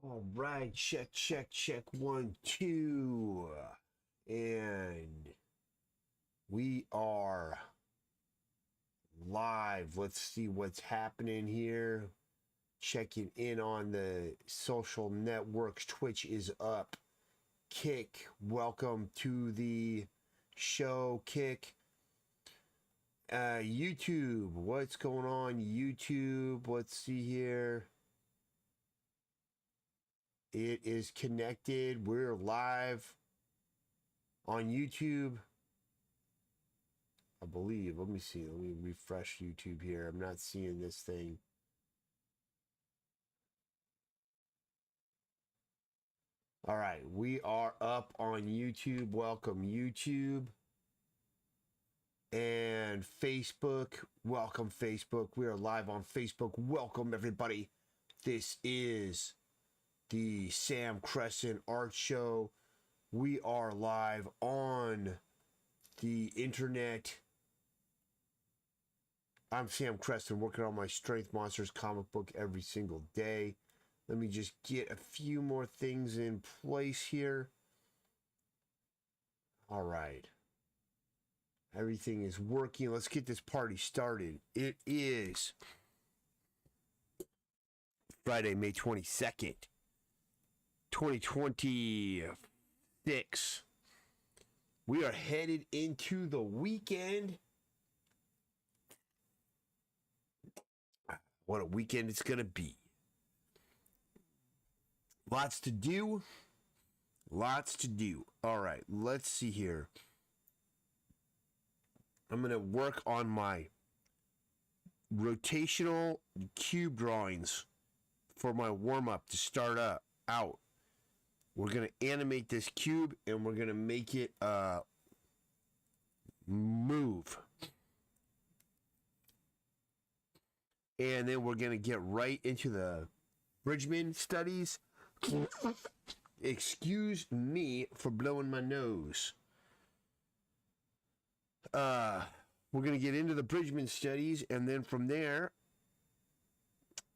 All right, check, 1, 2. And we are live. Let's see what's happening here. Checking in on the social networks. Twitch is up. Kick, welcome to the show, Kick. YouTube, what's going on, YouTube? Let's see here. It is connected. We're live on YouTube, I believe. Let me see. Let me refresh YouTube here. I'm not seeing this thing. All right, we are up on YouTube. Welcome, YouTube. And Facebook. Welcome, Facebook. We are live on Facebook. Welcome, everybody. This is the Sam Crescent Art Show. We are live on the internet. I'm Sam Crescent, working on my Strength Monsters comic book every single day. Let me just get a few more things in place here. All right. Everything is working. Let's get this party started. It is Friday, May 22nd, 2026. We are headed into the weekend. What a weekend it's going to be. Lots to do. Lots to do. All right, let's see here. I'm going to work on my rotational cube drawings for my warm-up to start out. We're going to animate this cube and we're going to make it move. And then we're going to get right into the Bridgman studies. Excuse me for blowing my nose. We're going to get into the Bridgman studies, and then from there,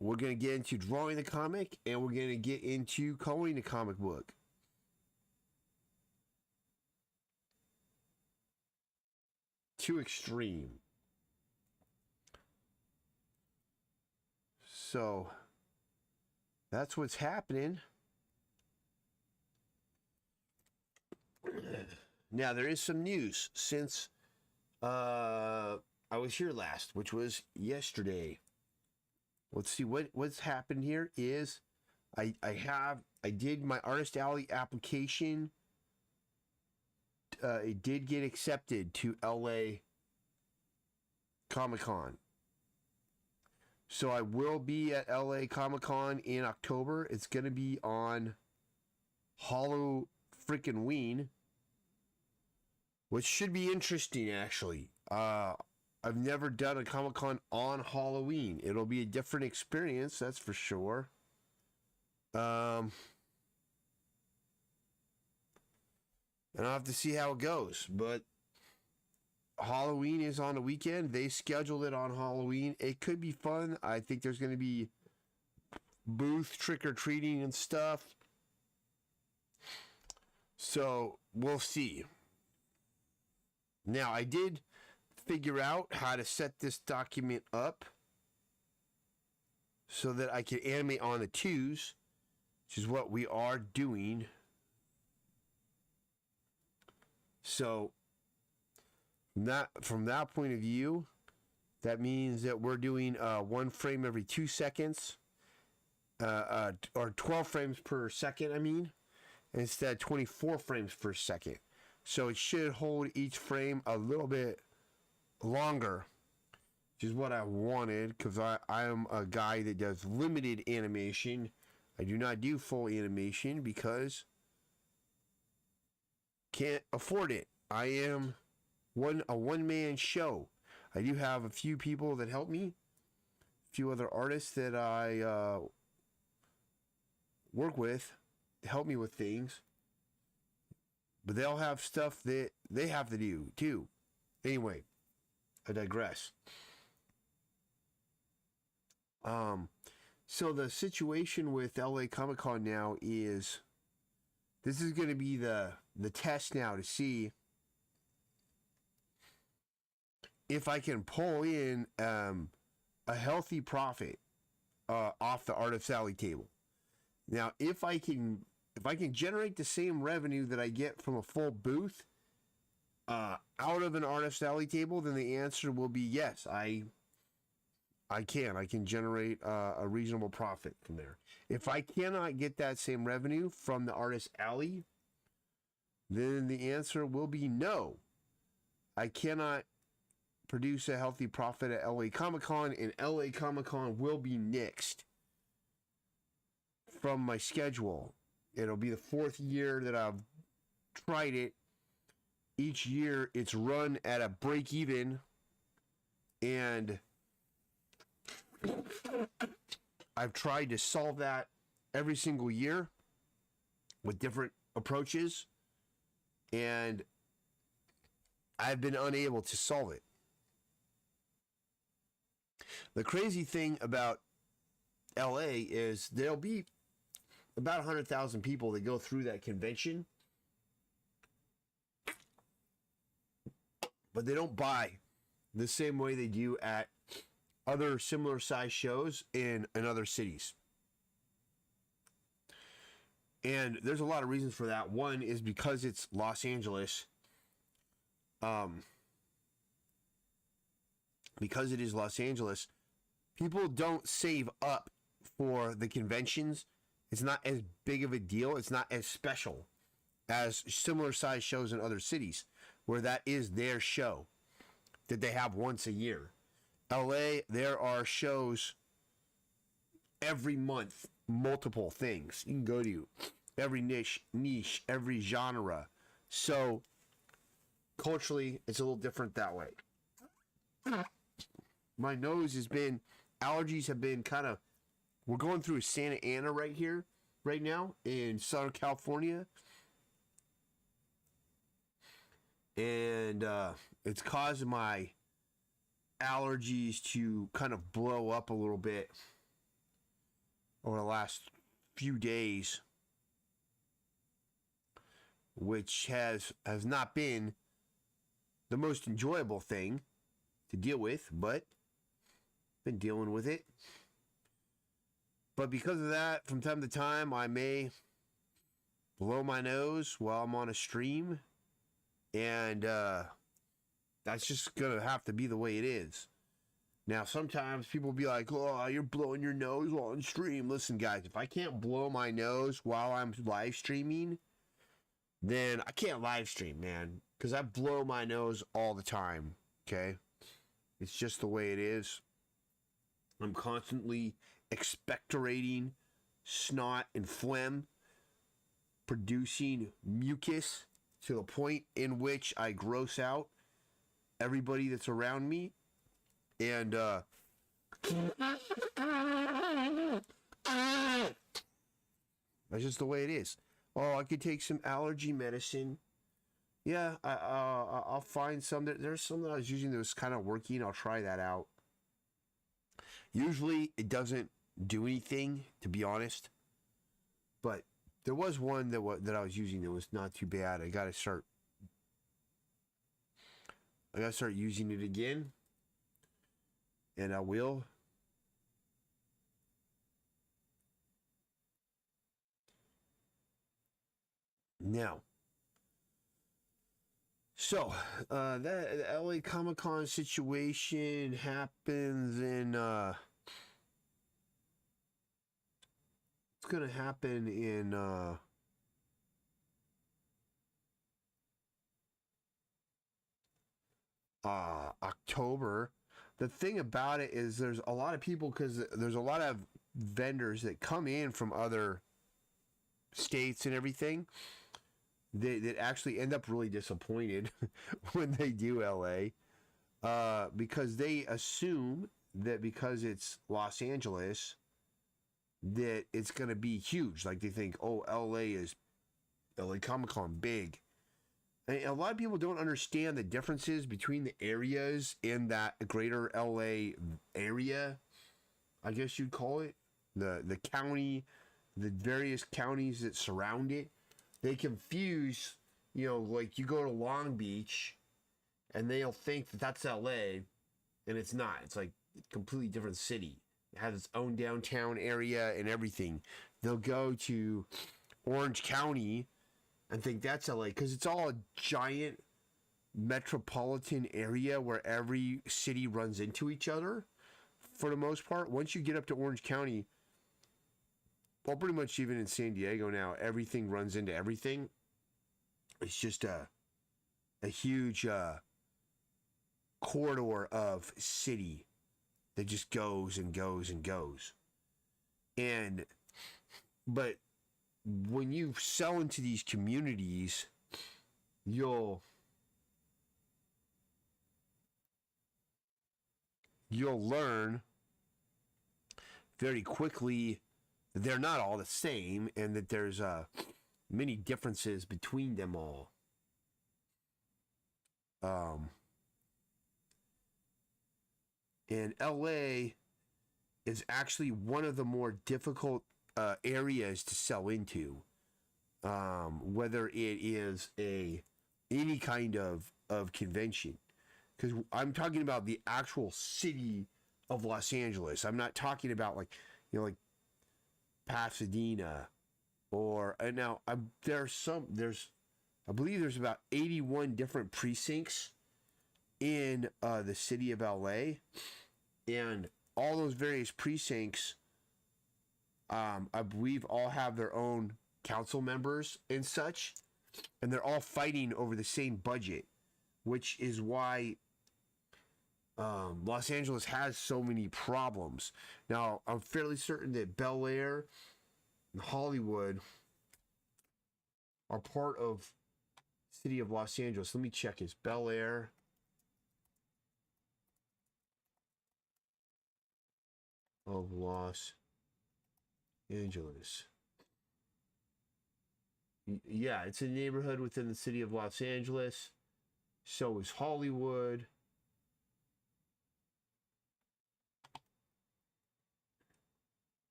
we're going to get into drawing the comic, and we're going to get into coloring the comic book. Too extreme. So, that's what's happening. Now, there is some news since I was here last, which was yesterday. Let's see what's happened here is I did my Artist Alley application. It did get accepted to LA Comic-Con. So I will be at LA Comic-Con in October. It's going to be on Hollow Frickin' Ween, which should be interesting, actually. I've never done a Comic-Con on Halloween. It'll be a different experience, that's for sure. And I'll have to see how it goes. But Halloween is on the weekend. They scheduled it on Halloween. It could be fun. I think there's going to be booth trick-or-treating and stuff. So, we'll see. Now, I did figure out how to set this document up so that I can animate on the twos, which is what we are doing. So, from that point of view, that means that we're doing 1 frame every 2 seconds, or 12 frames per second, I mean, instead of 24 frames per second. So it should hold each frame a little bit longer, which is what I wanted, because I am a guy that does limited animation. I do not do full animation because can't afford it. I am a one-man show. I do have a few people that help me, a few other artists that I work with to help me with things. But they'll have stuff that they have to do, too. Anyway, I digress. So the situation with LA Comic Con now is this is going to be the test now to see if I can pull in a healthy profit off the Artist Alley table. Now, if I can generate the same revenue that I get from a full booth out of an Artist Alley table, then the answer will be yes. I can generate a reasonable profit from there. If I cannot get that same revenue from the Artist Alley, then the answer will be no. I cannot produce a healthy profit at LA Comic Con, and LA Comic Con will be nixed from my schedule. It'll be the 4th year that I've tried it. Each year it's run at a break even, and I've tried to solve that every single year with different approaches, and I've been unable to solve it. The crazy thing about LA is there'll be about 100,000 people that go through that convention, but they don't buy the same way they do at other similar size shows in other cities. And there's a lot of reasons for that. One is because it's Los Angeles. Because it is Los Angeles, people don't save up for the conventions. It's not as big of a deal. It's not as special as similar size shows in other cities where that is their show that they have once a year. LA, there are shows every month, multiple things you can go to, every niche, every genre. So culturally, it's a little different that way. My nose has been, allergies have been kind of, we're going through Santa Ana right now in Southern California. And it's caused my allergies to kind of blow up a little bit over the last few days, which has not been the most enjoyable thing to deal with, but been dealing with it. But because of that, from time to time, I may blow my nose while I'm on a stream, and that's just gonna have to be the way it is. Now, sometimes people will be like, "Oh, you're blowing your nose while on stream." Listen, guys, if I can't blow my nose while I'm live streaming, then I can't live stream, man, because I blow my nose all the time. Okay, it's just the way it is. I'm constantly expectorating snot and phlegm, producing mucus to the point in which I gross out everybody that's around me. And that's just the way it is. Oh, I could take some allergy medicine. Yeah, I'll find some. There's some that I was using that was kind of working. I'll try that out. Usually it doesn't do anything, to be honest. But there was one that I was using that was not too bad. I gotta start using it again. And I will. Now, so that LA Comic Con situation happens in it's gonna happen in October. The thing about it is there's a lot of people, because there's a lot of vendors that come in from other states and everything that actually end up really disappointed when they do LA, because they assume that because it's Los Angeles that it's going to be huge. Like they think, oh, LA Comic Con big. And a lot of people don't understand the differences between the areas in that greater LA area, I guess you'd call it. the county, the various counties that surround it. They confuse, like you go to Long Beach and they'll think that that's LA, and it's not. It's like a completely different city. It has its own downtown area and everything. They'll go to Orange County and think that's LA because it's all a giant metropolitan area where every city runs into each other for the most part. Once you get up to Orange County, well, pretty much even in San Diego now, everything runs into everything. It's just a huge corridor of city that just goes and goes and goes. But when you sell into these communities, you'll learn very quickly that they're not all the same and that there's many differences between them all. And LA is actually one of the more difficult areas to sell into, whether it is any kind of convention. Because I'm talking about the actual city of Los Angeles. I'm not talking about like Pasadena or now I believe there's about 81 different precincts in the city of LA, and all those various precincts, I believe, all have their own council members and such, and they're all fighting over the same budget, which is why Los Angeles has so many problems. Now, I'm fairly certain that Bel Air and Hollywood are part of the city of Los Angeles. Let me check. Is Bel Air of Los Angeles? Yeah, it's a neighborhood within the city of Los Angeles. So is Hollywood.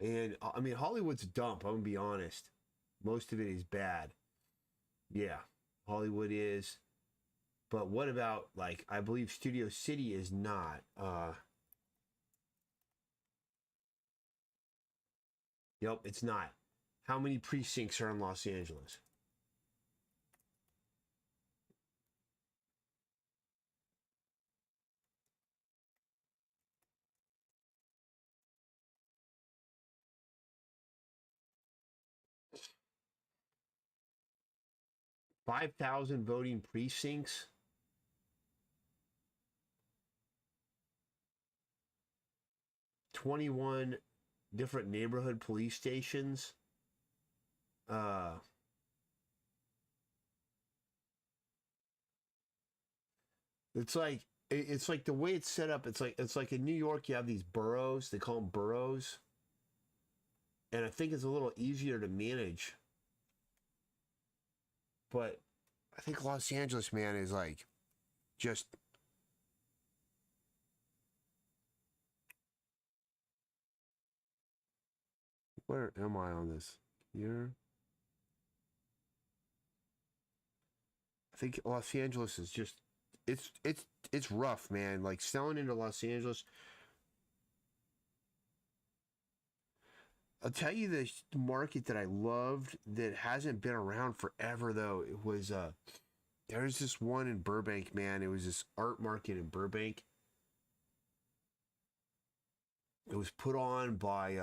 And I mean, Hollywood's a dump. I'm gonna be honest. Most of it is bad. Yeah, Hollywood is. But what about, like, I believe Studio City is not. Yep, it's not. How many precincts are in Los Angeles? $5,000 voting precincts. 21 different neighborhood police stations. It's like the way it's set up. It's like in New York you have these boroughs. They call them boroughs, and I think it's a little easier to manage. But I think Los Angeles, man, is like just. Where am I on this? Here. I think Los Angeles is just it's rough, man. Like selling into Los Angeles. I'll tell you the market that I loved that hasn't been around forever though. It was there's this one in Burbank, man. It was this art market in Burbank. It was put on by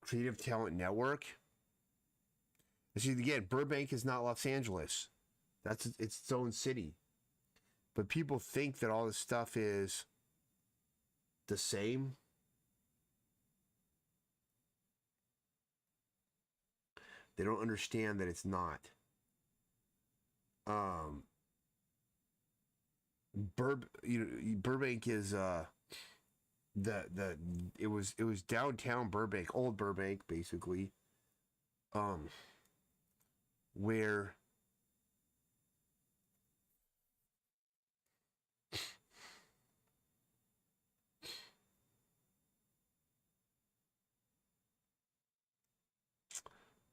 Creative Talent Network. And see, again, Burbank is not Los Angeles. It's its own city. But people think that all this stuff is the same. They don't understand that it's not. Burbank is it was downtown Burbank, old Burbank, basically. Where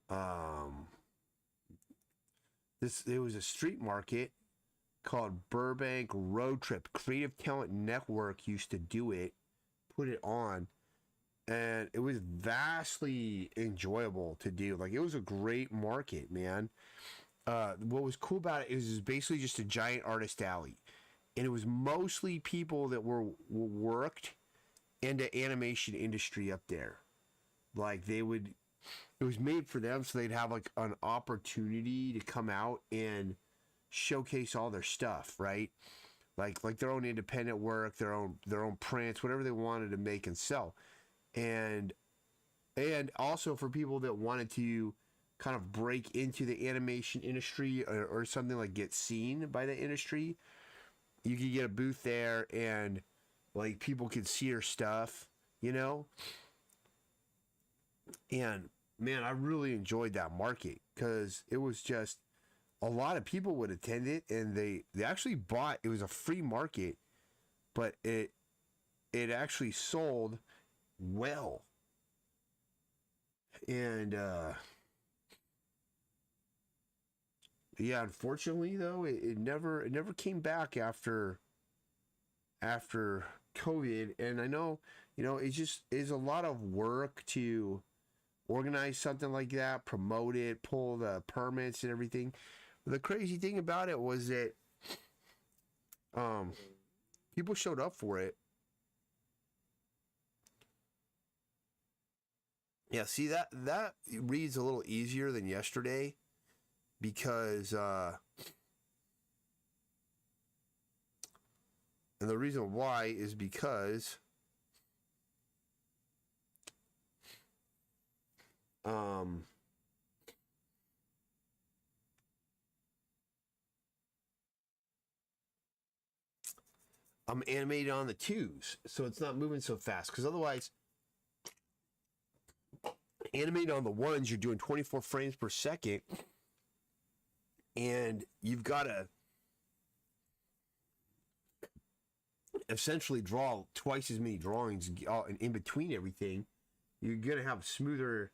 um, it was a street market called Burbank Road Trip. Creative Talent Network used to do it, put it on, and it was vastly enjoyable to do. Like, it was a great market, man. What was cool about it is basically just a giant artist alley, and it was mostly people that were worked in the animation industry up there. Like, it was made for them, so they'd have like an opportunity to come out and showcase all their stuff, right? Like their own independent work, their own prints, whatever they wanted to make and sell. And also for people that wanted to kind of break into the animation industry, or something, like get seen by the industry, you could get a booth there, and like people could see your stuff, you know? And man, I really enjoyed that market because it was just a lot of people would attend it, and they actually bought. It was a free market, but it actually sold well. And yeah, unfortunately though, it never came back after COVID. And I know, it just is a lot of work to organize something like that, promote it, pull the permits and everything. But the crazy thing about it was that um, people showed up for it. Yeah, see, that reads a little easier than yesterday, because and the reason why is because um I'm animated on the twos, so it's not moving so fast. Because otherwise, animated on the ones, you're doing 24 frames per second, and you've got to essentially draw twice as many drawings in between everything. You're gonna have smoother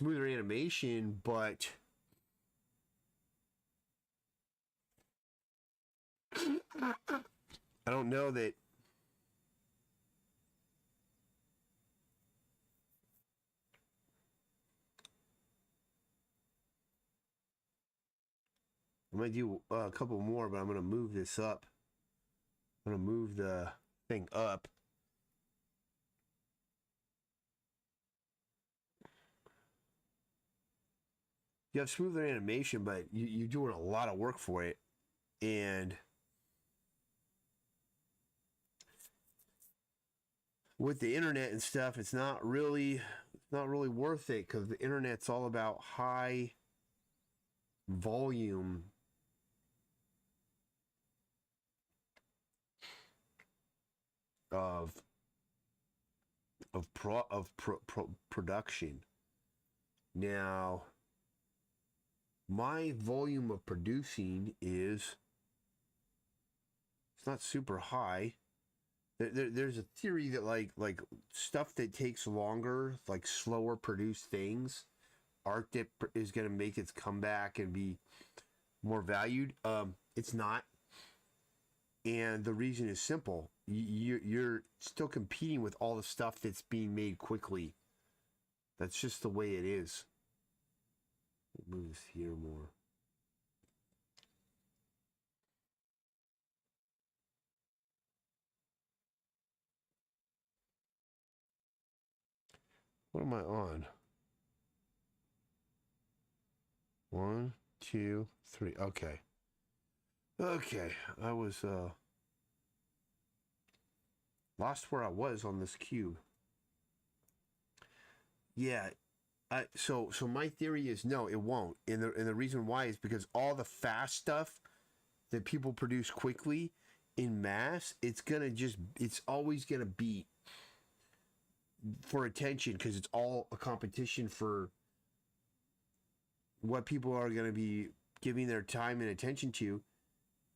animation, but I don't know that. I might do a couple more, but I'm gonna move this up. I'm gonna move the thing up. You have smoother animation, but you're doing a lot of work for it, and with the internet and stuff, it's not really worth it, because the internet's all about high volume of production. Now, my volume of producing is, it's not super high. There's a theory that like stuff that takes longer, like slower produced things, art that is going to make its comeback and be more valued. It's not, and the reason is simple. You're still competing with all the stuff that's being made quickly. That's just the way it is. Move this here more. What am I on? 1, 2, 3. Okay. Okay. I was lost where I was on this cube. Yeah. So my theory is no, it won't. And the reason why is because all the fast stuff that people produce quickly in mass, it's always gonna beat for attention, because it's all a competition for what people are gonna be giving their time and attention to.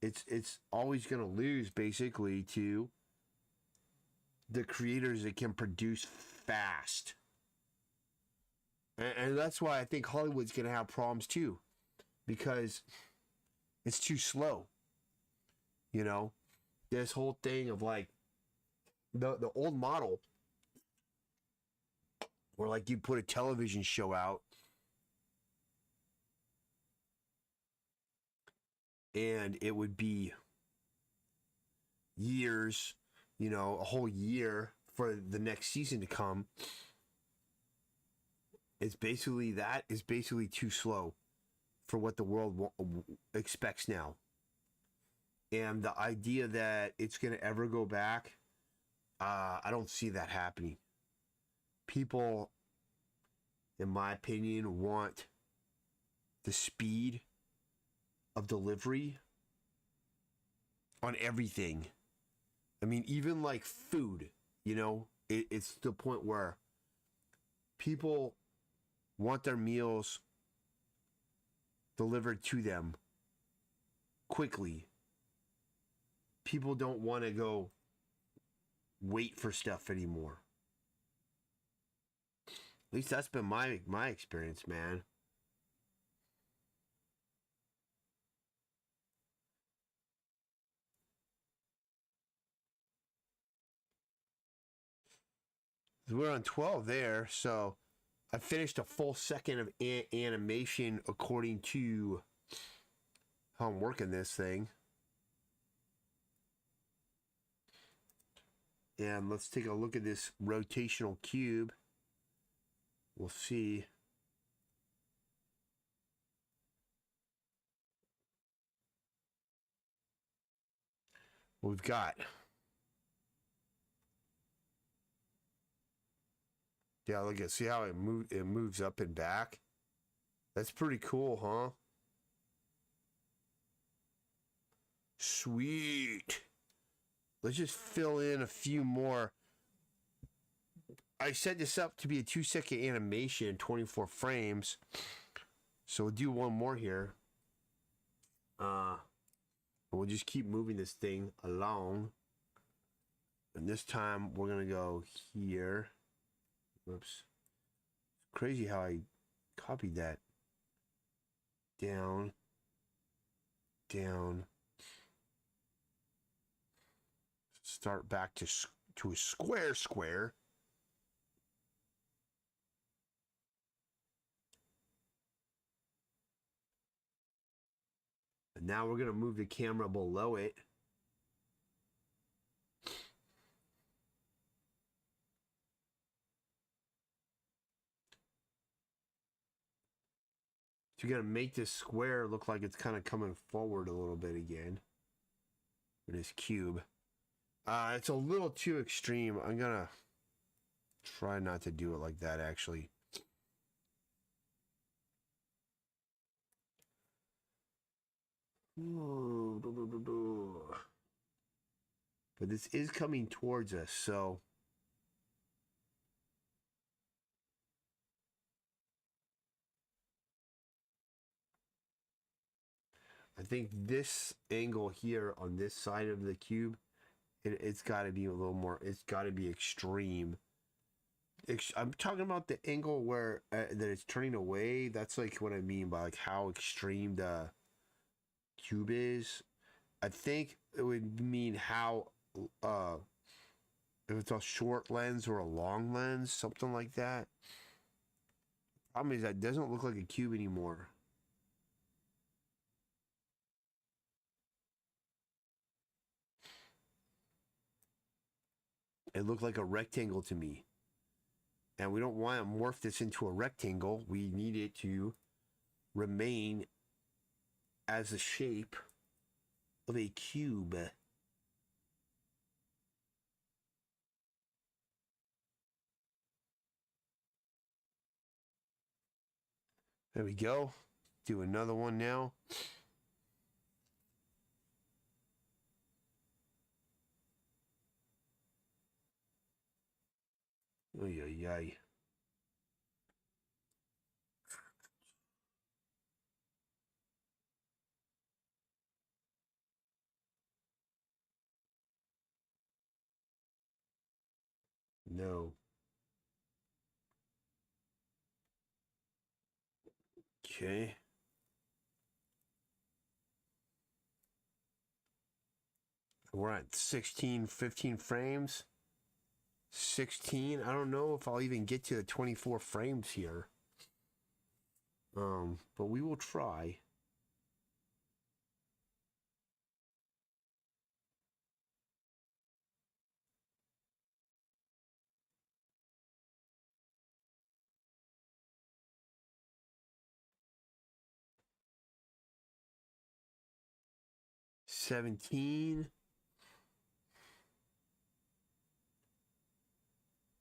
It's always gonna lose basically to the creators that can produce fast. And that's why I think Hollywood's going to have problems too, because it's too slow. You know, this whole thing of like the old model, where like you put a television show out and it would be years, you know, a whole year for the next season to come. It's basically that is basically too slow for what the world expects now. And the idea that it's going to ever go back, I don't see that happening. People, in my opinion, want the speed of delivery on everything. I mean, even like food, you know, it's to the point where people want their meals delivered to them quickly. People don't want to go wait for stuff anymore. At least that's been my experience, man. We're on 12 there, so I finished a full second of animation according to how I'm working this thing. And let's take a look at this rotational cube. We'll see. What we've got. Yeah, look at see how it moves up and back. That's pretty cool, huh? Sweet. Let's just fill in a few more. I set this up to be a 2-second animation, 24 frames. So we'll do one more here. We'll just keep moving this thing along. And this time we're gonna go here. Whoops. Crazy how I copied that. Down. Down. Start back to a square. And now we're going to move the camera below it. So you're going to make this square look like it's kind of coming forward a little bit again. For this cube. It's a little too extreme. I'm going to try not to do it like that, actually. But this is coming towards us, so... I think this angle here on this side of the cube, it's got to be a little more, it's got to be extreme. I'm talking about the angle where that it's turning away. That's like what I mean by like how extreme the cube is. I think it would mean how if it's a short lens or a long lens, something like that. Problem is that it doesn't look like a cube anymore. It looked like a rectangle to me. And we don't want to morph this into a rectangle. We need it to remain as the shape of a cube. There we go. Do another one now. Ay, ay, ay. No. Okay. We're at 16, 15 frames. 16. I don't know if I'll even get to the 24 frames here. But we will try. $17.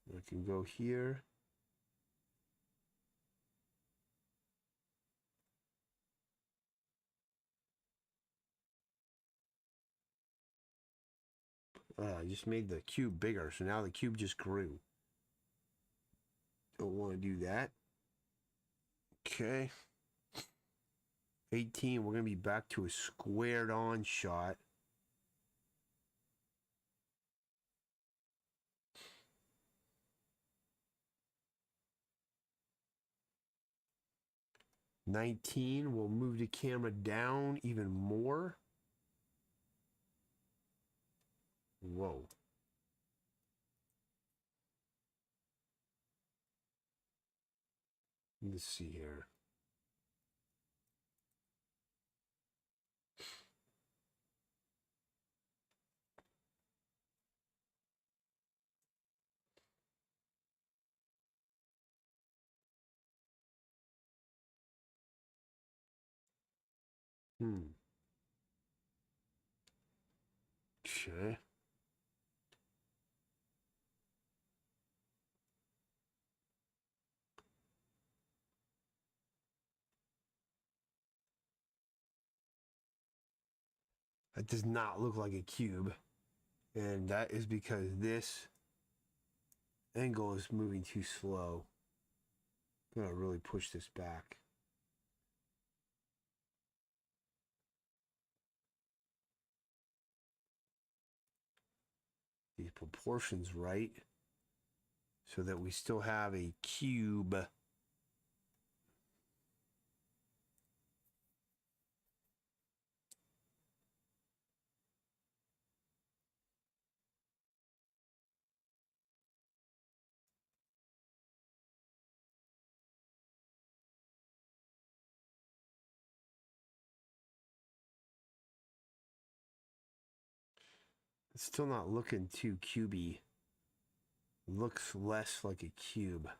I can go here. I just made the cube bigger, so now the cube just grew. Don't want to do that. Okay. 18, we're going to be back to a squared on shot. $19, we'll move the camera down even more. Whoa. Let's see here. Okay. That does not look like a cube. And that is because this angle is moving too slow. I'm going to really push this back. These proportions right so that we still have a cube. It's still not looking too cubey. Looks less like a cube.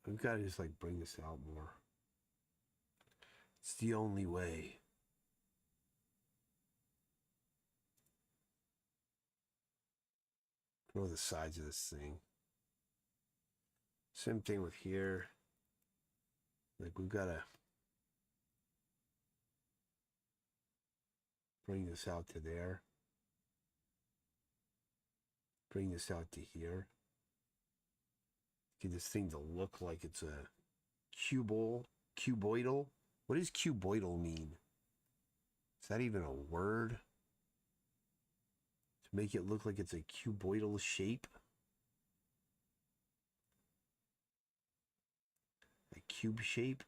I've got to just like bring this out more. It's the only way. Go to the sides of this thing. Same thing with here. Like we've got to bring this out to there. Bring this out to here. Get this thing to look like it's a cuboidal. What does cuboidal mean? Is that even a word? To make it look like it's a cuboidal shape? A cube shape?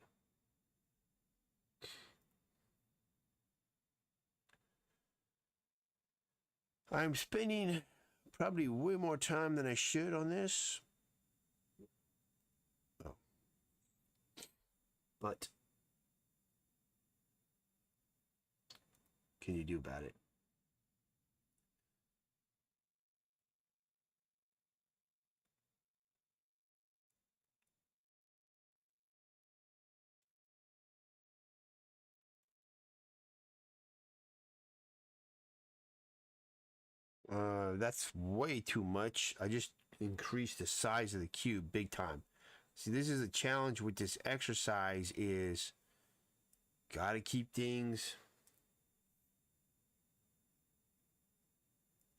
I'm spending probably way more time than I should on this. Oh. But can you do about it? That's way too much. I just increased the size of the cube big time. See, this is a challenge with this exercise is gotta keep things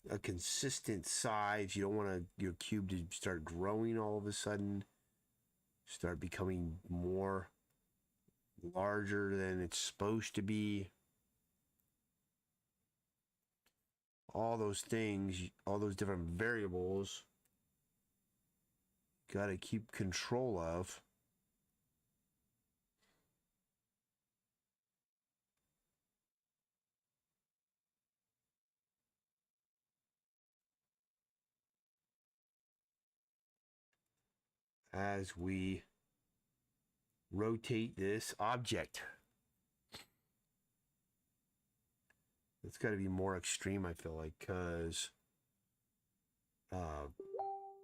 a consistent size. You don't want your cube to start growing all of a sudden, start becoming more larger than it's supposed to be. all those things, all those different variables, got to keep control of. As we rotate this object. It's got to be more extreme, I feel like, because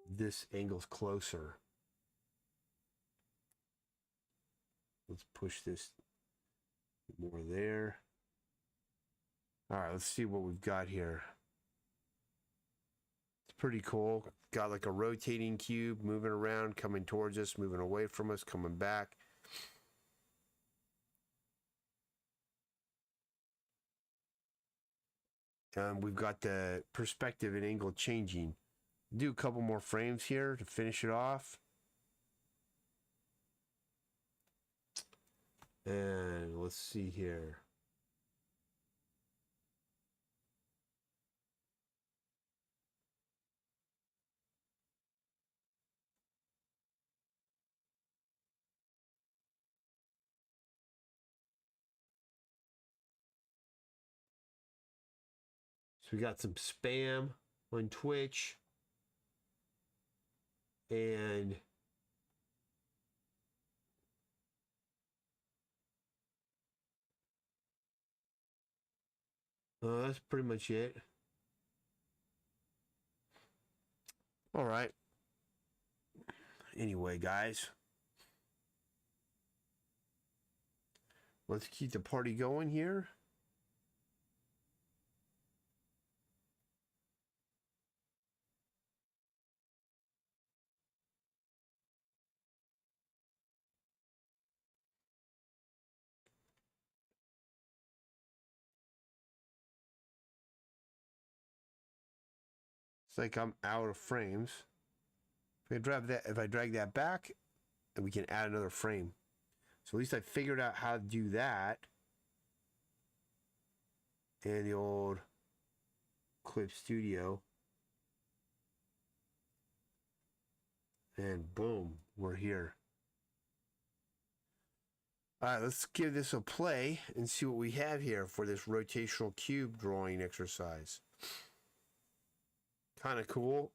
this angle's closer. Let's push this more there. All right, let's see what we've got here. It's pretty cool. Got like a rotating cube moving around, coming towards us, moving away from us, coming back. We've got the perspective and angle changing. Do a couple more frames here to finish it off. And let's see here. So we got some spam on Twitch. And that's pretty much it. All right. Anyway, guys, let's keep the party going here. It's like I'm out of frames. If I drag that back, and we can add another frame. So at least I figured out how to do that. In the old Clip Studio. And boom, we're here. All right, let's give this a play and see what we have here for this rotational cube drawing exercise. Kind of cool.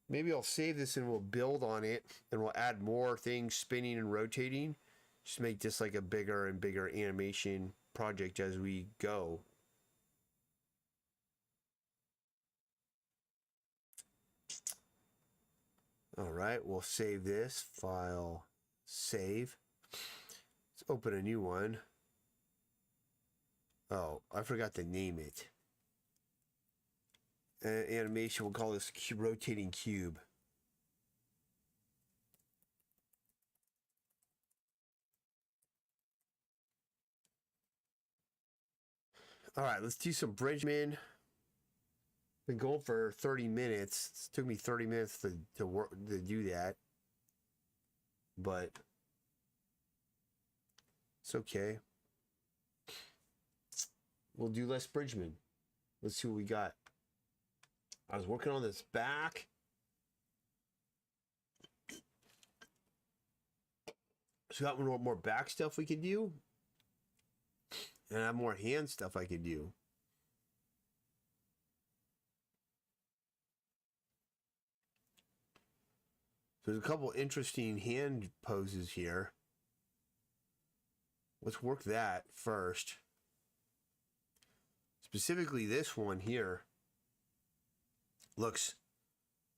Maybe I'll save this and we'll build on it and we'll add more things spinning and rotating. Just make this like a bigger and bigger animation project as we go. All right, we'll save this file, save. Let's open a new one. Oh, I forgot to name it. Animation, we'll call this rotating cube. All right, let's do some Bridgman. Been going for 30 minutes. It took me 30 minutes to do that. But it's okay. We'll do less Bridgman. Let's see what we got. I was working on this back. So got more back stuff we could do. And I have more hand stuff I could do. So there's a couple interesting hand poses here. Let's work that first. Specifically this one here. Looks,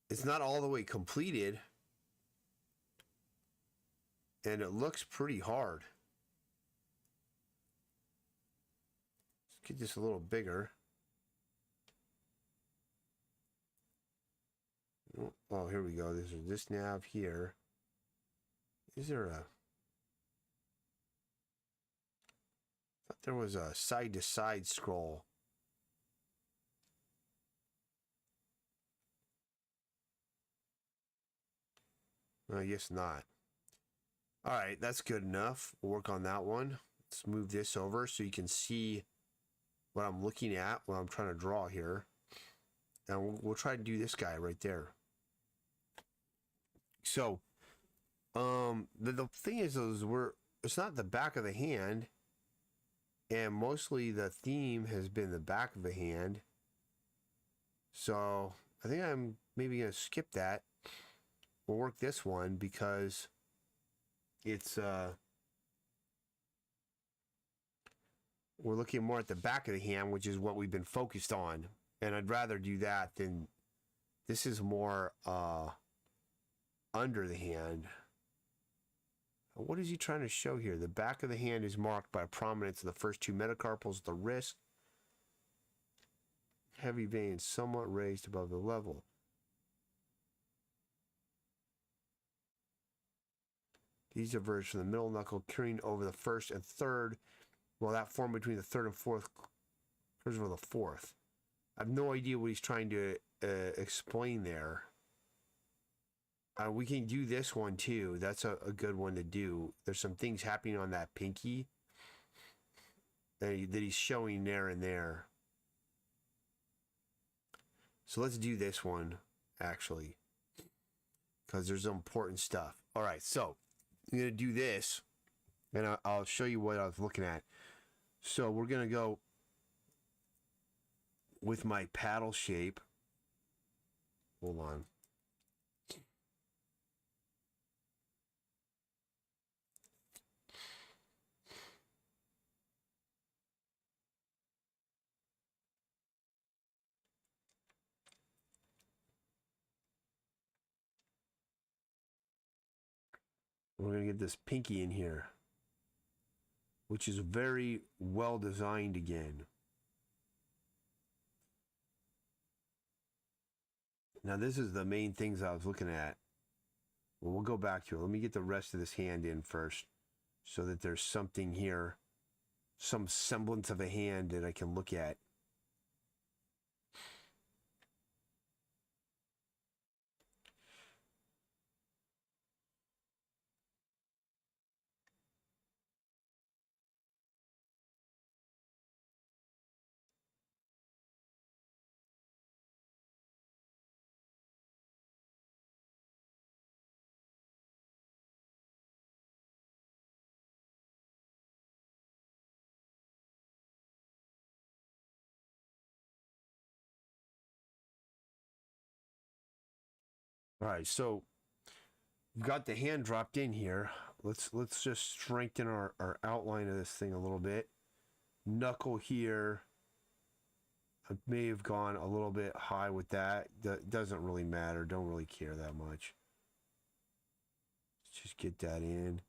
it's not all the way completed. And it looks pretty hard. Let's get this a little bigger. Oh, here we go. There's this nav here. Is there a... I thought there was a side-to-side scroll. I guess not. All right, that's good enough. We'll work on that one. Let's move this over so you can see what I'm looking at, what I'm trying to draw here. And we'll try to do this guy right there. So, the thing is it's not the back of the hand, and mostly the theme has been the back of the hand. So I think I'm maybe gonna skip that. We'll work this one because it's we're looking more at the back of the hand, which is what we've been focused on. And I'd rather do that than this is more under the hand. What is he trying to show here? The back of the hand is marked by prominence of the first two metacarpals, the wrist, heavy vein somewhat raised above the level. These diverge from the middle knuckle, carrying over the first and third, while that form between the third and fourth curves over the fourth. I have no idea what he's trying to explain there. We can do this one too. That's a good one to do. There's some things happening on that pinky that he's showing there and there. So let's do this one, actually, because there's some important stuff. All right, so I'm going to do this, and I'll show you what I was looking at. So we're going to go with my paddle shape. Hold on. We're going to get this pinky in here, which is very well designed again. Now, this is the main things I was looking at. Well, we'll go back to it. Let me get the rest of this hand in first so that there's something here, some semblance of a hand that I can look at. All right, so we've got the hand dropped in here. Let's just strengthen our outline of this thing a little bit. Knuckle here. I may have gone a little bit high with that. That doesn't really matter. Don't really care that much. Let's just get that in.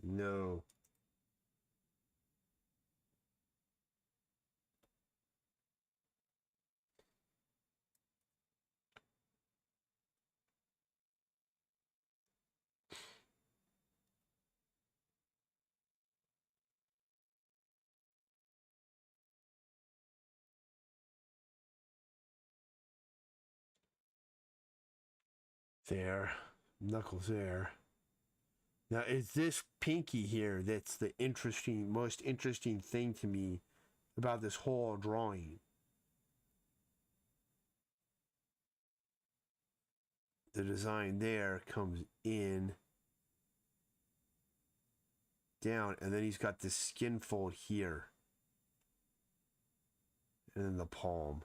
No. There. Knuckles there. Now, it's this pinky here that's the most interesting thing to me about this whole drawing. The design there comes in, down, and then he's got this skin fold here. And then the palm.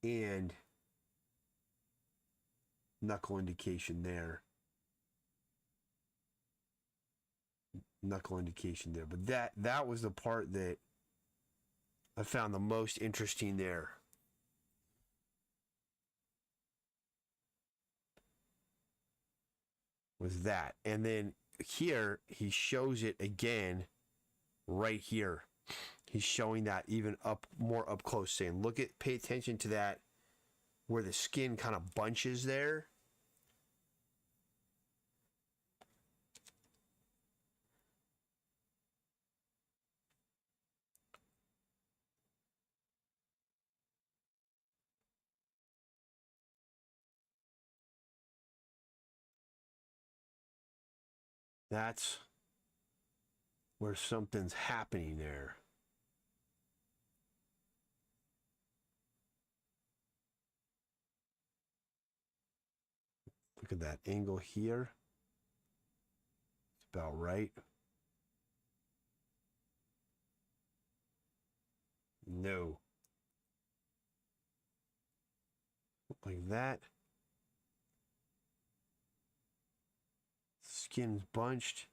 And knuckle indication there. Knuckle indication there. But that was the part that I found the most interesting there. Was that. And then here he shows it again right here. He's showing that even more up close, saying, pay attention to that where the skin kind of bunches there. That's where something's happening there. Look at that angle here. It's about right. No. Like that. Skin's bunched.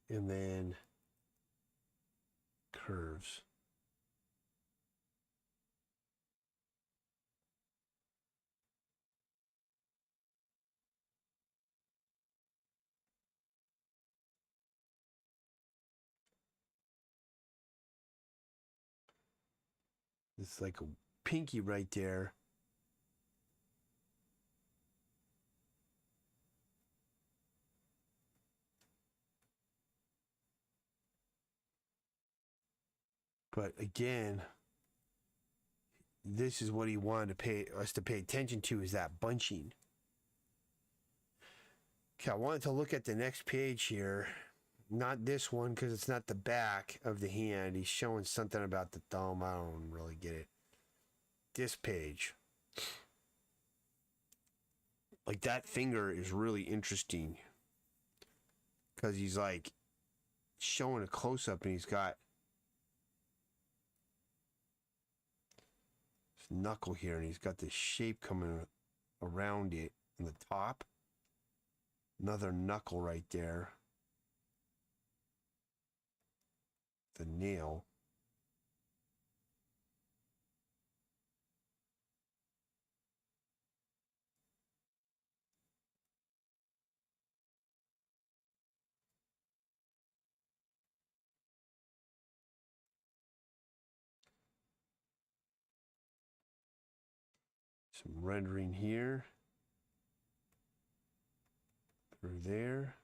And then curves. It's like a pinky right there. But again, this is what he wanted us to pay attention to, is that bunching. Okay, I wanted to look at the next page here. Not this one, because it's not the back of the hand. He's showing something about the thumb. I don't really get it. This page. Like, that finger is really interesting. Because he's like showing a close-up and he's got this knuckle here and he's got this shape coming around it in the top. Another knuckle right there. The nail. Some rendering here. Through there.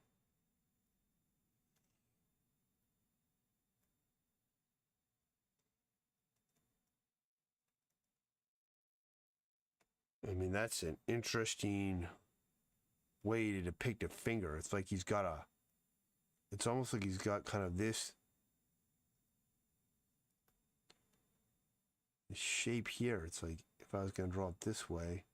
I mean, that's an interesting way to depict a finger. It's like he's got a, it's almost like he's got kind of this shape here. It's like if I was going to draw it this way.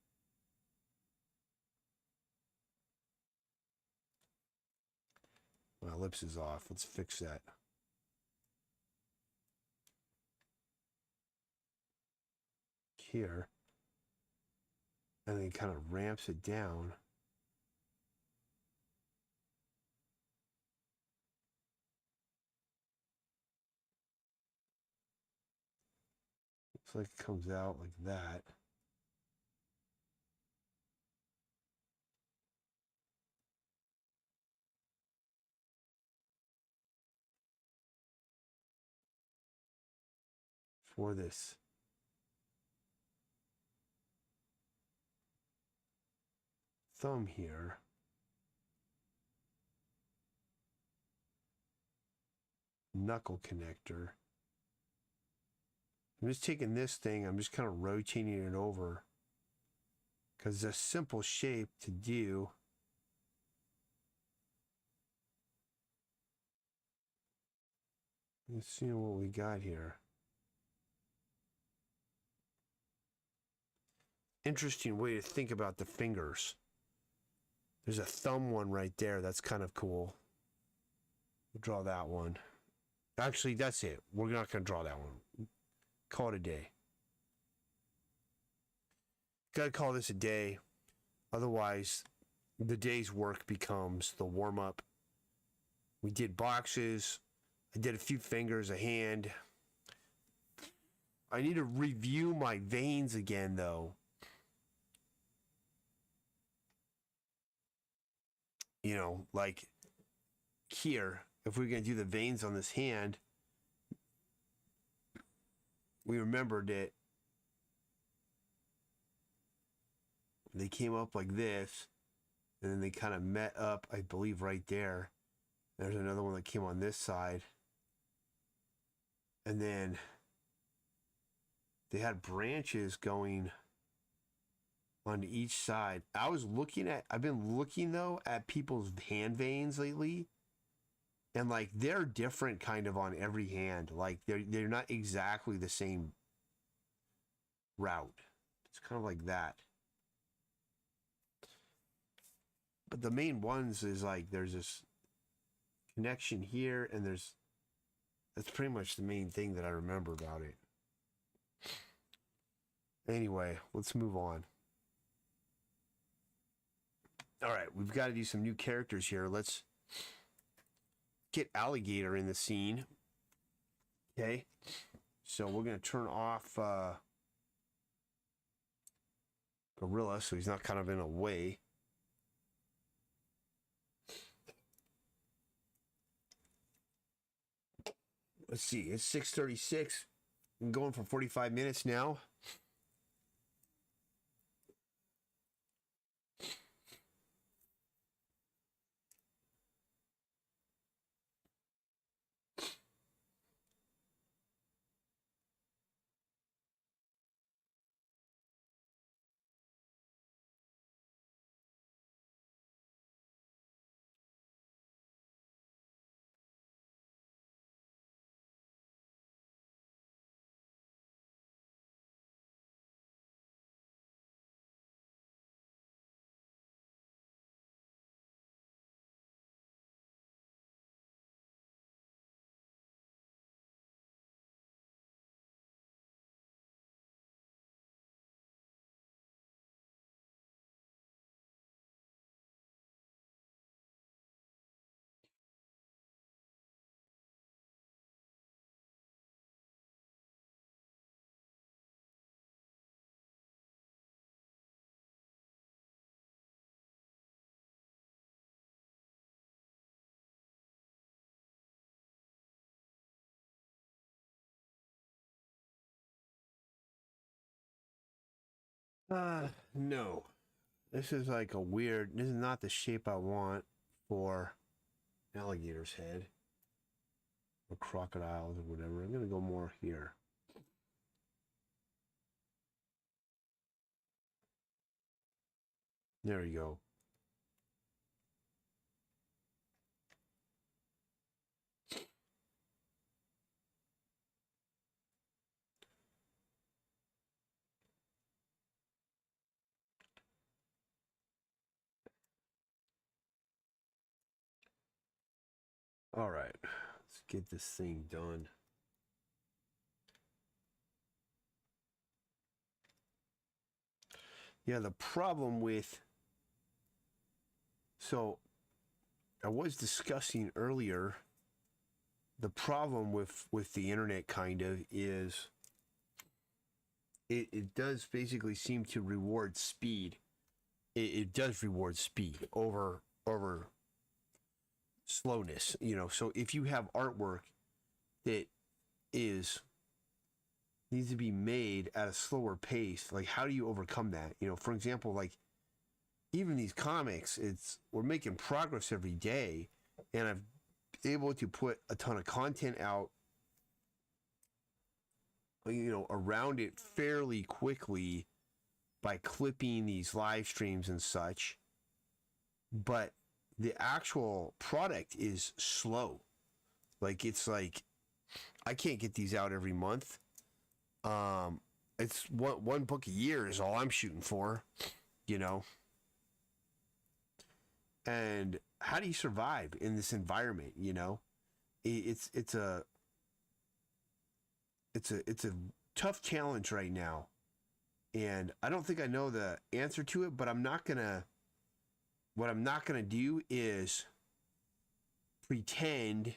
My ellipse is off. Let's fix that. Here. And then he kind of ramps it down. Looks like it comes out like that. For this thumb here, knuckle connector. I'm just taking this thing, I'm just kind of rotating it over because it's a simple shape to do. Let's see what we got here. Interesting way to think about the fingers. There's a thumb one right there. That's kind of cool. We'll draw that one. Actually, that's it. We're not going to draw that one. Call it a day. Got to call this a day. Otherwise, the day's work becomes the warm-up. We did boxes. I did a few fingers, a hand. I need to review my veins again, though. You know, like here, if we're going to do the veins on this hand, we remembered it. They came up like this, and then they kind of met up, I believe, right there. There's another one that came on this side. And then they had branches going on each side. I've been looking though at people's hand veins lately, and like they're different kind of on every hand. Like they're not exactly the same route. It's kind of like that. But the main ones is like there's this connection here, and that's pretty much the main thing that I remember about it. Anyway, let's move on. All right, we've got to do some new characters here. Let's get Alligator in the scene. Okay, so we're going to turn off Gorilla so he's not kind of in a way. Let's see, it's 6:36. I'm going for 45 minutes now. No. This is like this is not the shape I want for an alligator's head. Or crocodiles or whatever. I'm going to go more here. There you go. All right, let's get this thing done. Yeah, the problem with... So, I was discussing earlier, the problem with the internet kind of is it does basically seem to reward speed. It does reward speed over slowness, you know. So if you have artwork that needs to be made at a slower pace, like how do you overcome that? You know, for example, like even these comics, we're making progress every day, and I've been able to put a ton of content out, you know, around it fairly quickly by clipping these live streams and such. But the actual product is slow. Like it's like I can't get these out every month. It's one book a year is all I'm shooting for, you know. And how do you survive in this environment? You know, it's a tough challenge right now, and I don't think I know the answer to it. But what I'm not gonna do is pretend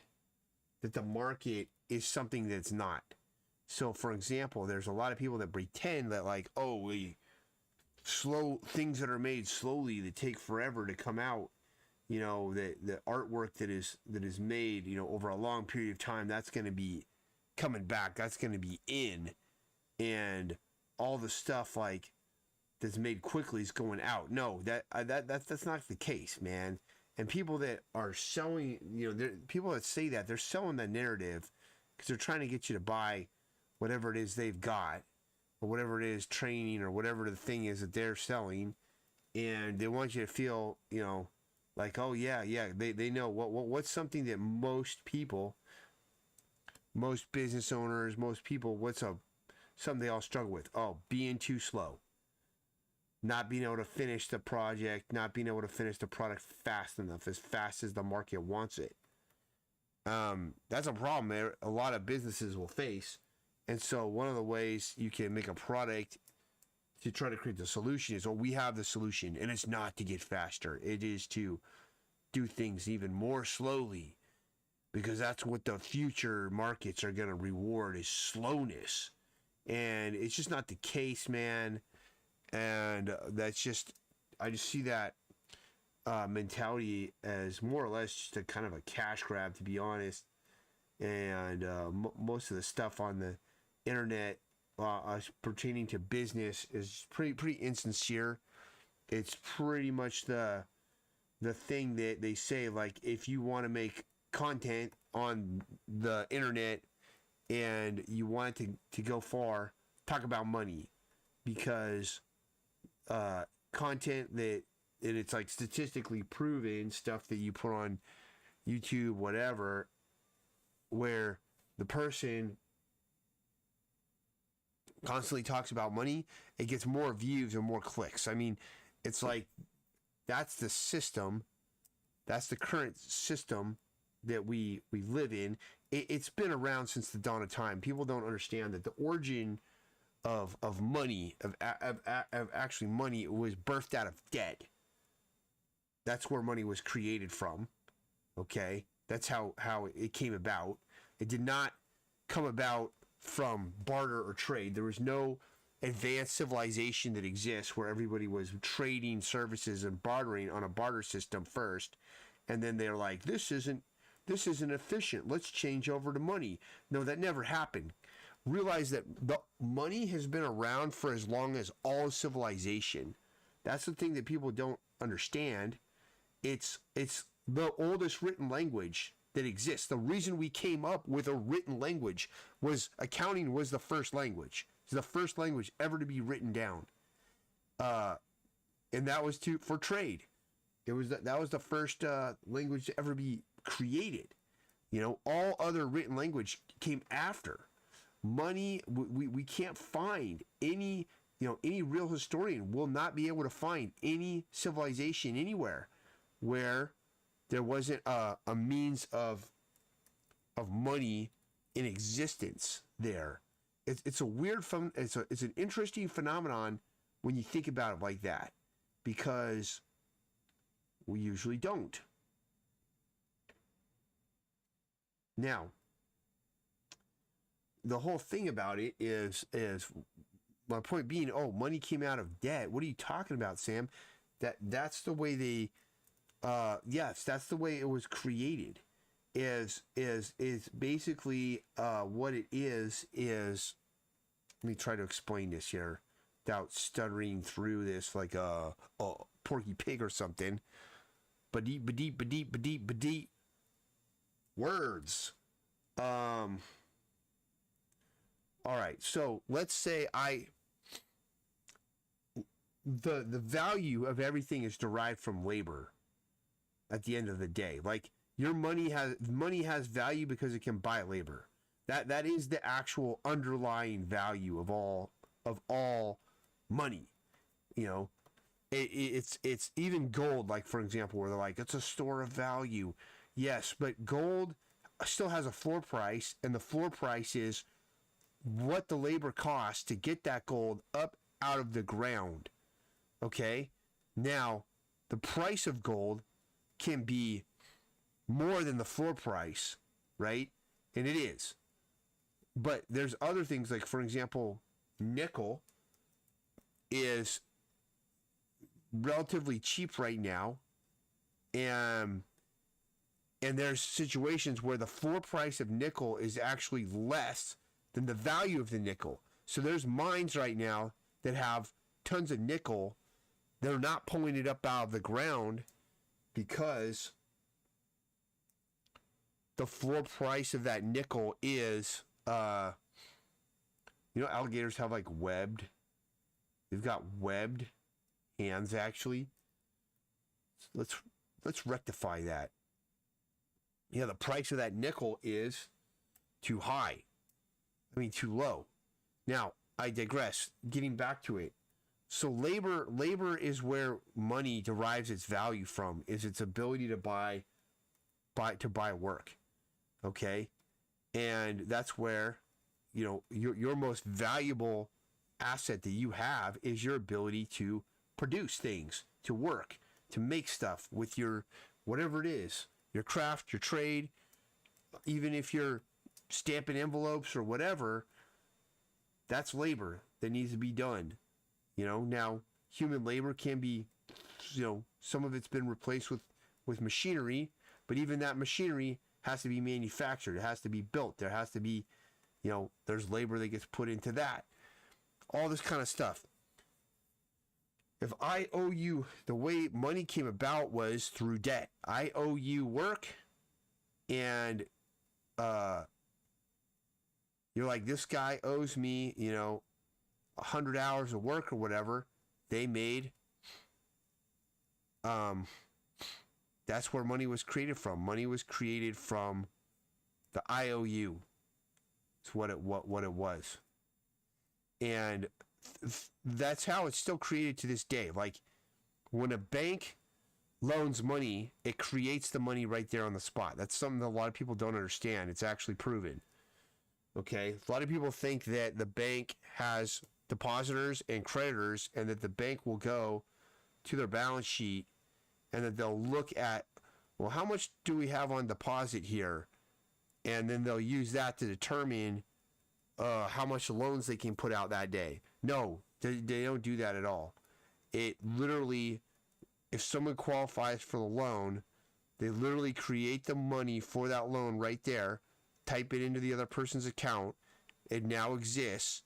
that the market is something that's not. So, for example, there's a lot of people that pretend that like, oh, we slow things that are made slowly that take forever to come out. You know, the artwork that is made, you know, over a long period of time, that's going to be coming back. That's going to be in, and all the stuff like that's made quickly is going out. No, that's not the case, man. And people that are selling, you know, people that say that, they're selling that narrative because they're trying to get you to buy whatever it is they've got, or whatever it is, training or whatever the thing is that they're selling, and they want you to feel, you know, like, oh yeah, they know what's something that most people, most business owners, most people, something they all struggle with? Oh, being too slow, not being able to finish the project, not being able to finish the product fast enough, as fast as the market wants it. That's a problem a lot of businesses will face. And so one of the ways you can make a product to try to create the solution is, oh, we have the solution, and it's not to get faster. It is to do things even more slowly, because that's what the future markets are going to reward, is slowness. And it's just not the case, man. And that's just, I just see that mentality as more or less just a kind of a cash grab, to be honest. And most of the stuff on the internet pertaining to business is pretty insincere. It's pretty much the thing that they say, like, if you want to make content on the internet and you want to go far, talk about money, because content that, and it's like statistically proven stuff that you put on YouTube, whatever, where the person constantly talks about money, it gets more views and more clicks. I mean, it's like, that's the system, that's the current system that we live in. It's been around since the dawn of time. People don't understand that the origin of money, of actually money, was birthed out of debt. That's where money was created from. Okay, that's how it came about. It did not come about from barter or trade. There was no advanced civilization that exists where everybody was trading services and bartering on a barter system first, and then they're like, this isn't efficient, let's change over to money. No, that never happened. Realize that the money has been around for as long as all civilization. That's the thing that people don't understand. It's the oldest written language that exists. The reason we came up with a written language was accounting was the first language. It's the first language ever to be written down. And that was for trade. That was the first language to ever be created. You know, all other written language came after. Money, we can't find any, you know, any real historian will not be able to find any civilization anywhere where there wasn't a means of money in existence there. It's a weird it's an interesting phenomenon when you think about it like that, because we usually don't. Now, the whole thing about it is my point being, oh, money came out of debt. What are you talking about, Sam? That's the way they yes, that's the way it was created. Is basically what it is. Let me try to explain this here without stuttering through this like a Porky Pig or something. Ba-deep. Words. All right, so let's say the value of everything is derived from labor at the end of the day. Like, your money has value because it can buy labor. That is the actual underlying value of all money. You know, it's even gold, like, for example, where they're like, it's a store of value. Yes, but gold still has a floor price, and the floor price is what the labor costs to get that gold up out of the ground. Okay? Now, the price of gold can be more than the floor price, right? And it is. But there's other things, like, for example, nickel is relatively cheap right now. And there's situations where the floor price of nickel is actually less than the value of the nickel. So there's mines right now that have tons of nickel. They're not pulling it up out of the ground because the floor price of that nickel is You know, alligators have like webbed. They've got webbed hands actually. So let's rectify that. Yeah, the price of that nickel is too high. I mean, too low. Now, I digress. Getting back to it. So labor is where money derives its value from, is its ability to buy work. Okay? And that's where, you know, your most valuable asset that you have is your ability to produce things, to work, to make stuff with your whatever it is, your craft, your trade, even if you're stamping envelopes or whatever, that's labor that needs to be done. You know, now human labor can be, you know, some of it's been replaced with machinery, but even that machinery has to be manufactured. It has to be built. There has to be, you know, there's labor that gets put into that. All this kind of stuff. If I owe you, the way money came about was through debt. I owe you work, and you're like, this guy owes me, you know, 100 hours of work or whatever. They made, that's where money was created from. Money was created from the IOU. It's what it was. And that's how it's still created to this day. Like, when a bank loans money, it creates the money right there on the spot. That's something that a lot of people don't understand. It's actually proven. Okay? A lot of people think that the bank has depositors and creditors, and that the bank will go to their balance sheet and that they'll look at, well, how much do we have on deposit here? And then they'll use that to determine how much loans they can put out that day. No, they don't do that at all. It literally, if someone qualifies for the loan, they literally create the money for that loan right there, type it into the other person's account, it now exists,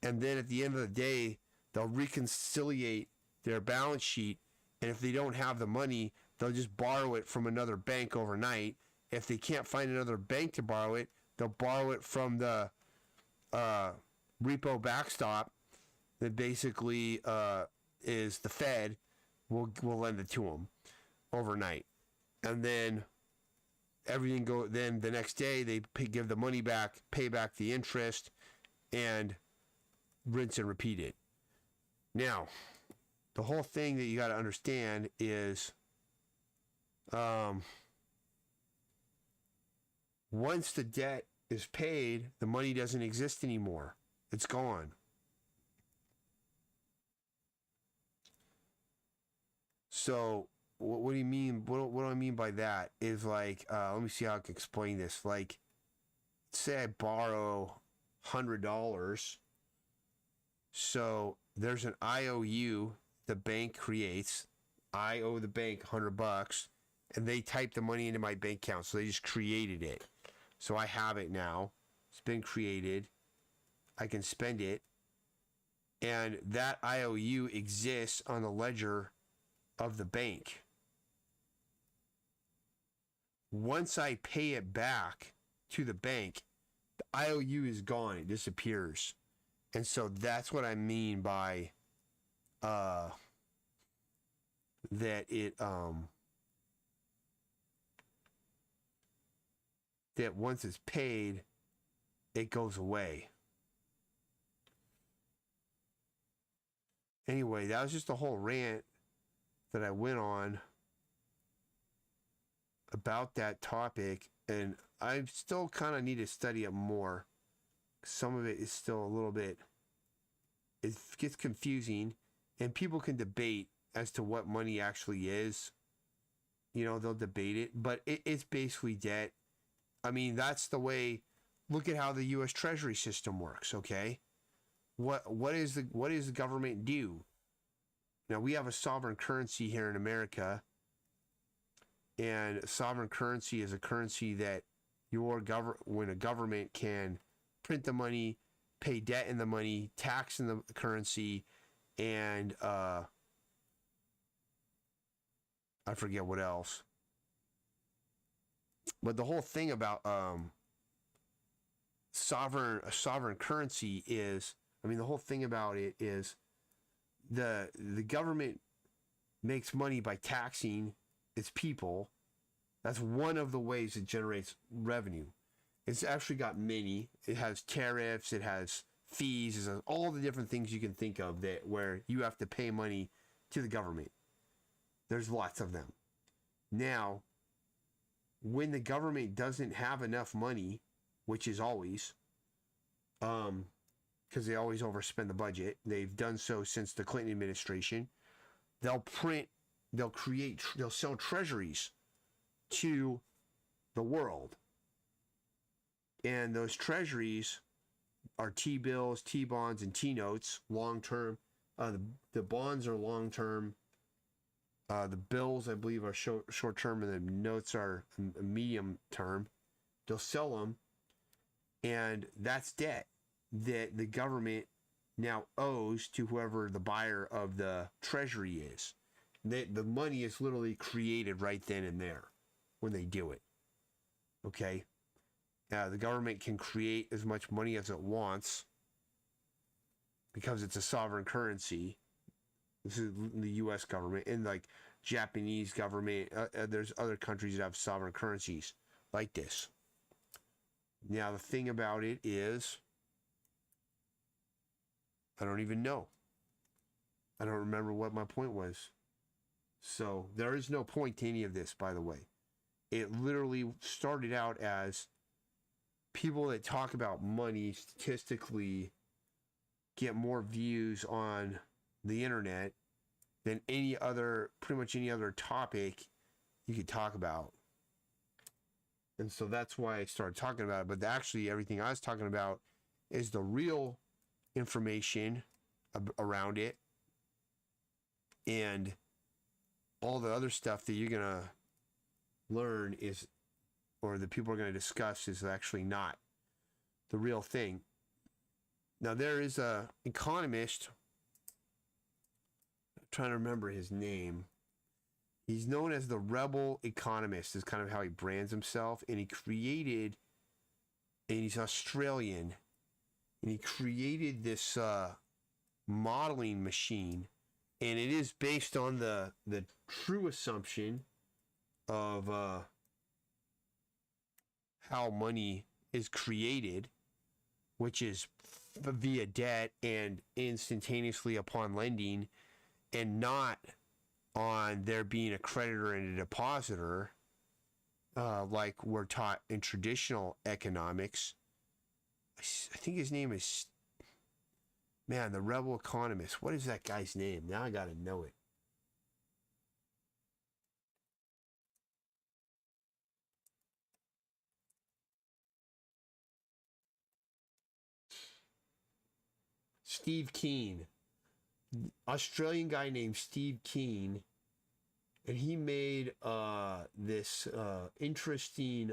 and then at the end of the day, they'll reconciliate their balance sheet, and if they don't have the money, they'll just borrow it from another bank overnight. If they can't find another bank to borrow it, they'll borrow it from the repo backstop that basically is the Fed. Will lend it to them overnight, and then everything go. Then the next day they give the money back, pay back the interest, and rinse and repeat it. Now, the whole thing that you got to understand is, once the debt is paid, the money doesn't exist anymore. It's gone. So, what do you mean? What do I mean by that? Is like, let me see how I can explain this. Like, say I borrow $100. So there's an IOU the bank creates. I owe the bank $100, and they type the money into my bank account. So they just created it. So I have it now. It's been created. I can spend it. And that IOU exists on the ledger of the bank. Once I pay it back to the bank, the IOU is gone. It disappears. And so that's what I mean by that it that once it's paid, it goes away. Anyway, that was just a whole rant that I went on about that topic, and I still kind of need to study it more. Some of it is still a little bit, it gets confusing, and people can debate as to what money actually is. You know, they'll debate it, but it's basically debt. I mean, that's the way. Look at how the U.S. Treasury system works. Okay, what is the government do? Now, we have a sovereign currency here in America, and sovereign currency is a currency that when a government can print the money, pay debt in the money, tax in the currency, and I forget what else. But the whole thing about sovereign currency is, I mean, the whole thing about it is the government makes money by taxing its people. That's one of the ways it generates revenue. It's actually got many. It has tariffs, it has fees, it has all the different things you can think of that where you have to pay money to the government. There's lots of them. Now, when the government doesn't have enough money, which is always, because they always overspend the budget, they've done so since the Clinton administration, they'll sell treasuries to the world. And those treasuries are T-bills, T-bonds, and T-notes, long-term. The bonds are long-term. The bills, I believe, are short-term, and the notes are medium-term. They'll sell them, and that's debt that the government now owes to whoever the buyer of the treasury is. The money is literally created right then and there when they do it. Okay? The government can create as much money as it wants because it's a sovereign currency. This is the U.S. government, and like Japanese government. There's other countries that have sovereign currencies like this. Now, the thing about it is, I don't even know. I don't remember what my point was. So there is no point to any of this, by the way. It literally started out as people that talk about money statistically get more views on the internet than pretty much any other topic you could talk about. And so that's why I started talking about it. But actually, everything I was talking about is the real information around it. And all the other stuff that you're going to learn is, or the people are going to discuss, is actually not the real thing. Now, there is a economist, I'm trying to remember his name. He's known as the rebel economist, is kind of how he brands himself. And he's Australian, and he created this modeling machine. And it is based on the true assumption of how money is created, which is via debt and instantaneously upon lending, and not on there being a creditor and a depositor, like we're taught in traditional economics. I think his name is, man, the rebel economist. What is that guy's name? Now I gotta know it. Steve Keen. Australian guy named Steve Keen. And he made this interesting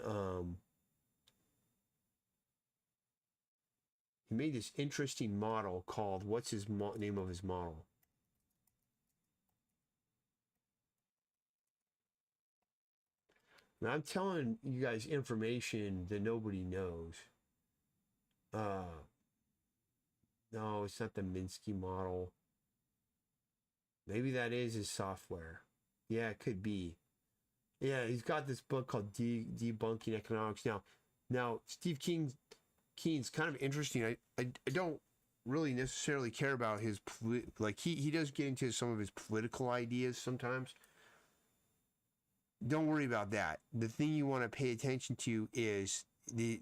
model called, what's his name of his model? Now, I'm telling you guys information that nobody knows. No, it's not the Minsky model. Maybe that is his software. Yeah, it could be. Yeah, he's got this book called Debunking Economics. Now, Steve Keen's kind of interesting. I don't really necessarily care about his he does get into some of his political ideas sometimes. Don't worry about that. The thing you want to pay attention to is the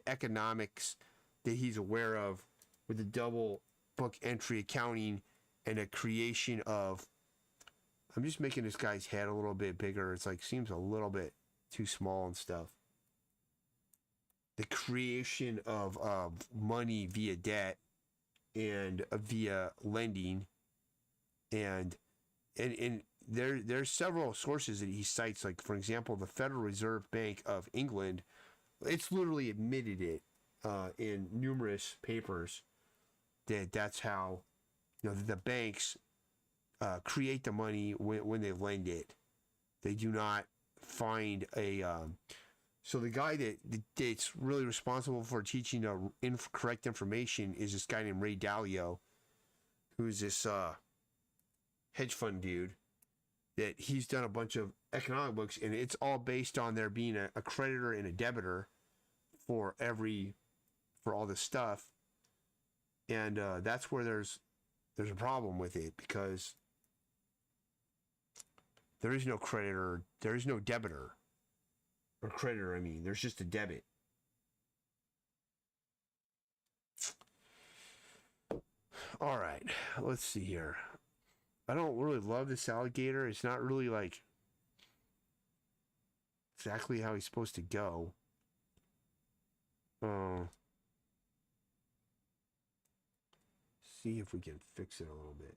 economics that he's aware of with the double book entry accounting and a creation of, I'm just making this guy's head a little bit bigger. It's like, seems a little bit too small and stuff. The creation of money via debt and via lending, and there's several sources that he cites. Like, for example, the Federal Reserve Bank of England, it's literally admitted it in numerous papers that's how, the banks create the money when they lend it. They do not find a So the guy that's really responsible for teaching correct information is this guy named Ray Dalio, who's this hedge fund dude. That he's done a bunch of economic books, and it's all based on there being a creditor and a debitor for all this stuff, and that's where there's a problem with it, because there is no creditor, there is no debitor or creditor. I mean, there's just a debit. All right, let's see here. I don't really love this alligator. It's not really like exactly how he's supposed to go. See if we can fix it a little bit.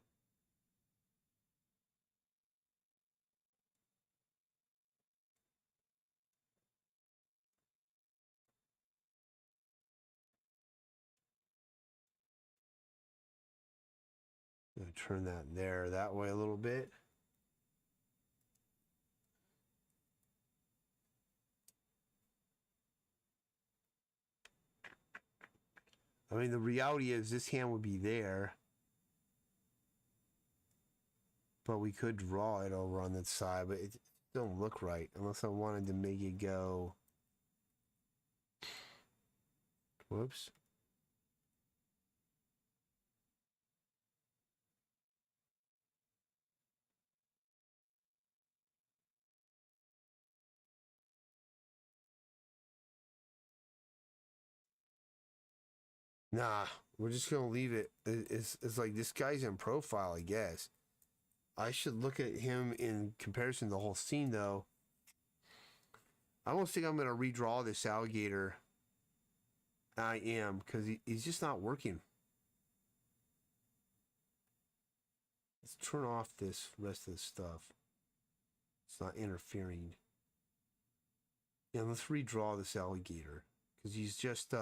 I'm going to turn that way a little bit. I mean, the reality is this hand would be there, but we could draw it over on that side, but it don't look right unless I wanted to make it go. Whoops. Nah, we're just gonna leave it. It's like this guy's in profile, I guess. I should look at him in comparison to the whole scene, though. I almost think I'm gonna redraw this alligator. I am, because he's just not working. Let's turn off this rest of the stuff. It's not interfering. And let's redraw this alligator, because he's just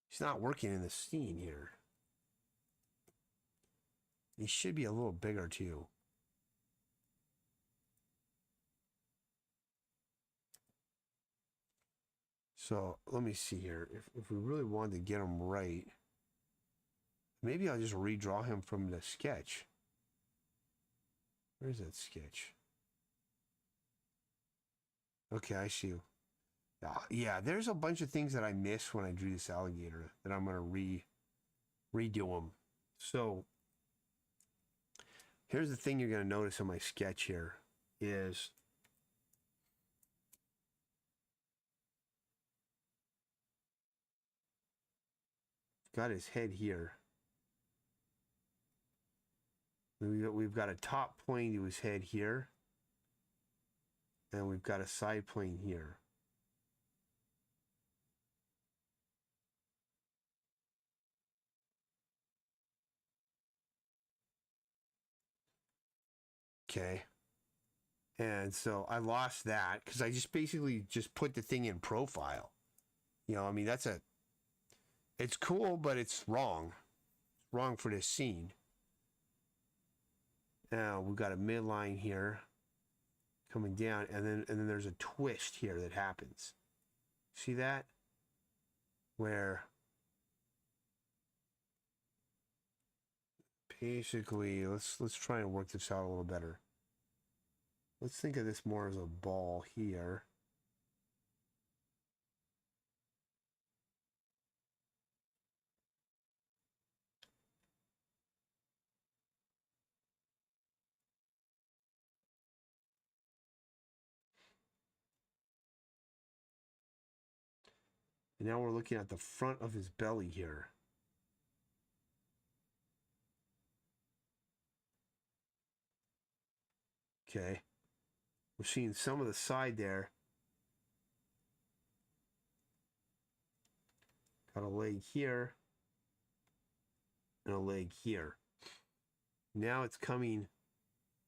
he's not working in the scene here. He should be a little bigger too. So let me see here. If we really wanted to get him right, maybe I'll just redraw him from the sketch. Where's that sketch? Okay, I see you. Yeah, there's a bunch of things that I missed when I drew this alligator that I'm going to redo them. So here's the thing you're going to notice in my sketch here is got his head here. We've got a top plane to his head here, and we've got a side plane here. Okay. And so I lost that because I just basically just put the thing in profile. You know, I mean, it's cool, but it's wrong. It's wrong for this scene. Now we've got a midline here coming down, and then there's a twist here that happens. See that? Where basically, let's try and work this out a little better. Let's think of this more as a ball here. And now we're looking at the front of his belly here. Okay. We're seeing some of the side there. Got a leg here and a leg here. Now it's coming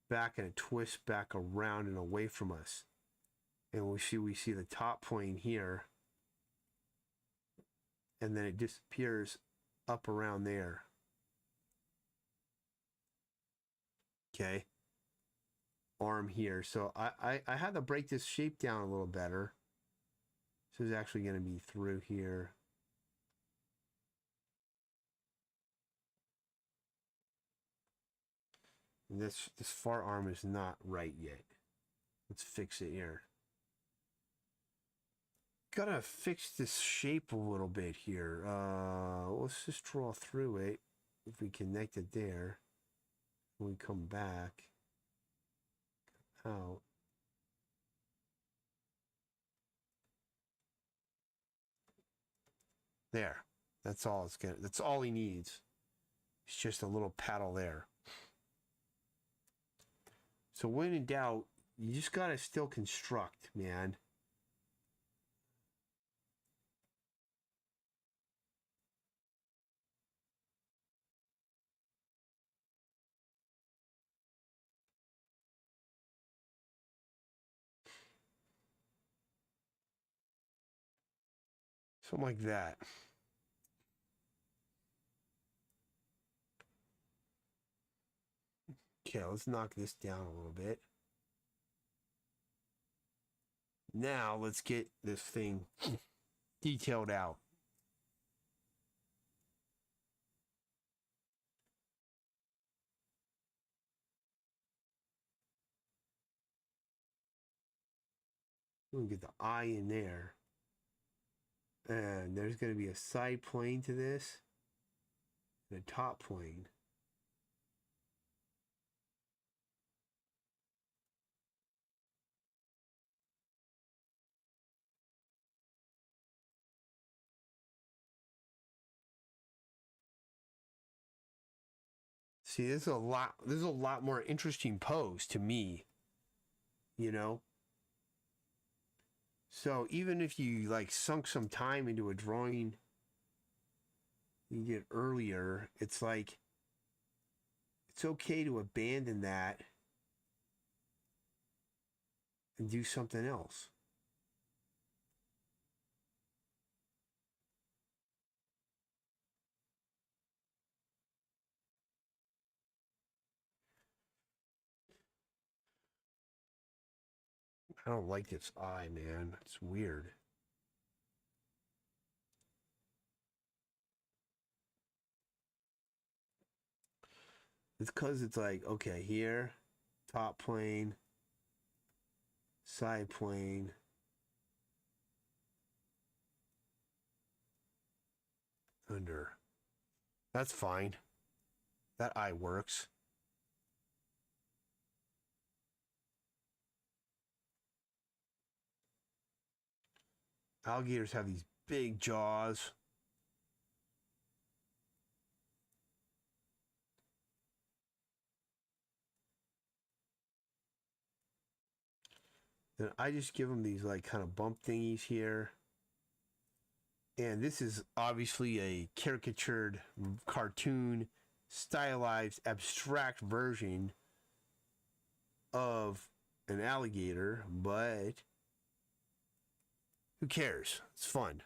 back and it twists back around and away from us. And we see the top plane here. And then it disappears up around there. Okay. arm here. So I had to break this shape down a little better. This is actually going to be through here. And this far arm is not right yet. Let's fix it here. Gotta fix this shape a little bit here. Let's just draw through it. If we connect it there, when we come back out. There. That's all it's gonna. That's all he needs. It's just a little paddle there. So when in doubt, you just gotta still construct, man. Something like that. Okay, let's knock this down a little bit. Now let's get this thing detailed out. We can get the eye in there. And there's going to be a side plane to this and a top plane. See, this is a lot more interesting pose to me, you know? So even if you like sunk some time into a drawing you did earlier, it's like it's okay to abandon that and do something else. I don't like this eye, man. It's weird. It's because it's like, okay, here, top plane, side plane. Under. That's fine. That eye works. Alligators have these big jaws. And I just give them these like kind of bump thingies here. And this is obviously a caricatured cartoon, stylized, abstract version of an alligator, but who cares? It's fun.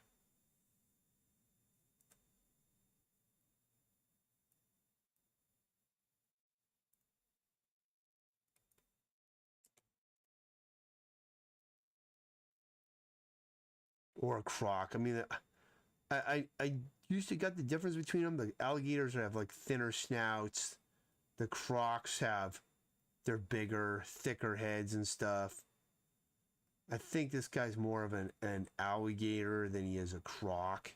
Or a croc. I mean, I used to get the difference between them. The alligators have like thinner snouts. The crocs have, they're bigger, thicker heads and stuff. I think this guy's more of an alligator than he is a croc.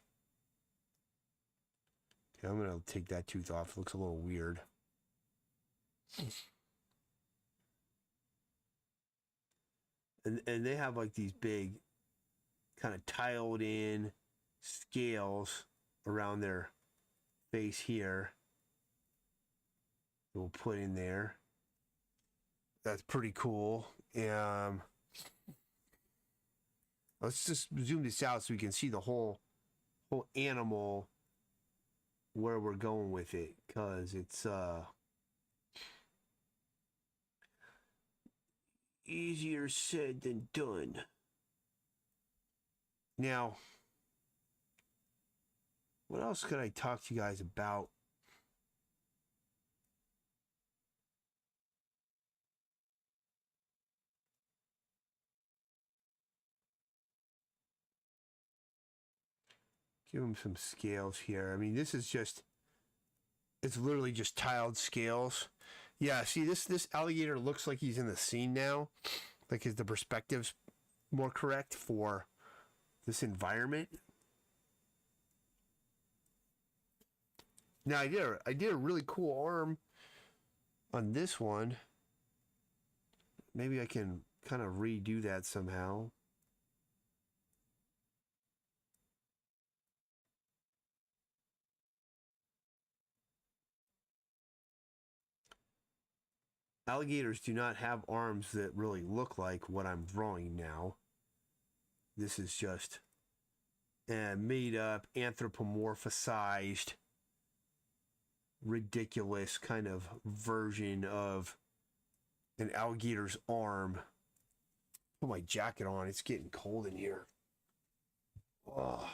Okay, I'm going to take that tooth off. It looks a little weird. And they have like these big kind of tiled in scales around their face here. We'll put in there. That's pretty cool. Let's just zoom this out so we can see the whole animal, where we're going with it, because it's easier said than done. Now, what else could I talk to you guys about? Give him some scales here. I mean, this is just, it's literally just tiled scales. Yeah, see, this alligator looks like he's in the scene now. Like, the perspective's more correct for this environment. Now, I did a really cool arm on this one. Maybe I can kind of redo that somehow. Alligators do not have arms that really look like what I'm drawing now. This is just a made up, anthropomorphized, ridiculous kind of version of an alligator's arm. Put my jacket on, it's getting cold in here. Oh.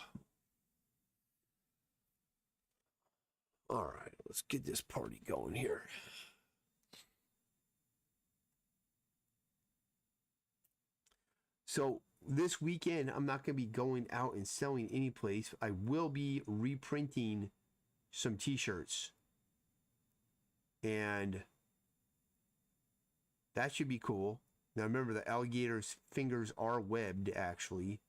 All right, let's get this party going here. So this weekend, I'm not going to be going out and selling any place. I will be reprinting some t-shirts. And that should be cool. Now remember, the alligator's fingers are webbed, actually.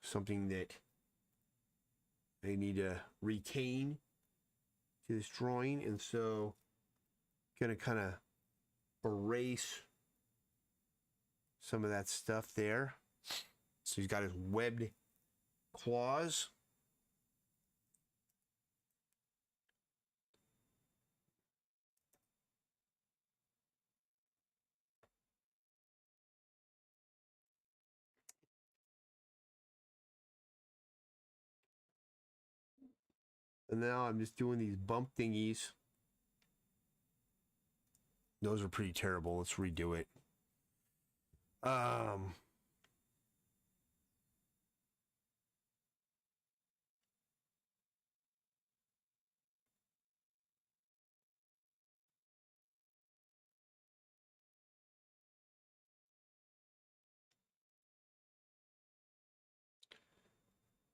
Something that they need to retain to this drawing. And so, going to kind of erase some of that stuff there. So he's got his webbed claws. And now I'm just doing these bump thingies. Those are pretty terrible. Let's redo it.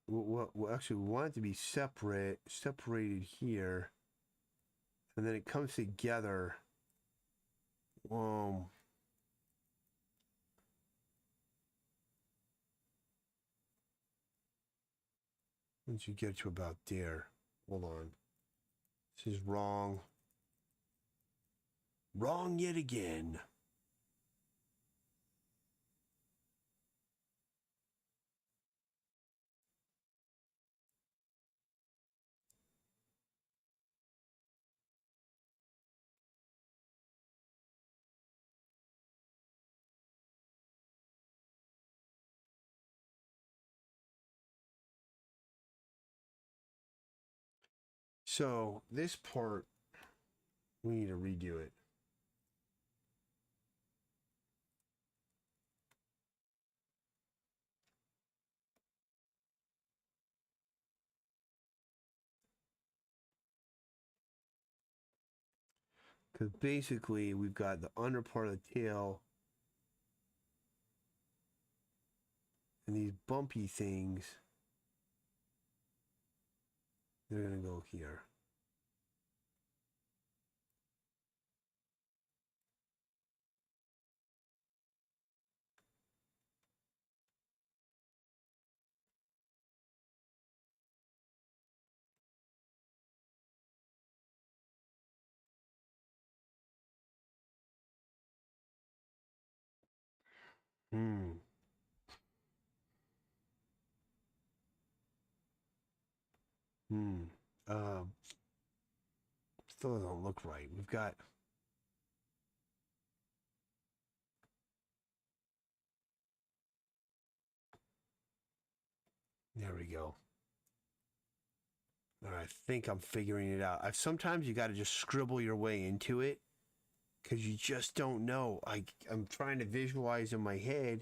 Well, actually, we want it to be separated here, and then it comes together. Once you get to about there, hold on. This is wrong. Wrong yet again. So this part, we need to redo it. Because basically, we've got the under part of the tail and these bumpy things. They're going to go here. Still doesn't look right. We've got. There we go. I think I'm figuring it out. Sometimes you got to just scribble your way into it because you just don't know. I'm trying to visualize in my head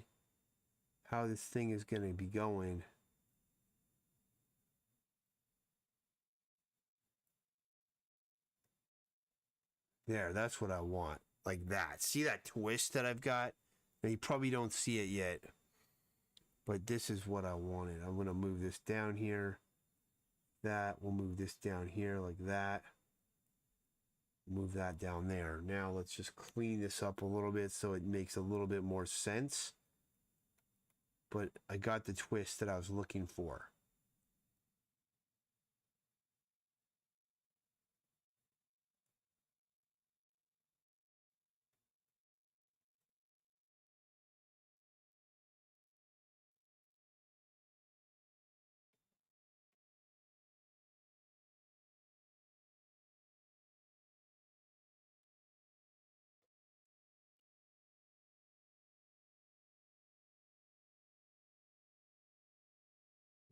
how this thing is going to be going. There, that's what I want. Like that. See that twist that I've got? Now, you probably don't see it yet. But this is what I wanted. I'm going to move this down here. That, we'll move this down here like that. Move that down there. Now let's just clean this up a little bit so it makes a little bit more sense. But I got the twist that I was looking for.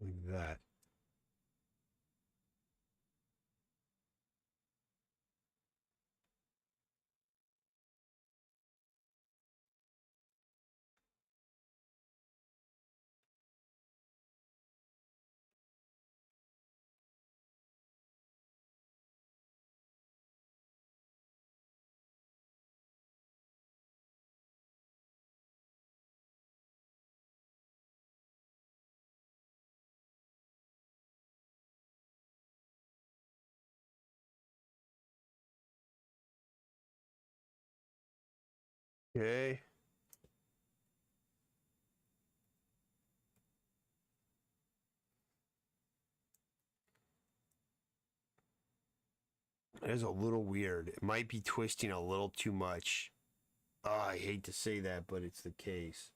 Like that. Okay. It is a little weird. It might be twisting a little too much. I hate to say that, but it's the case.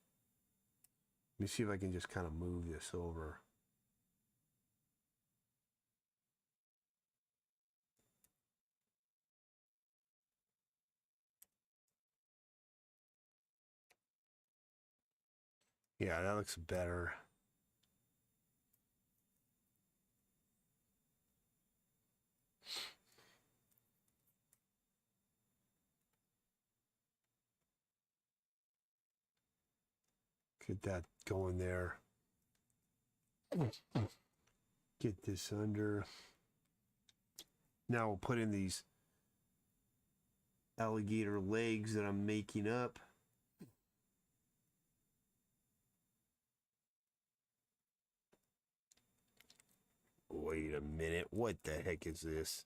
Let me see if I can just kind of move this over. Yeah, that looks better. Get that going there. Get this under. Now we'll put in these alligator legs that I'm making up. Wait a minute. What the heck is this?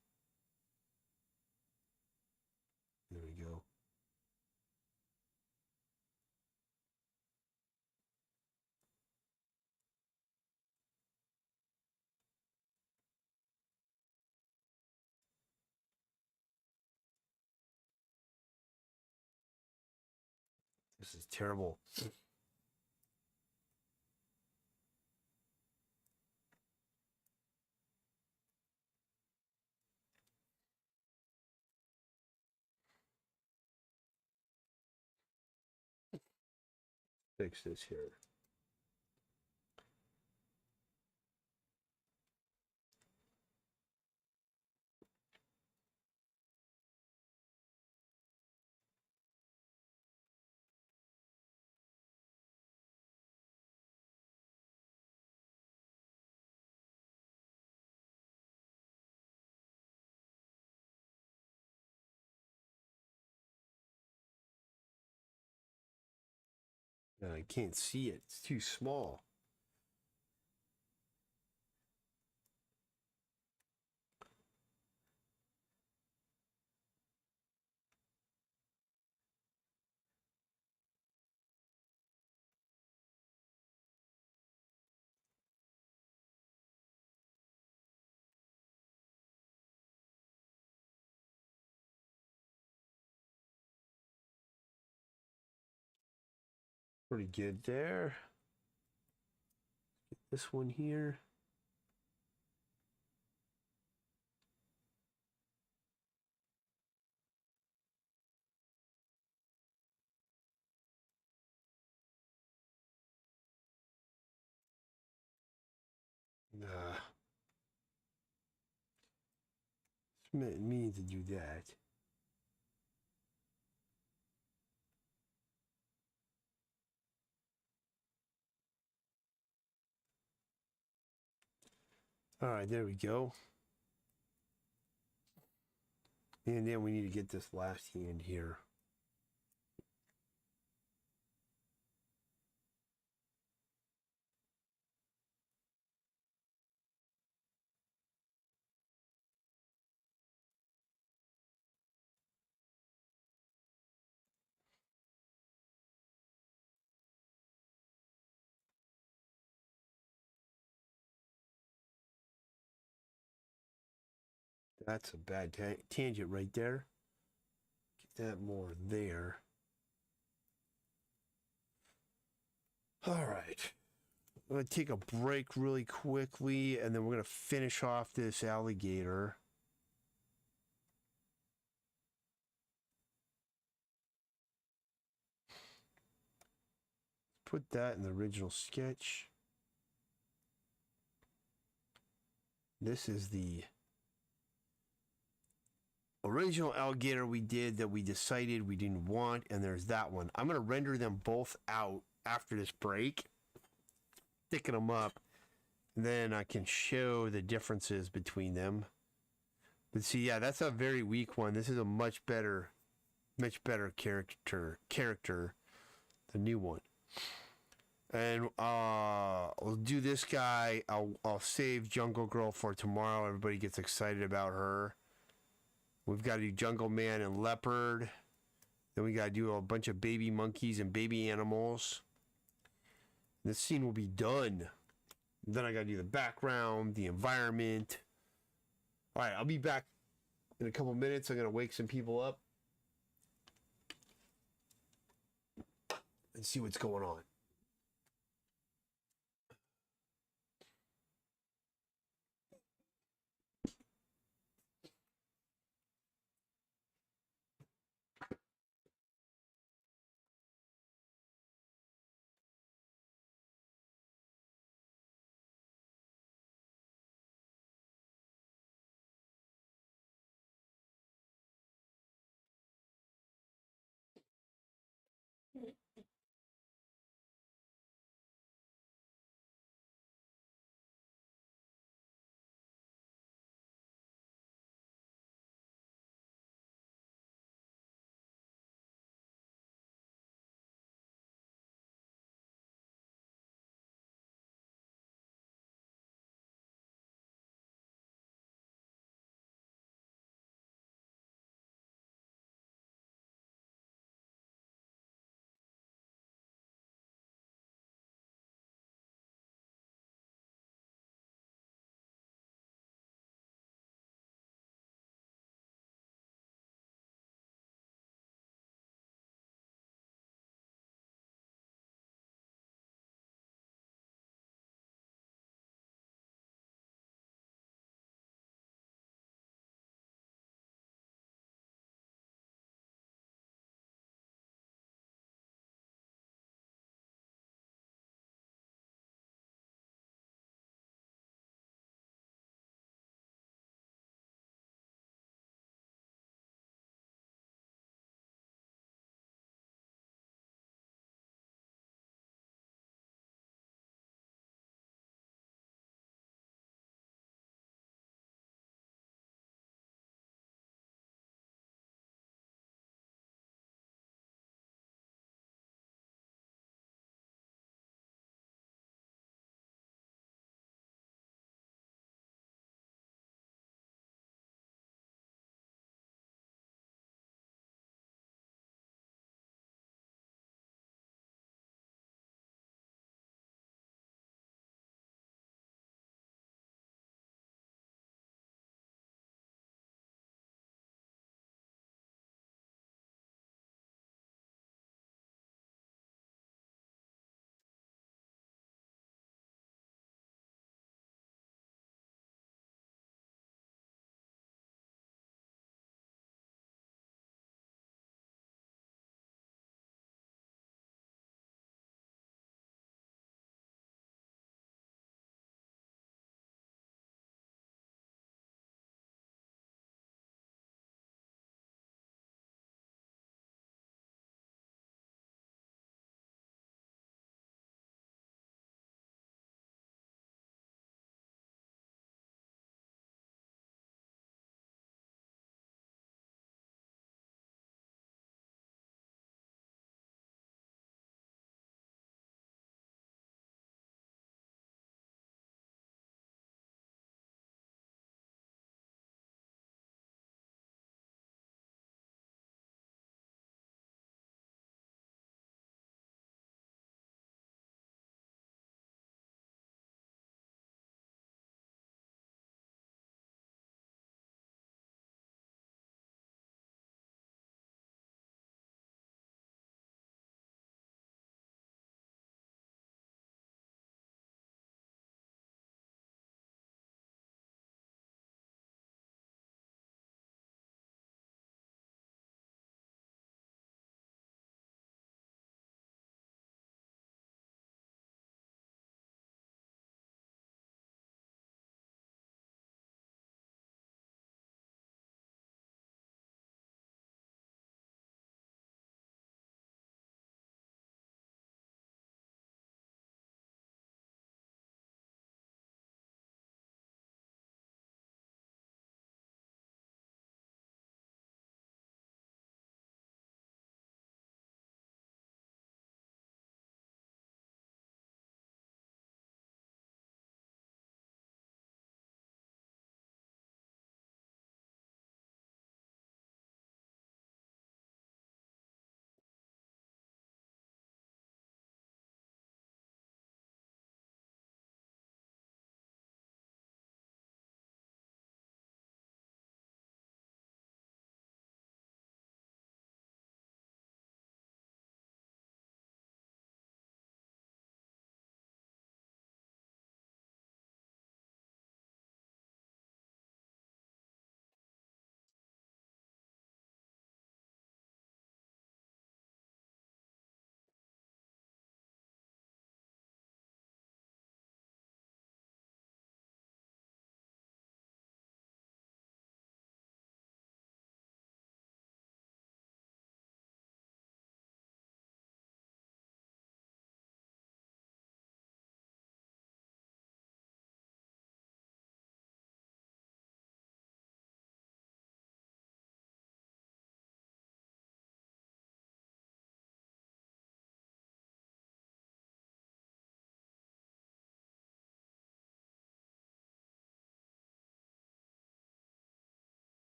There we go. This is terrible. Fix this here. I can't see it. It's too small. Pretty good there. Get this one here. Mean to do that. All right, there we go. And then we need to get this last hand here. That's a bad tangent right there. Get that more there. All right. I'm going to take a break really quickly, and then we're going to finish off this alligator. Put that in the original sketch. This is the original alligator we did that we decided we didn't want, and there's that one. I'm going to render them both out after this break, sticking them up, and then I can show the differences between them. But see, yeah, that's a very weak one. This is a much better character, the new one. And I'll do this guy. I'll save Jungle Girl for tomorrow. Everybody gets excited about her. We've got to do Jungle Man and Leopard. Then we got to do a bunch of baby monkeys and baby animals. This scene will be done. Then I got to do the background, the environment. All right, I'll be back in a couple minutes. I'm going to wake some people up and see what's going on.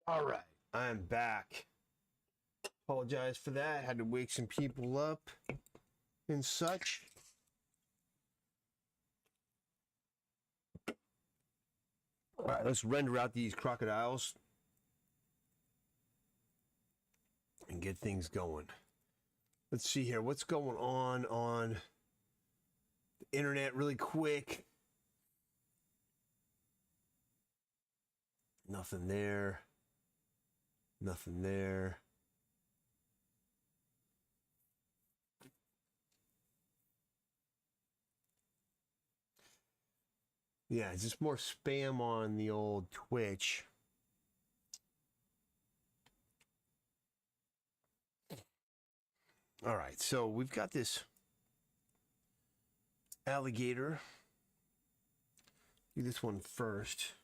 All right, I'm back. Apologize for that. Had to wake some people up and such. All right, let's render out these crocodiles and get things going. Let's see here. What's going on the internet really quick? Nothing there. Nothing there. Yeah, it's just more spam on the old Twitch. All right, so we've got this alligator. Do this one first.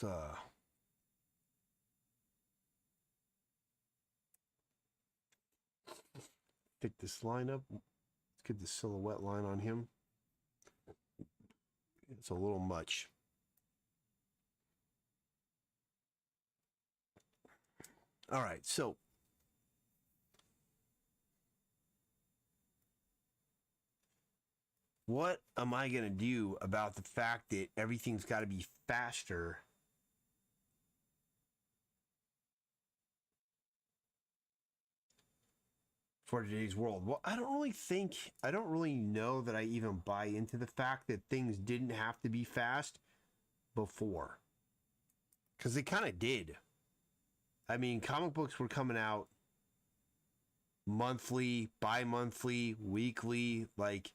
Let's pick this line up. Let's get the silhouette line on him. It's a little much. All right, so what am I going to do about the fact that everything's got to be faster for today's world? Well, I don't really know that I even buy into the fact that things didn't have to be fast before. Because they kind of did. I mean, comic books were coming out monthly, bi-monthly, weekly. Like,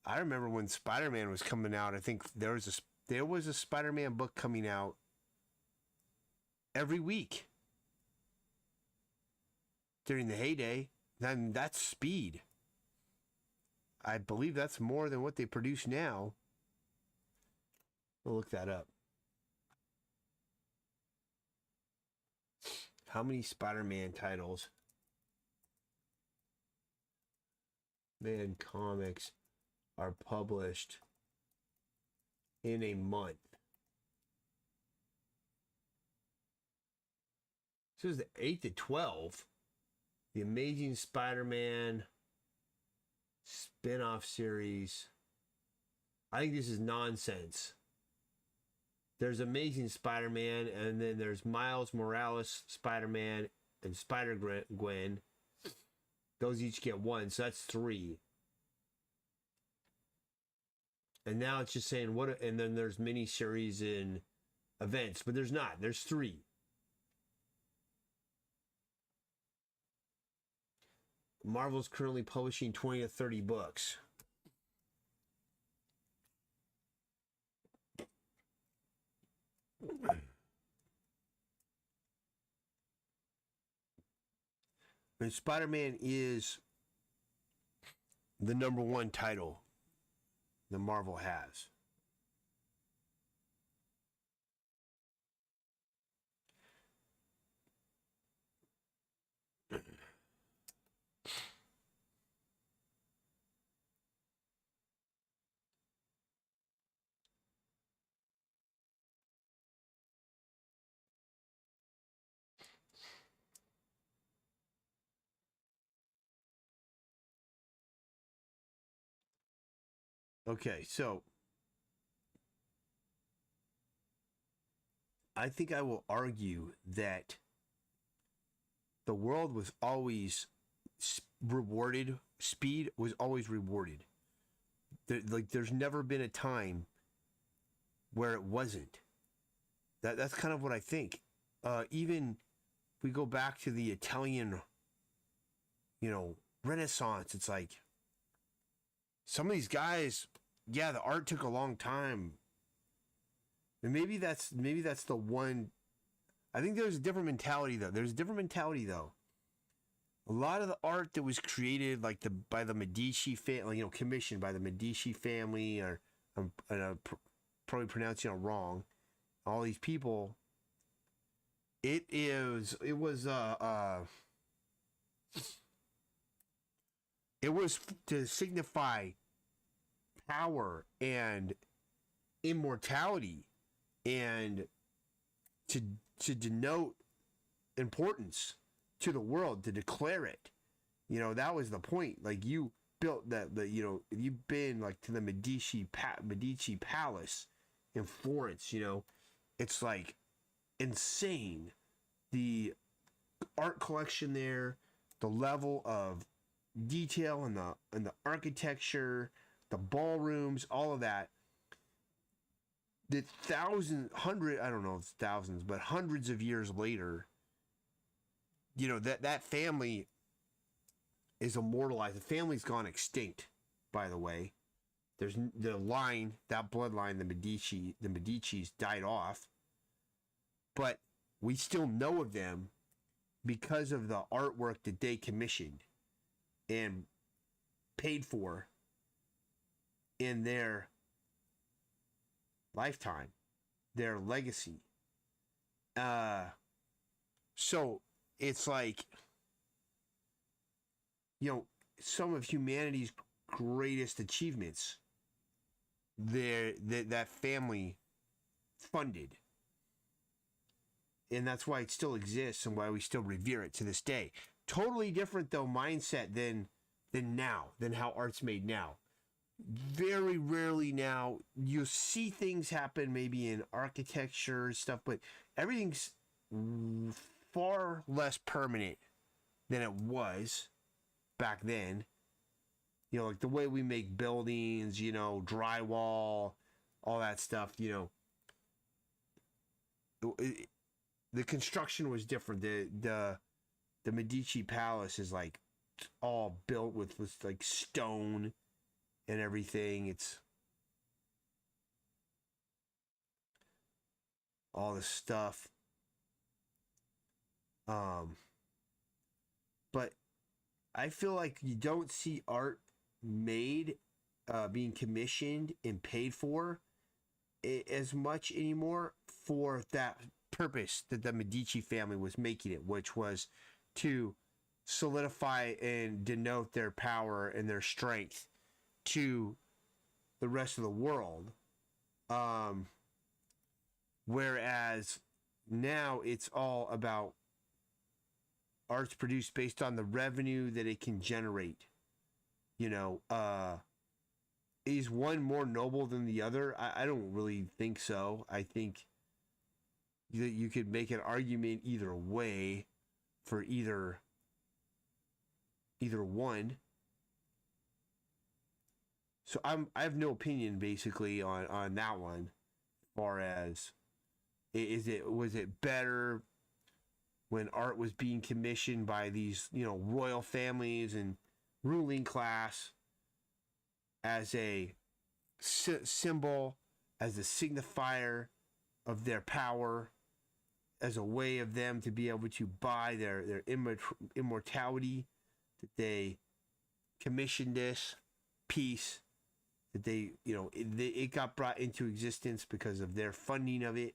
I remember when Spider-Man was coming out, I think there was a Spider-Man book coming out every week during the heyday. Then that's speed. I believe that's more than what they produce now. We'll look that up. How many Spider-Man titles? Man comics are published in a month. This is the 8 to 12. The Amazing Spider-Man spin-off series. I think this is nonsense. There's Amazing Spider-Man, and then there's Miles Morales Spider-Man and Spider-Gwen. Those each get one, so that's 3. And now it's just saying what, and then there's miniseries and events, but there's not. There's 3. Marvel's currently publishing 20 to 30 books. And Spider-Man is the #1 title that Marvel has. Okay, so I think I will argue that the world was always rewarded. Speed was always rewarded. There's never been a time where it wasn't. That's kind of what I think. Even if we go back to the Italian, Renaissance, it's like some of these guys, yeah, the art took a long time. And maybe that's the one. I think there's a different mentality though. A lot of the art that was created like by the Medici family, commissioned by the Medici family, or I'm probably pronouncing it wrong. All these people. It was to signify power and immortality and to denote importance to the world, to declare it. You know, that was the point. Like, you built that, you know, you've been like to the Medici Palace in Florence, you know, it's like insane. The art collection there, the level of detail and the architecture, the ballrooms, all of that. The I don't know if it's thousands, but hundreds of years later, you know, that family is immortalized. The family's gone extinct, by the way. There's the line, that bloodline, the Medicis died off, but we still know of them because of the artwork that they commissioned and paid for in their lifetime, their legacy. So it's like, you know, some of humanity's greatest achievements, that family funded. And that's why it still exists and why we still revere it to this day. Totally different, though, mindset than how art's made now. Very rarely now you see things happen maybe in architecture and stuff, but everything's far less permanent than it was back then. You know, like the way we make buildings, you know, drywall, all that stuff, you know, the construction was different. The Medici Palace is like all built with like stone and everything. It's all this stuff. But I feel like you don't see art made, being commissioned and paid for as much anymore for that purpose that the Medici family was making it, which was to solidify and denote their power and their strength to the rest of the world. Whereas now it's all about arts produced based on the revenue that it can generate. You know, is one more noble than the other? I don't really think so. I think that you could make an argument either way for either one. So I have no opinion basically on that one. As far as was it better when art was being commissioned by these, you know, royal families and ruling class as a symbol, as a signifier of their power, as a way of them to be able to buy their immortality, that they commissioned this piece, that they, you know, it got brought into existence because of their funding of it.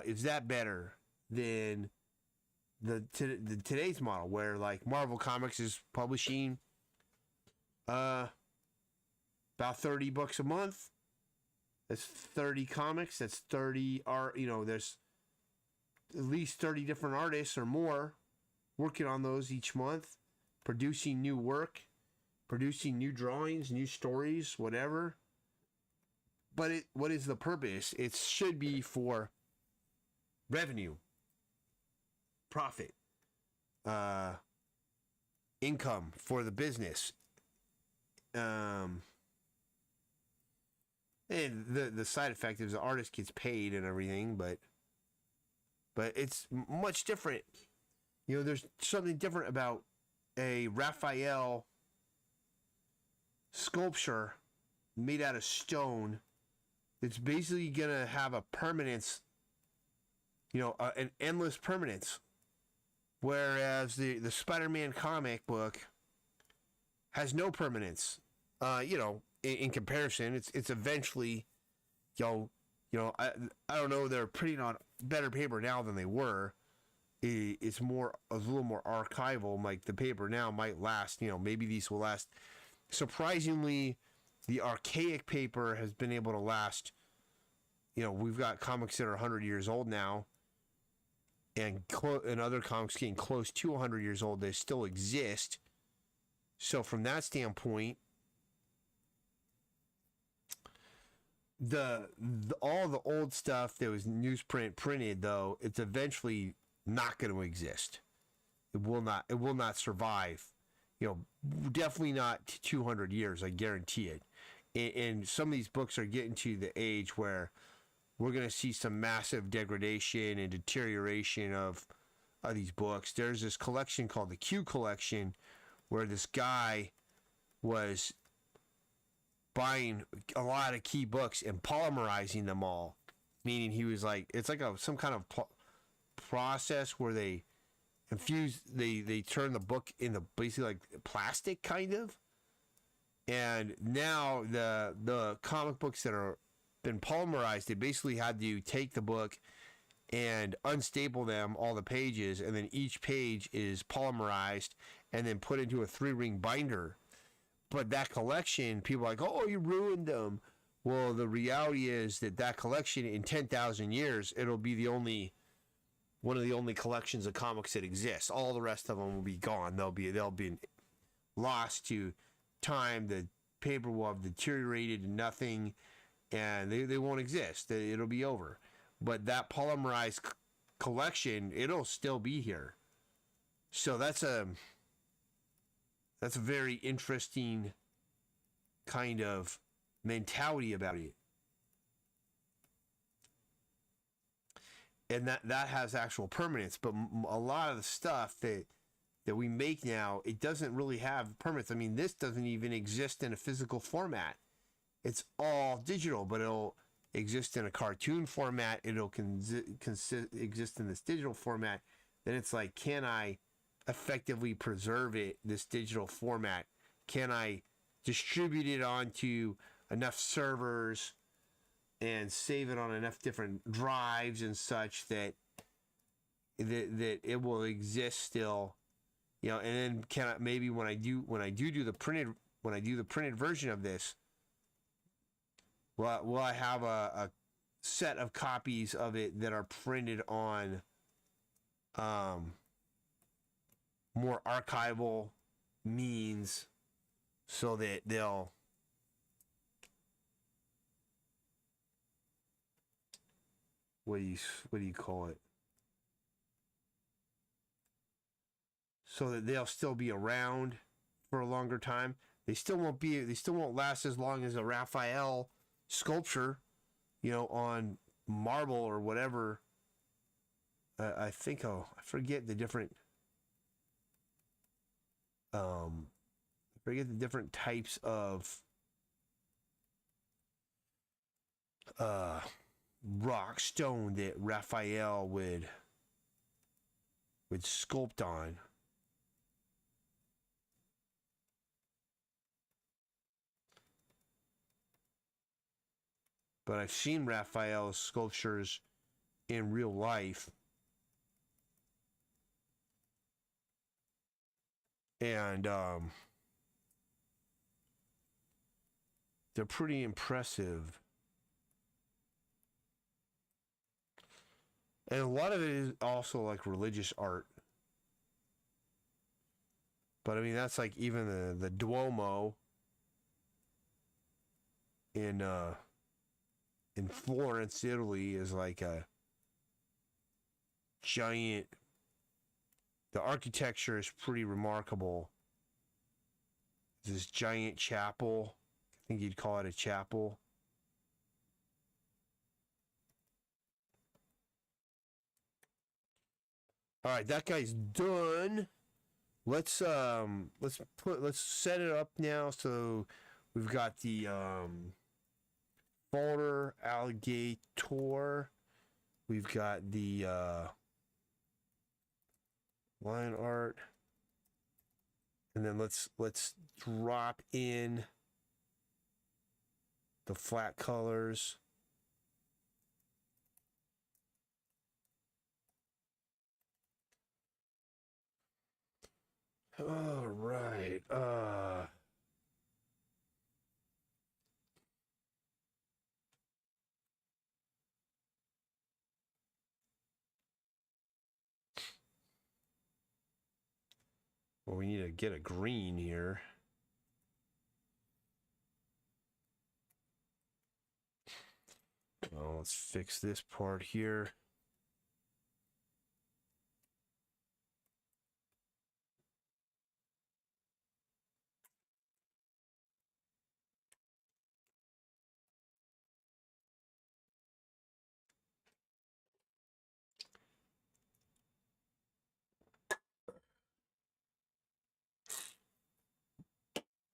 Is that better than the today's model, where like Marvel Comics is publishing about 30 books a month? That's 30 comics. That's 30 art. You know, there's at least 30 different artists or more working on those each month, producing new work, producing new drawings, new stories, whatever. But what is the purpose? It should be for revenue, profit, income for the business. And the side effect is the artist gets paid and everything, but it's much different. You know, there's something different about a Raphael sculpture made out of stone that's basically gonna have a permanence, you know, an endless permanence. Whereas the Spider-Man comic book has no permanence. You know, in comparison, it's eventually, you know, I don't know, they're printing on better paper now than they were. It's a little more archival. Like the paper now might last, you know, maybe these will last. Surprisingly, the archaic paper has been able to last we've got comics that are 100 years old now, and other comics getting close to 100 years old. They still exist. So from that standpoint, all the old stuff that was newsprint printed, though, it's eventually not going to exist. It will not survive. Definitely not 200 years. I guarantee it. And some of these books are getting to the age where we're going to see some massive degradation and deterioration of these books. There's this collection called the Q Collection, where this guy was buying a lot of key books and polymerizing them all, meaning he was like, it's like some kind of process where they infuse, they turn the book into basically like plastic, kind of. And now the comic books that are been polymerized, they basically had to take the book and unstaple them, all the pages, and then each page is polymerized and then put into a 3-ring binder. But that collection, people are like, oh, you ruined them. Well, the reality is that collection in 10,000 years, it'll be one of the only collections of comics that exists. All the rest of them will be gone. They'll be lost to time. The paper will have deteriorated to nothing, and they won't exist. It'll be over. But that polymerized collection, it'll still be here. So that's a very interesting kind of mentality about it. And that has actual permanence. But a lot of the stuff that we make now, it doesn't really have permanence. I mean, this doesn't even exist in a physical format. It's all digital, but it'll exist in a cartoon format. It'll exist in this digital format. Then it's like, can I effectively preserve it, this digital format? Can I distribute it onto enough servers and save it on enough different drives and such that it will exist still? And then can I, maybe when I do the printed version of this, will I have a set of copies of it that are printed on more archival means, so that they'll what do you call it? So that they'll still be around for a longer time. They still won't last as long as a Raphael sculpture, on marble or whatever. I forget the different types of rock stone that Raphael would sculpt on. But I've seen Raphael's sculptures in real life, and they're pretty impressive. And a lot of it is also like religious art. But I mean, that's like even the Duomo in Florence, Italy, is like a giant. The architecture is pretty remarkable. This giant chapel. I think you'd call it a chapel. All right, that guy's done. Let's set it up now. So we've got the folder alligator. We've got the line art, and then let's drop in the flat colors. All right. Well, we need to get a green here. Oh, let's fix this part here.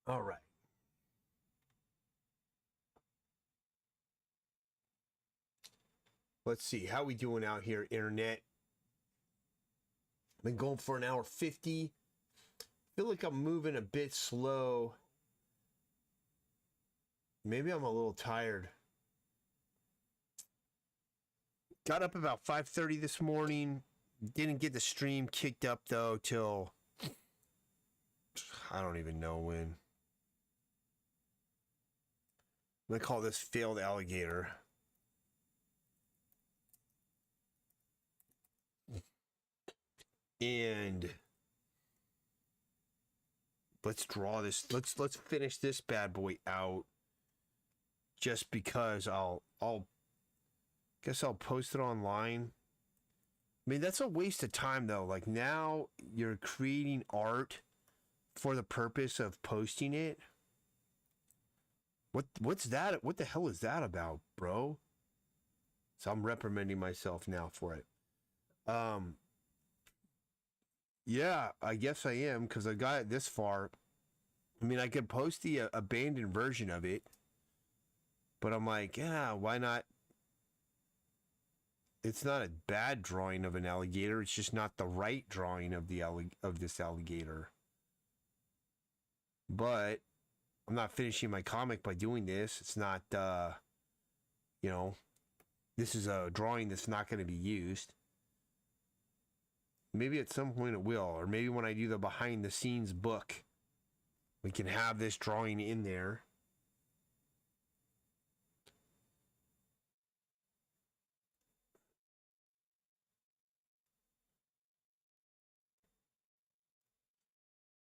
All right. Let's see. How we doing out here, internet? Been going for an hour 50. Feel like I'm moving a bit slow. Maybe I'm a little tired. Got up about 5:30 this morning. Didn't get the stream kicked up though till I don't even know when. I'm gonna call this failed alligator. And let's draw this. Let's finish this bad boy out. Just because I'll guess I'll post it online. I mean, that's a waste of time though. Like now you're creating art for the purpose of posting it. What's that? What the hell is that about, bro? So I'm reprimanding myself now for it. Yeah, I guess I am because I got it this far. I mean, I could post the abandoned version of it, but I'm like, yeah, why not? It's not a bad drawing of an alligator. It's just not the right drawing of the this alligator. But I'm not finishing my comic by doing this. It's not, you know, this is a drawing that's not going to be used. Maybe at some point it will, or maybe when I do the behind the scenes book, we can have this drawing in there.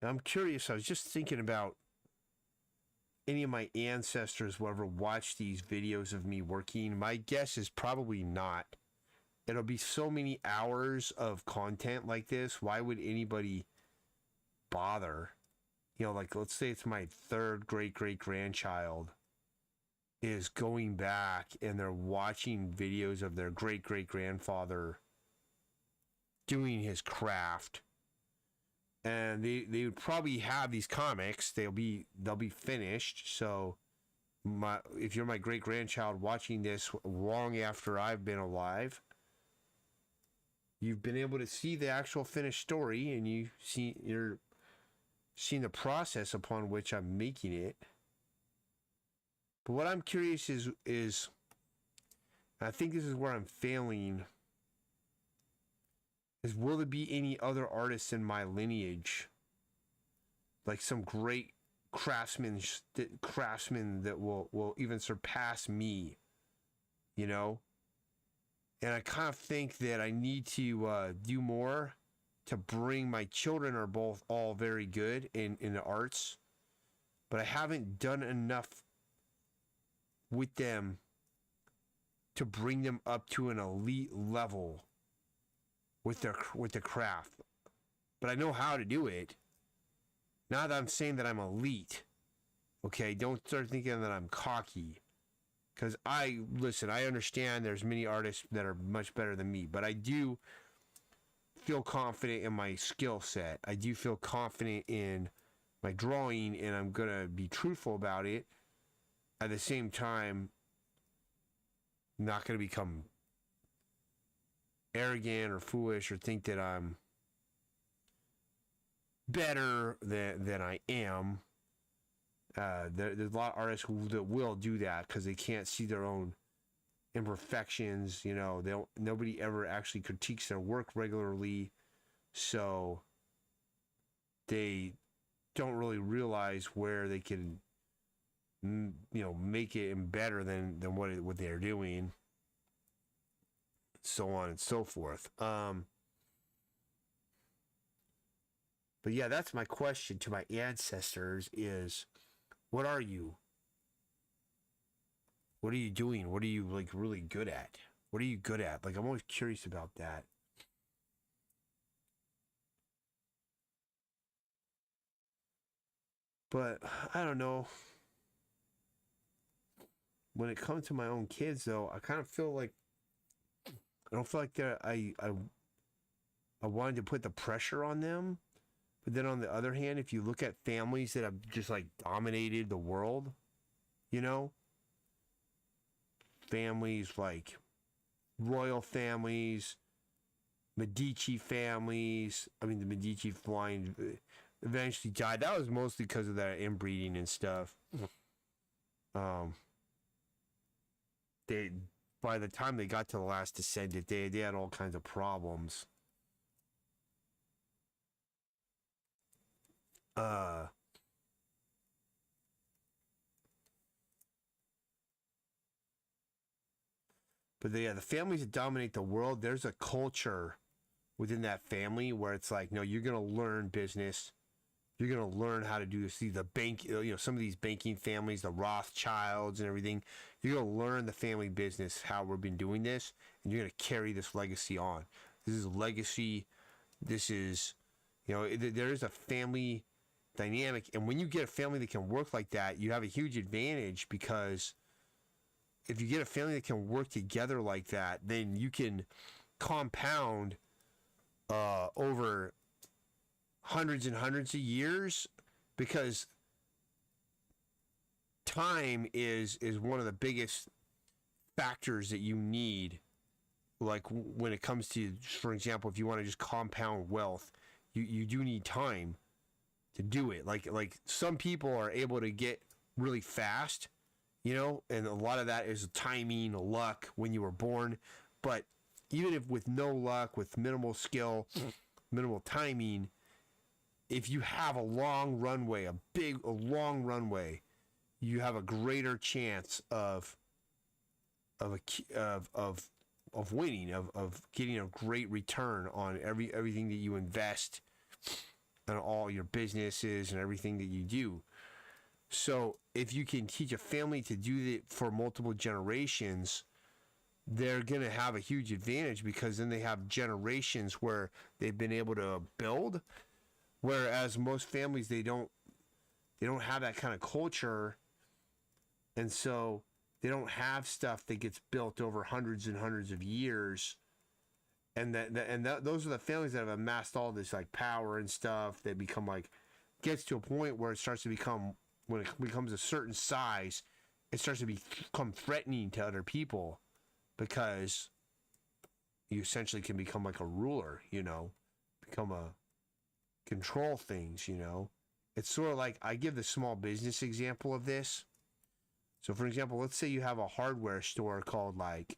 I'm curious. I was just thinking about any of my ancestors will ever watch these videos of me working. My guess is probably not. It'll be so many hours of content like this. Why would anybody bother? You know, like let's say it's my third great-great-grandchild is going back and they're watching videos of their great-great-grandfather doing his craft. And they would probably have these comics. They'll be finished. So if you're my great grandchild watching this long after I've been alive, you've been able to see the actual finished story, and you're seeing the process upon which I'm making it. But what I'm curious is I think this is where I'm failing. Is will there be any other artists in my lineage, like some great craftsmen that will even surpass me, you know? And I kind of think that I need to do more to bring my children are both all very good in the arts, but I haven't done enough with them to bring them up to an elite level with the craft. But I know how to do it. Not that I'm saying that I'm elite. Okay, don't start thinking that I'm cocky. Because I understand there's many artists that are much better than me, but I do feel confident in my skill set. I do feel confident in my drawing, and I'm going to be truthful about it. At the same time, I'm not going to become arrogant or foolish or think that I'm better than I am. There's a lot of artists that will do that because they can't see their own imperfections. You know, nobody ever actually critiques their work regularly, so they don't really realize where they can, you know, make it better than what they're doing, so on and so forth. But yeah, that's my question to my ancestors is, what are you? What are you doing? What are you like really good at? What are you good at? Like, I'm always curious about that. But I don't know. When it comes to my own kids, though, I kind of feel like I don't feel like that. I wanted to put the pressure on them, but then on the other hand, if you look at families that have just like dominated the world, you know, families like royal families, Medici families. I mean, the Medici line eventually died. That was mostly because of that inbreeding and stuff. Um, they by the time they got to the last descendant, they had all kinds of problems. Uh, but yeah, the families that dominate the world, there's a culture within that family where it's like, no, you're gonna learn business. You're gonna learn how to do. See the bank, some of these banking families, the Rothschilds and everything. You're gonna learn the family business, how we've been doing this, and you're gonna carry this legacy on. This is legacy. This is, there is a family dynamic, and when you get a family that can work like that, you have a huge advantage because if you get a family that can work together like that, then you can compound over hundreds and hundreds of years, because time is one of the biggest factors that you need. Like when it comes to, for example, if you want to just compound wealth, you do need time to do it. Like some people are able to get really fast, and a lot of that is timing, luck, when you were born. But even if with no luck, with minimal skill, minimal timing, if you have a long runway, a long runway, you have a greater chance of winning, of getting a great return on everything that you invest and all your businesses and everything that you do. So if you can teach a family to do that for multiple generations, they're going to have a huge advantage, because then they have generations where they've been able to build. Whereas most families, they don't have that kind of culture, and so they don't have stuff that gets built over hundreds and hundreds of years. And those are the families that have amassed all this like power and stuff. They become like, gets to a point where it starts to become, when it becomes a certain size, it starts to become threatening to other people, because you essentially can become like a ruler, become a control things. It's sort of like, I give the small business example of this. So for example, let's say you have a hardware store called like,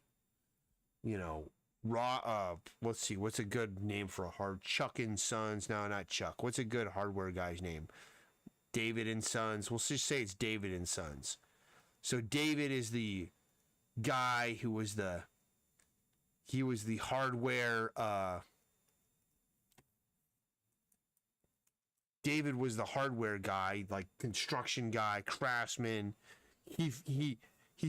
let's see, what's a good name for a Chuck and Sons? No, not Chuck. What's a good hardware guy's name? David and Sons. We'll just say it's David and Sons. So David is the guy who was the hardware, David was the hardware guy, like construction guy, craftsman. He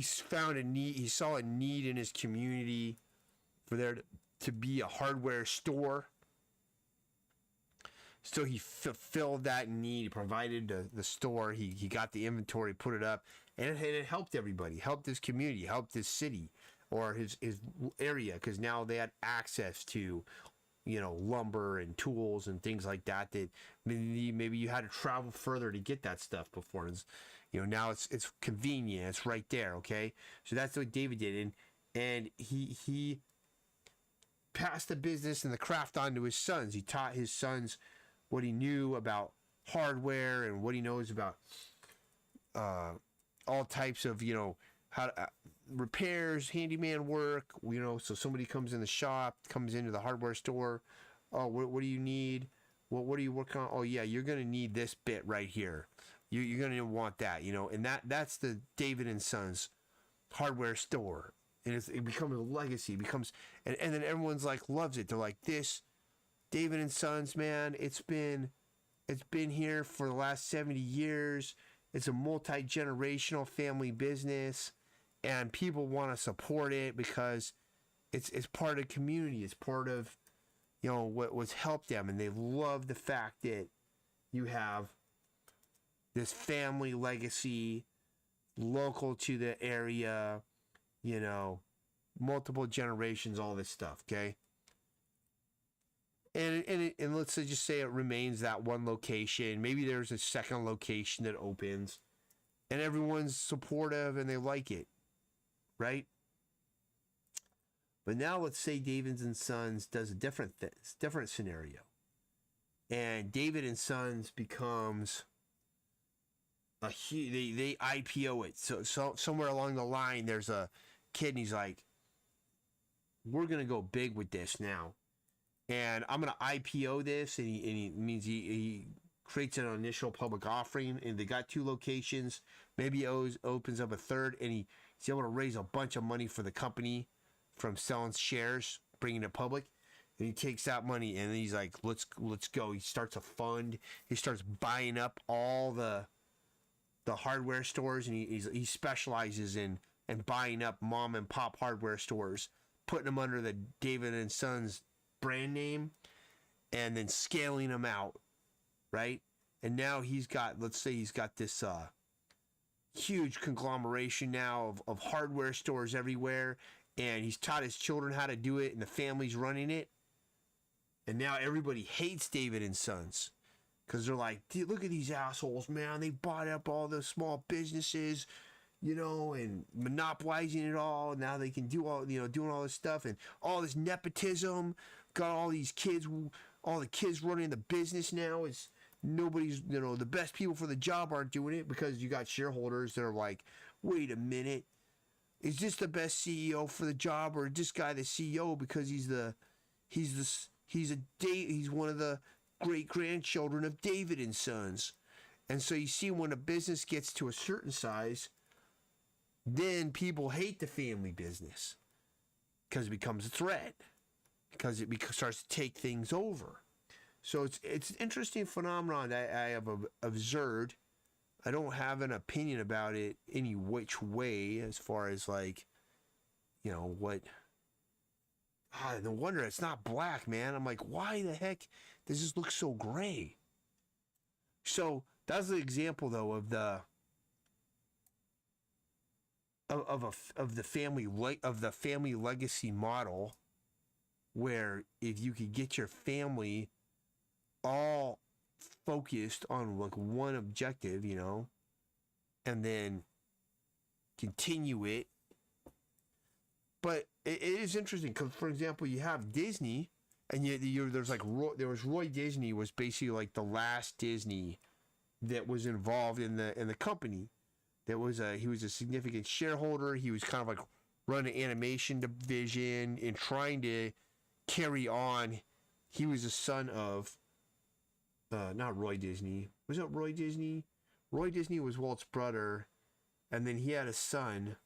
found a need. He saw a need in his community for there to be a hardware store. So he fulfilled that need. He provided the store. He got the inventory, put it up, and it helped everybody. Helped his community. Helped his city or his area, because now they had access to, lumber and tools and things like that. That maybe you had to travel further to get that stuff before. It's, now it's convenient. It's right there. Okay, so that's what David did, and he passed the business and the craft on to his sons. He taught his sons what he knew about hardware and what he knows about all types of, how to, repairs, handyman work. So somebody comes in the shop, comes into the hardware store. Oh, what do you need? What are you working on? Oh yeah, you're gonna need this bit right here. You're gonna want that, and that's the David and Sons hardware store. And it becomes a legacy. And then everyone's like loves it. They're like, this David and Sons, man, it's been It's been here for the last 70 years. It's a multi-generational family business, and people want to support it because it's part of the community. It's part of, you know, what's helped them, and they love the fact that you have this family legacy local to the area, you know, multiple generations, all this stuff, okay? And let's just say it remains that one location. Maybe there's a second location that opens, and everyone's supportive and they like it, right? But now let's say David and Sons does a different scenario, and David and Sons becomes a huge. They IPO it. So somewhere along the line, there's a kid, and he's like, "We're gonna go big with this now." And I'm going to IPO this, and he means he creates an initial public offering, and they got 2 locations. Maybe he opens up a third, and he's able to raise a bunch of money for the company from selling shares, bringing it public. And he takes that money, and he's like, let's go. He starts a fund. He starts buying up all the hardware stores, and he specializes in buying up mom and pop hardware stores, putting them under the David and Sons brand name, and then scaling them out, right? And now he's got, let's say he's got this huge conglomeration now of hardware stores everywhere, and he's taught his children how to do it, and the family's running it. And now everybody hates David and Sons because they're like, look at these assholes, man. They bought up all the small businesses, you know, and monopolizing it all. Now they can do all, you know, doing all this stuff and all this nepotism. Got all these kids, all the kids running the business now. Is nobody's, you know, the best people for the job aren't doing it because you got shareholders that are like, wait a minute, is this the best CEO for the job, or is this guy the CEO because he's one of the great grandchildren of David and Sons? And so you see, when a business gets to a certain size, then people hate the family business because it becomes a threat, because it starts to take things over. So it's an interesting phenomenon that I have observed. I don't have an opinion about it any which way, as far as like, you know, what. No wonder it's not black, man. I'm like, why the heck does this look so gray? So that's the example, though, of the family legacy model, where if you could get your family all focused on like one objective, you know, and then continue it. But it is interesting because, for example, you have Disney, and there's like Roy Disney was basically like the last Disney that was involved in the company. He was a significant shareholder. He was kind of like running an animation division and trying to carry on. He was a son of not Roy Disney. Was it Roy Disney? Roy Disney was Walt's brother, and then he had a son.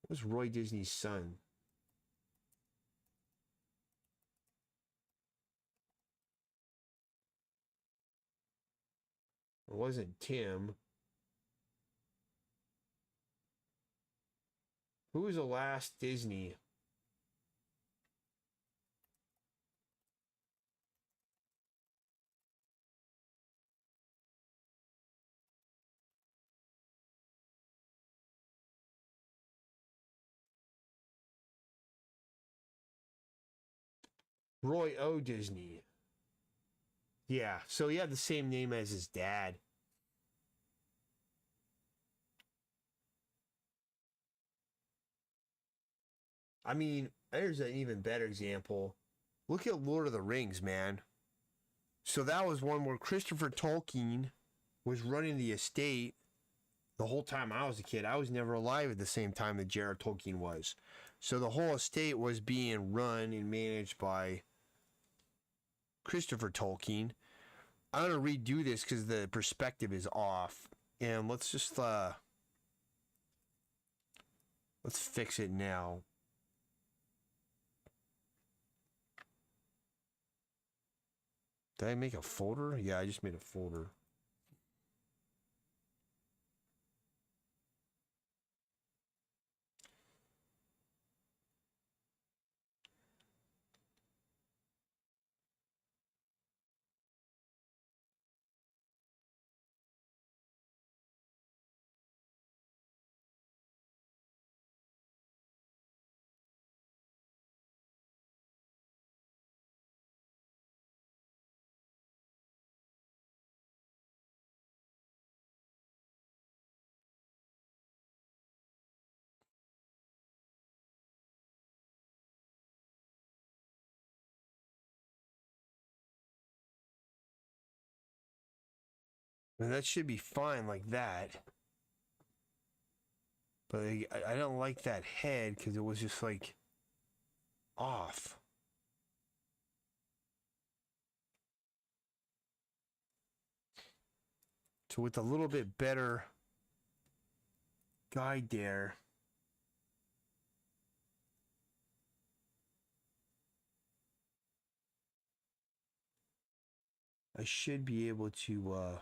What was Roy Disney's son? It wasn't Tim. Who was the last Disney? Roy O. Disney. Yeah, so he had the same name as his dad. I mean, there's an even better example. Look at Lord of the Rings, man. So that was one where Christopher Tolkien was running the estate the whole time I was a kid. I was never alive at the same time that J.R. Tolkien was. So the whole estate was being run and managed by Christopher Tolkien. I'm going to redo this because the perspective is off. And let's just, let's fix it now. Did I make a folder? Yeah, I just made a folder. And that should be fine like that. But I don't like that head because it was just like off. So with a little bit better guide there, I should be able to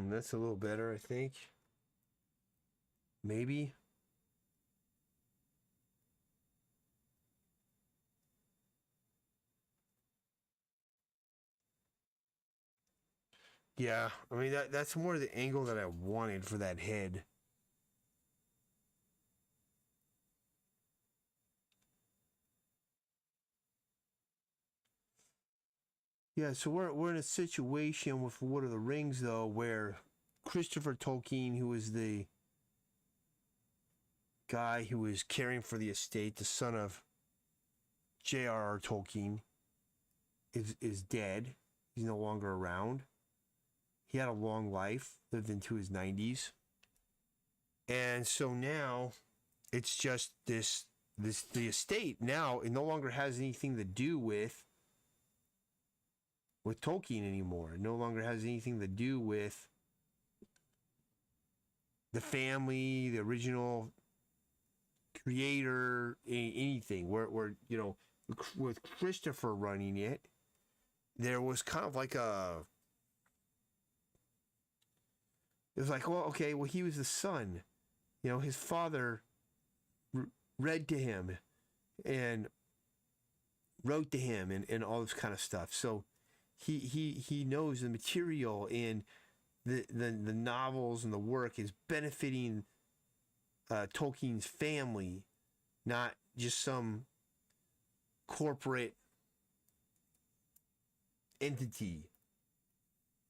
that's a little better, I think. Maybe. Yeah, I mean that's more the angle that I wanted for that head. Yeah, so we're in a situation with Lord of the Rings though, where Christopher Tolkien, who was the guy who was caring for the estate, the son of J.R.R. Tolkien, is dead. He's no longer around. He had a long life, lived into his 90s. And so now it's just the estate now it no longer has anything to do with Tolkien anymore. It no longer has anything to do with the family, the original creator, anything. Where you know, with Christopher running it, there was kind of like a. It was like, well, okay, well, he was the son. You know, his father read to him and wrote to him and all this kind of stuff. So he knows the material and the novels and the work is benefiting Tolkien's family, not just some corporate entity,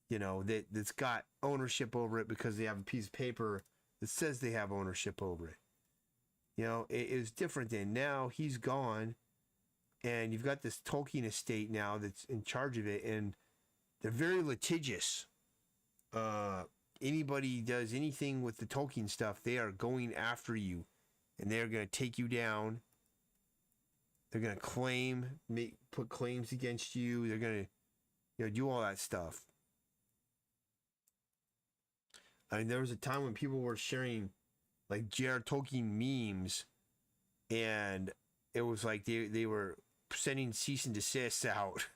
you know, that's got ownership over it because they have a piece of paper that says they have ownership over it. You know, it is different than now he's gone and you've got this Tolkien estate now that's in charge of it and they're very litigious. Anybody does anything with the Tolkien stuff, they are going after you and they're going to take you down. They're going to put claims against you. They're going to, you know, do all that stuff. I mean, there was a time when people were sharing like J.R. Tolkien memes and it was like they were sending cease and desist out.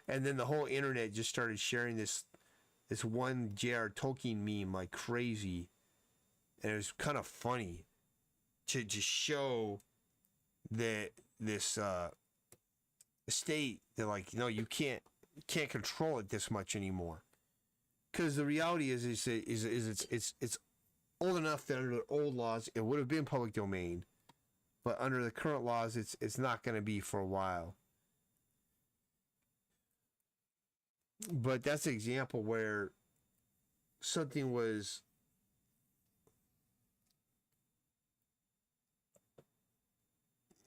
And then the whole internet just started sharing this one J.R. Tolkien meme like crazy. And it was kind of funny to just show that this estate, they're like, no, you can't control it this much anymore. Because the reality is it's old enough that under the old laws it would have been public domain, but under the current laws it's not going to be for a while. But that's an example where something was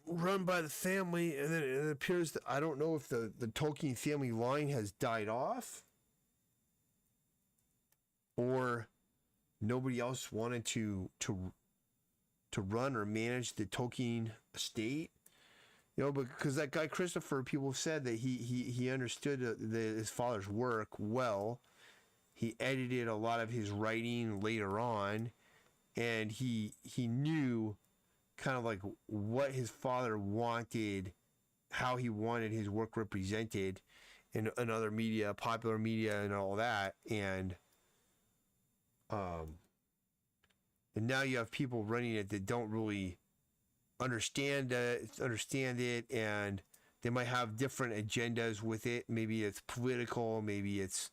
run by the family, and then it appears that I don't know if the Tolkien family line has died off, or nobody else wanted to run or manage the Tolkien estate. You know, because that guy Christopher, people said that he understood his father's work well. He edited a lot of his writing later on, and he knew kind of like what his father wanted, how he wanted his work represented in other media, popular media, and all that. And now you have people running it that don't really understand it, and they might have different agendas with it. Maybe it's political, maybe it's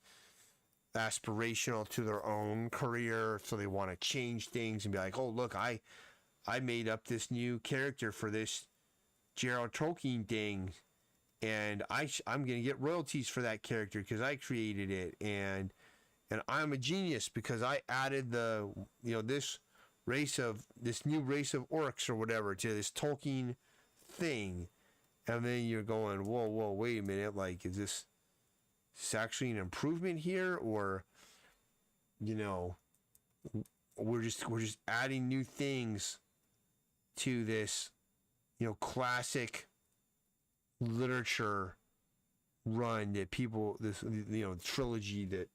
aspirational to their own career, so they want to change things and be like, oh look, I made up this new character for this Gerald Tolkien thing, and I'm gonna get royalties for that character because I created it, and I'm a genius because I added this new race of orcs or whatever to this Tolkien thing. And then you're going, whoa, wait a minute, like, is this actually an improvement here, or we're just adding new things to this classic literature run that trilogy that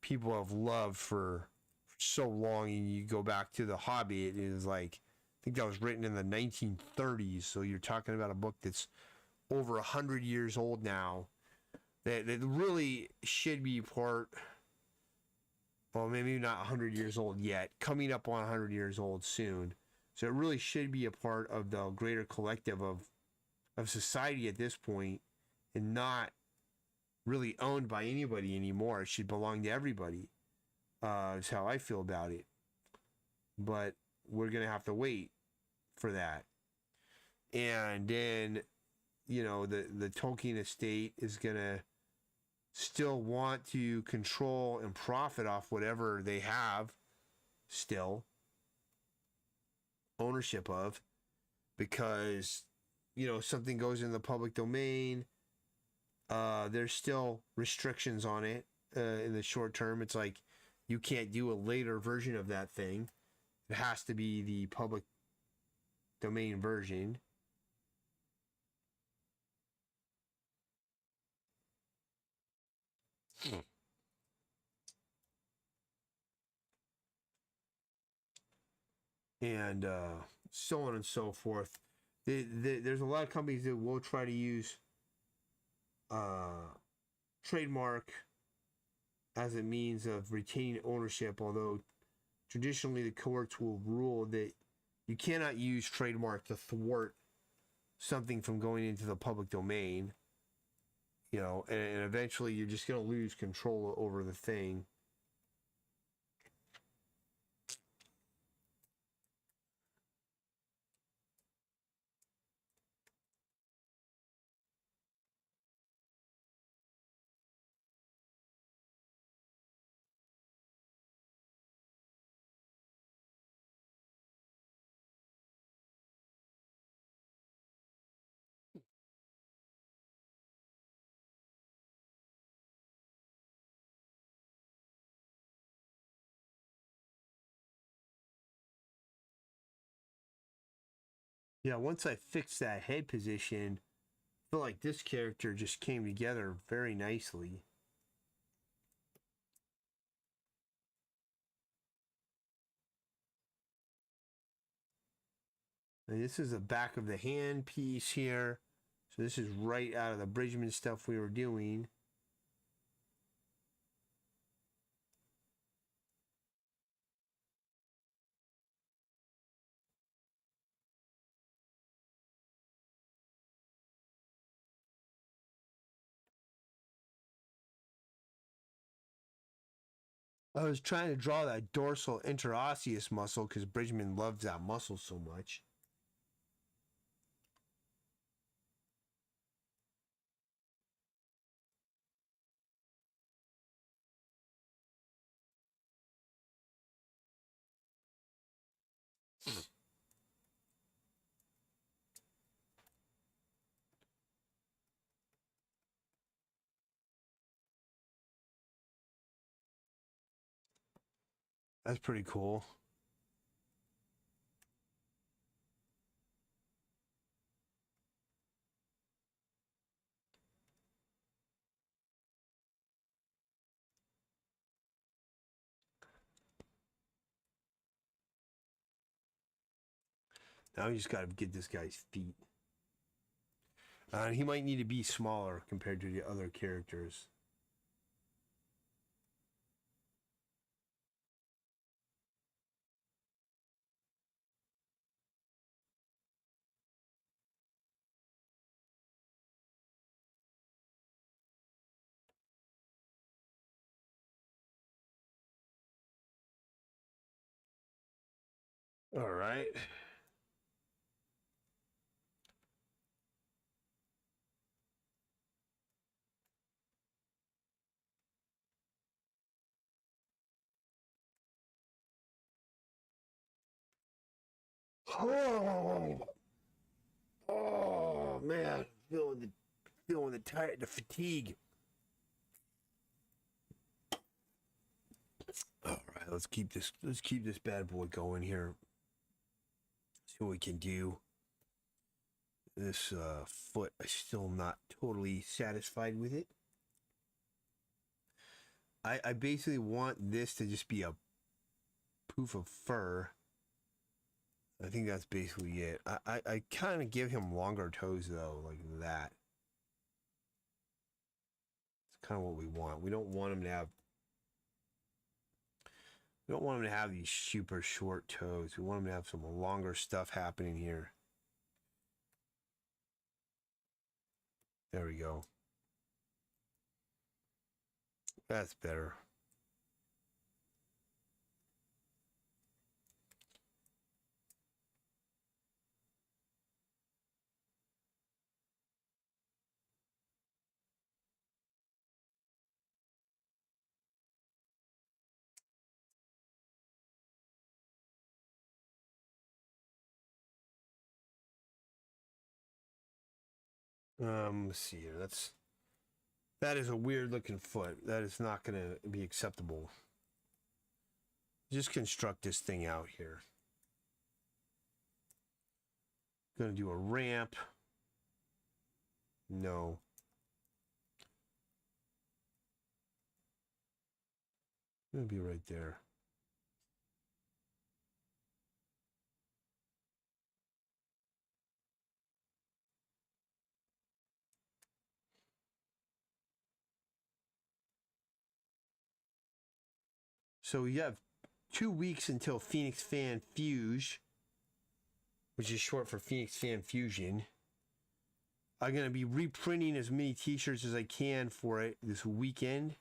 people have loved for so long. And you go back to The Hobbit, it is like, I think that was written in the 1930s, so you're talking about a book that's over 100 years old now, that really should be part, well, maybe not 100 years old yet, coming up on 100 years old soon. So it really should be a part of the greater collective of society at this point, and not really owned by anybody anymore. It should belong to everybody. Is how I feel about it. But we're going to have to wait for that. And then, the Tolkien estate is going to still want to control and profit off whatever they have still ownership of, because, something goes in the public domain. There's still restrictions on it in the short term. It's like, you can't do a later version of that thing. It has to be the public domain version. And so on and so forth. There's a lot of companies that will try to use trademark as a means of retaining ownership, although traditionally the courts will rule that you cannot use trademark to thwart something from going into the public domain, and eventually you're just going to lose control over the thing. Yeah, once I fixed that head position, I feel like this character just came together very nicely. And this is the back of the hand piece here. So this is right out of the Bridgman stuff we were doing. I was trying to draw that dorsal interosseous muscle because Bridgman loves that muscle so much. That's pretty cool. Now we just got to get this guy's feet. He might need to be smaller compared to the other characters. All right. Oh, oh man, feeling the tired, the fatigue. All right, let's keep this bad boy going here. See what we can do. This foot, I'm still not totally satisfied with it. I basically want this to just be a poof of fur. I think that's basically it. I kind of give him longer toes though, like that. It's kind of what we want. We don't want him to have. We don't want him to have these super short toes. We want him to have some longer stuff happening here. There we go. That's better. Let's see here. That is a weird looking foot. That is not going to be acceptable. Just construct this thing out here. Going to do a ramp. No. Going to be right there. So we have 2 weeks until Phoenix Fan Fuge, which is short for Phoenix Fan Fusion. I'm going to be reprinting as many t-shirts as I can for it this weekend.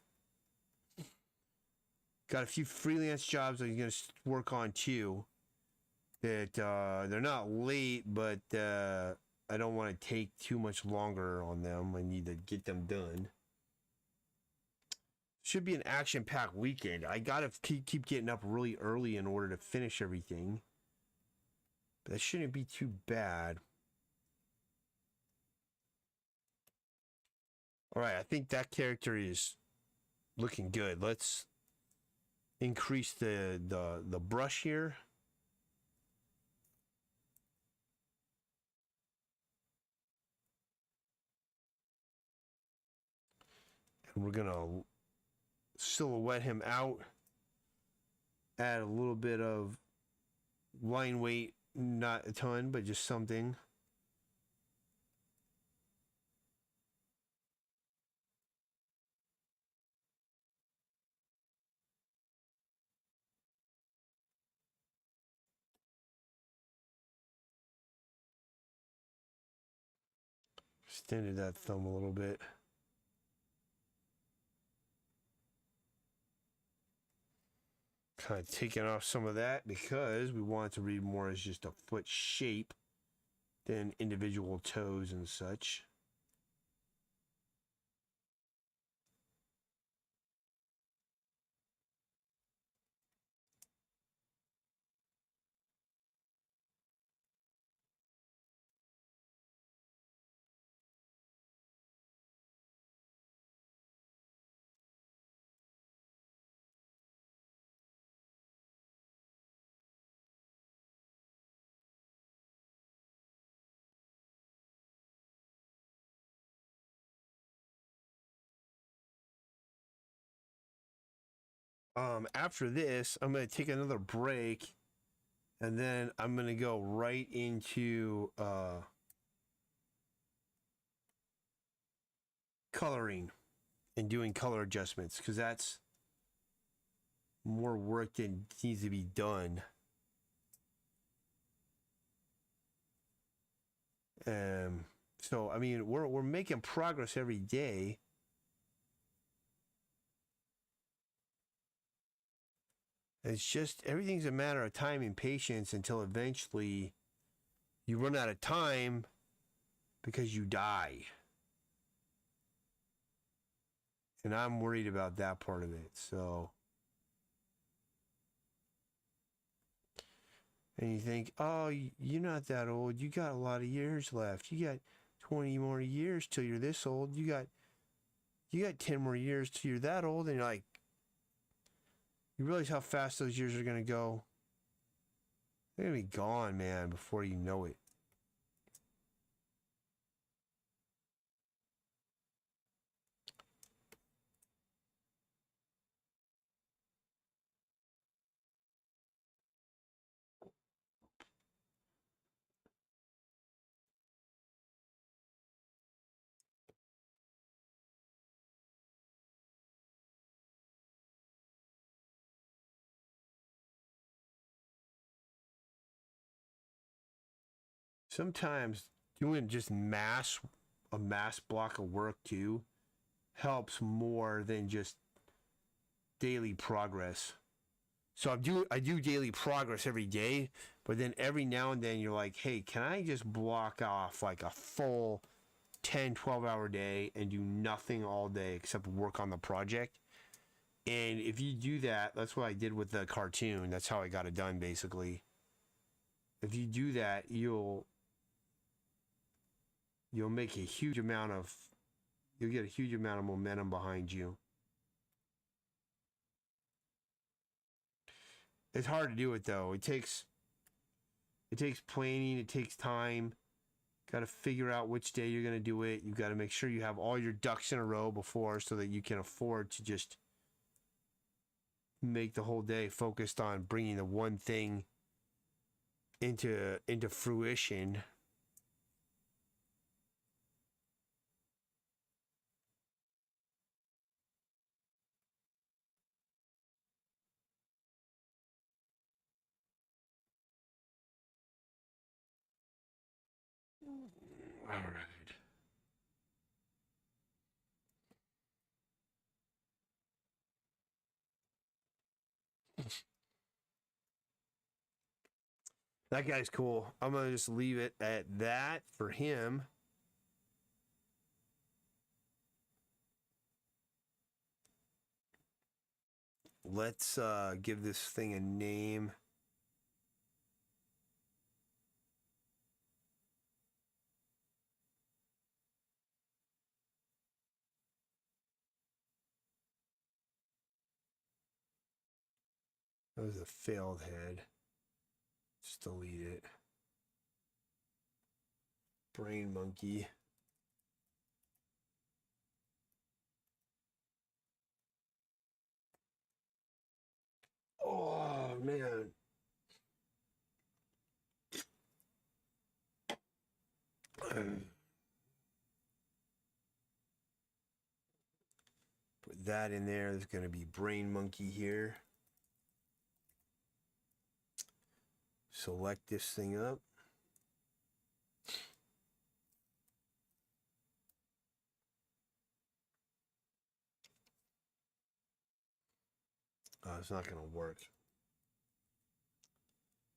Got a few freelance jobs I'm going to work on too. That they're not late, but I don't want to take too much longer on them. I need to get them done. Should be an action-packed weekend. I gotta keep getting up really early in order to finish everything. But that shouldn't be too bad. All right, I think that character is looking good. Let's increase the brush here. And we're gonna silhouette him out. Add a little bit of line weight, not a ton, but just something. Extended that thumb a little bit. Kind of taking off some of that because we want it to read more as just a foot shape than individual toes and such. After this, I'm going to take another break, and then I'm going to go right into coloring and doing color adjustments, because that's more work that needs to be done. So I mean, we're making progress every day. It's just everything's a matter of time and patience until eventually you run out of time because you die. And I'm worried about that part of it. So, and you think, oh, you're not that old. You got a lot of years left. You got 20 more years till you're this old. You got 10 more years till you're that old. And you're like, you realize how fast those years are going to go. They're going to be gone, man, before you know it. Sometimes doing just a mass block of work too helps more than just daily progress. So I do daily progress every day, but then every now and then you're like, hey, can I just block off like a full 10, 12-hour day and do nothing all day except work on the project? And if you do that, that's what I did with the cartoon. That's how I got it done, basically. If you do that, you'll make a huge amount of, you'll get a huge amount of momentum behind you. It's hard to do it though. It takes planning, it takes time. Got to figure out which day you're going to do it. You've got to make sure you have all your ducks in a row before so that you can afford to just make the whole day focused on bringing the one thing into fruition. All right. That guy's cool. I'm going to just leave it at that for him. Let's give this thing a name. That was a failed head. Just delete it. Brain monkey. Oh, man. Put that in there. There's going to be brain monkey here. Select this thing up. Oh, it's not going to work.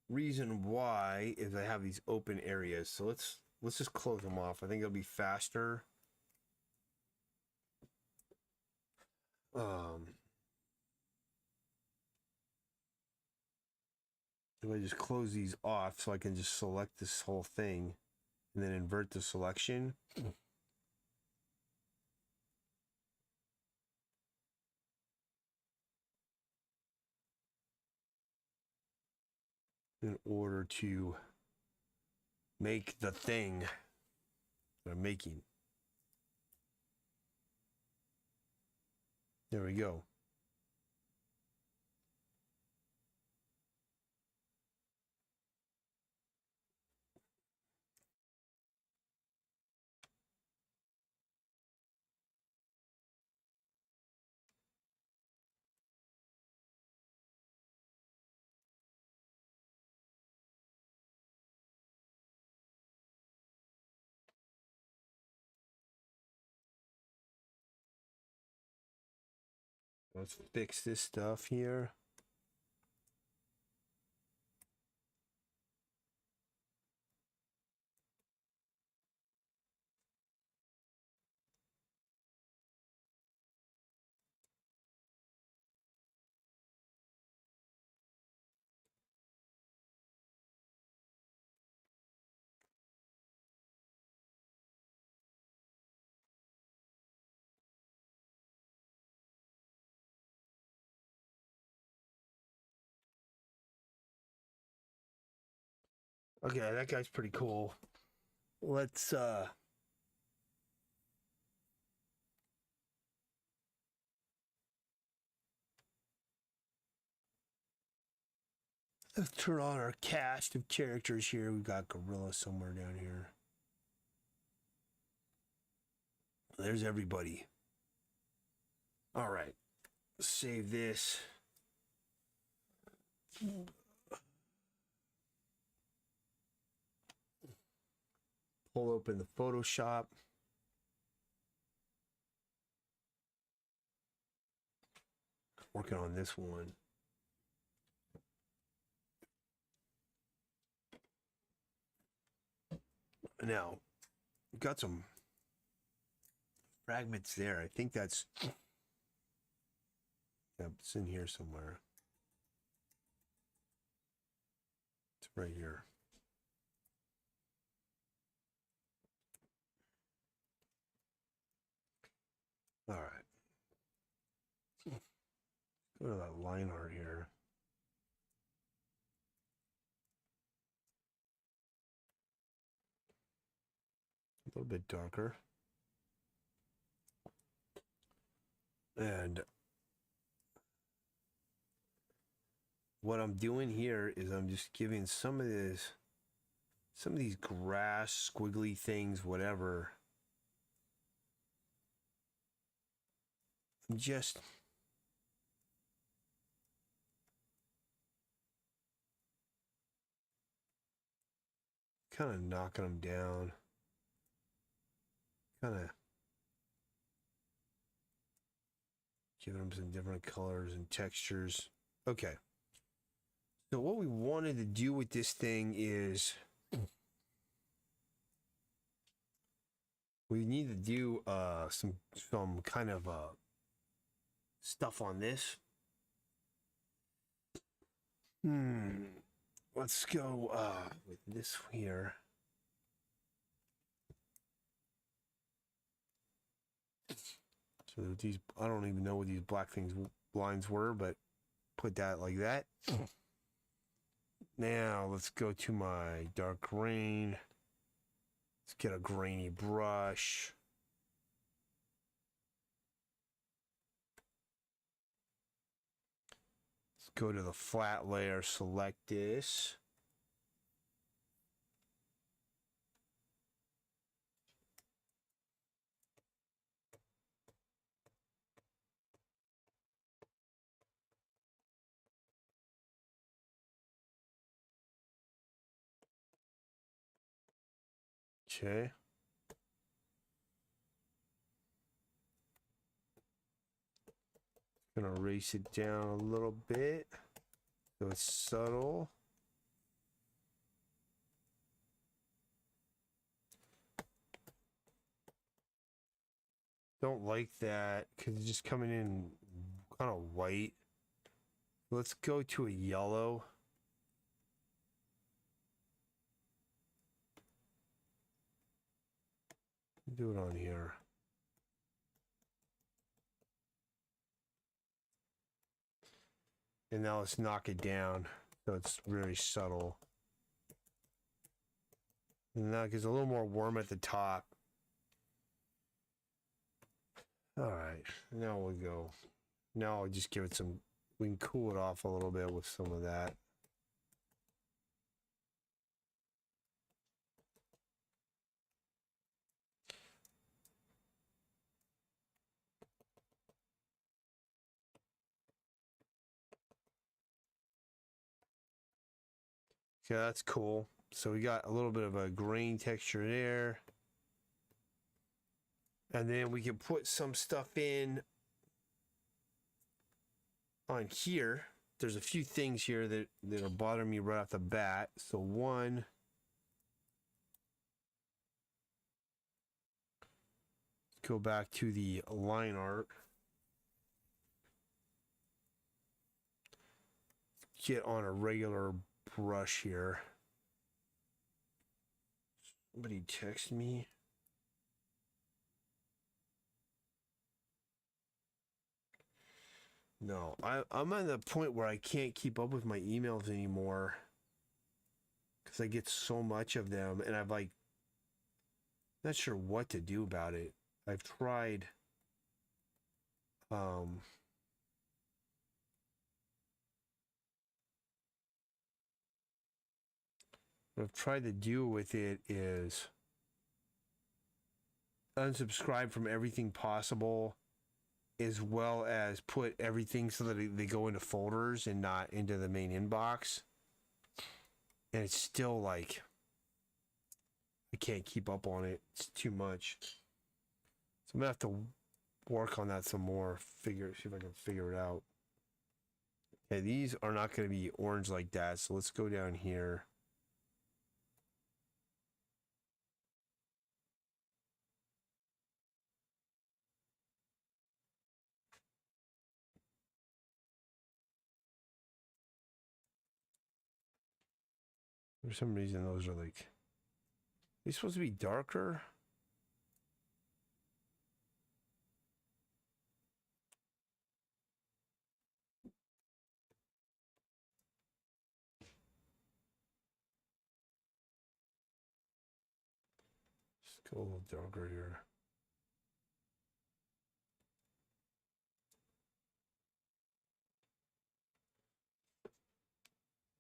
reason why is I have these open areas. So let's just close them off. I think it'll be faster. If I just close these off so I can just select this whole thing and then invert the selection. In order to make the thing that I'm making. There we go. Let's fix this stuff here. Okay, that guy's pretty cool. Let's turn on our cast of characters here. We've got Gorilla somewhere down here. There's everybody. All right. Save this. Pull open the Photoshop. Working on this one. Now, we've got some fragments there. I think that's... Yep, it's in here somewhere. It's right here. All right. Go to that line art here. A little bit darker. And what I'm doing here is I'm just giving some of these grass, squiggly things, whatever. I'm just kind of knocking them down. Kind of giving them some different colors and textures. Okay. So what we wanted to do with this thing is we need to do some kind of stuff on this. Let's go with this here. So these, I don't even know what these black things lines were, but put that like that. Now let's go to my dark grain. Let's get a grainy brush. Let's go to the flat layer, select this. Okay. Gonna erase it down a little bit so it's subtle. Don't like that because it's just coming in kind of white. Let's go to a yellow. Do it on here. And now let's knock it down so it's really subtle. And that gets a little more warm at the top. All right, now we'll go. Now I'll just give it some, we can cool it off a little bit with some of that. Okay, that's cool. So we got a little bit of a grain texture there. And then we can put some stuff in on here. There's a few things here that are bothering me right off the bat. So one, let's go back to the line art. Get on a regular brush here. Somebody text me. No, I'm at the point where I can't keep up with my emails anymore because I get so much of them, and I'm like, not sure what to do about it. I've tried, what I've tried to do with it is unsubscribe from everything possible, as well as put everything so that they go into folders and not into the main inbox. And it's still like, I can't keep up on it. It's too much. So I'm gonna have to work on that some more. See if I can figure it out. Okay, these are not gonna be orange like that. So let's go down here. For some reason, those are like, these supposed to be darker. Let's go a little darker here.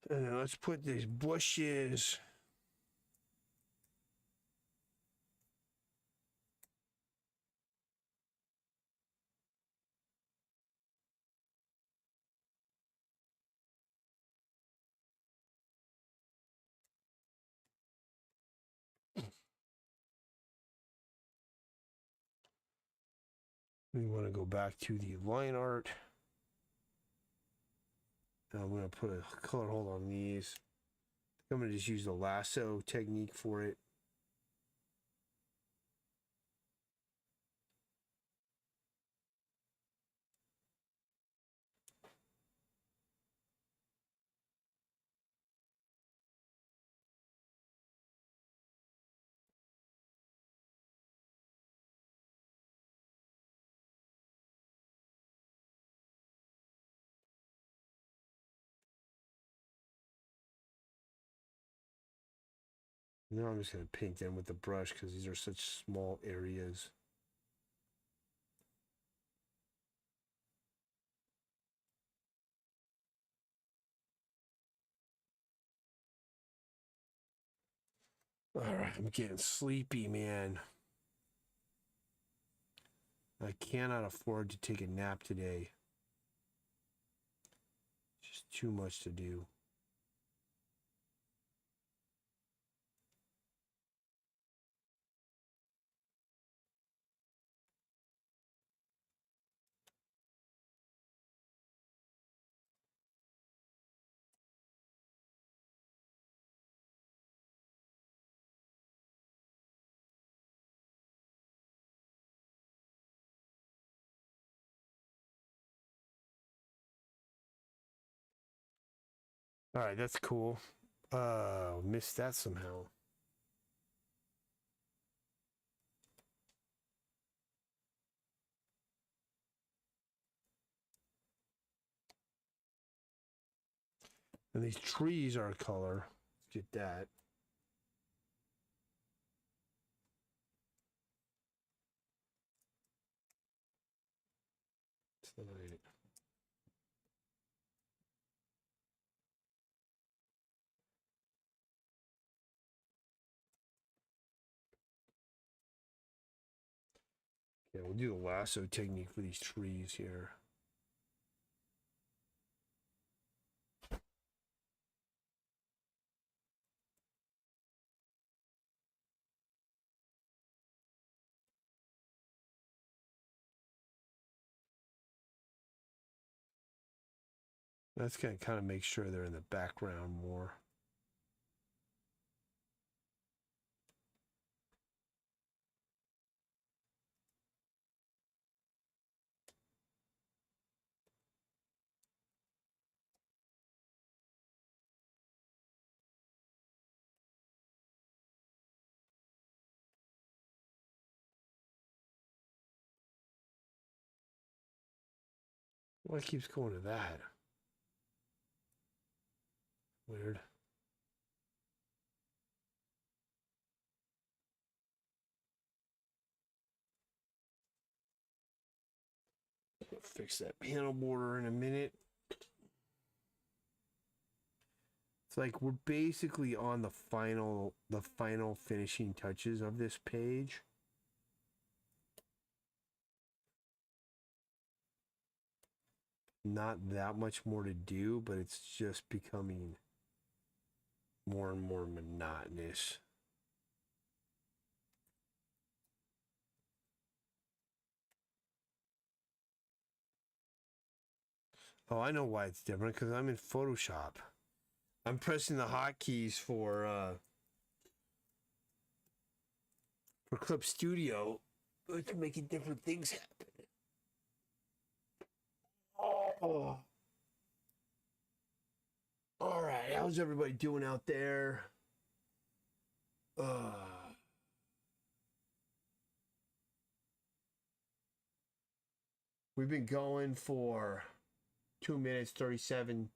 And then let's put these bushes. We want to go back to the line art. And I'm going to put a color hold on these. I'm going to just use the lasso technique for it. Now I'm just going to paint them with the brush because these are such small areas. All right, I'm getting sleepy, man. I cannot afford to take a nap today. Just too much to do. All right, that's cool. Missed that somehow. And these trees are a color. Let's get that. Right. Yeah, we'll do the lasso technique for these trees here. That's going to kind of make sure they're in the background more. Why it keeps going to that? Weird. I'll fix that panel border in a minute. It's like we're basically on the final finishing touches of this page. Not that much more to do, but it's just becoming more and more monotonous. Oh, I know why it's different, because I'm in Photoshop. I'm pressing the hotkeys for Clip Studio. It's making different things happen. Oh. All right, how's everybody doing out there? We've been going for 2 minutes 37.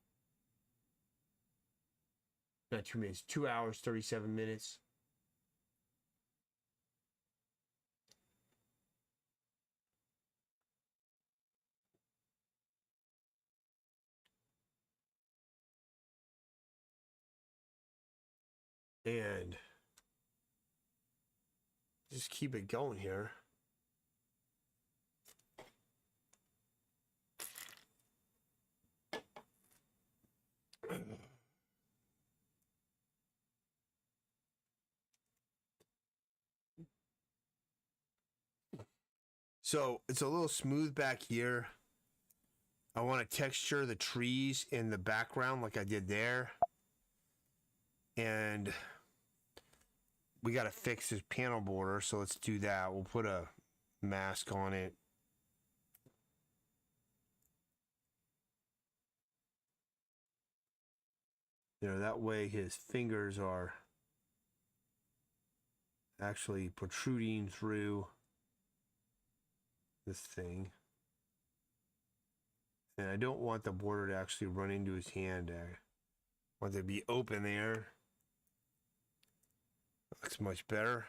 Not 2 minutes, 2 hours 37 minutes. And just keep it going here. So it's a little smooth back here. I want to texture the trees in the background like I did there. And we got to fix this panel border, so let's do that. We'll put a mask on it. You know, that way his fingers are actually protruding through this thing. And I don't want the border to actually run into his hand. I want it to be open there. Looks much better.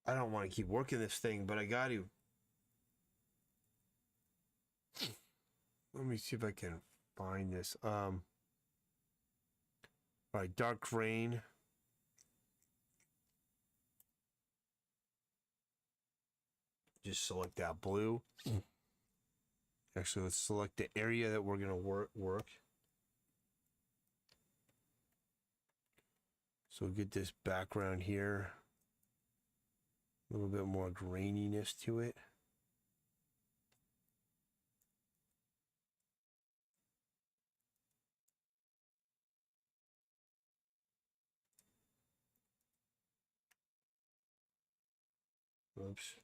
I don't want to keep working this thing, but I got to. Let me see if I can find this. All right, dark rain. Just select that blue. Actually, let's select the area that we're gonna work. So get this background here. A little bit more graininess to it. Oops.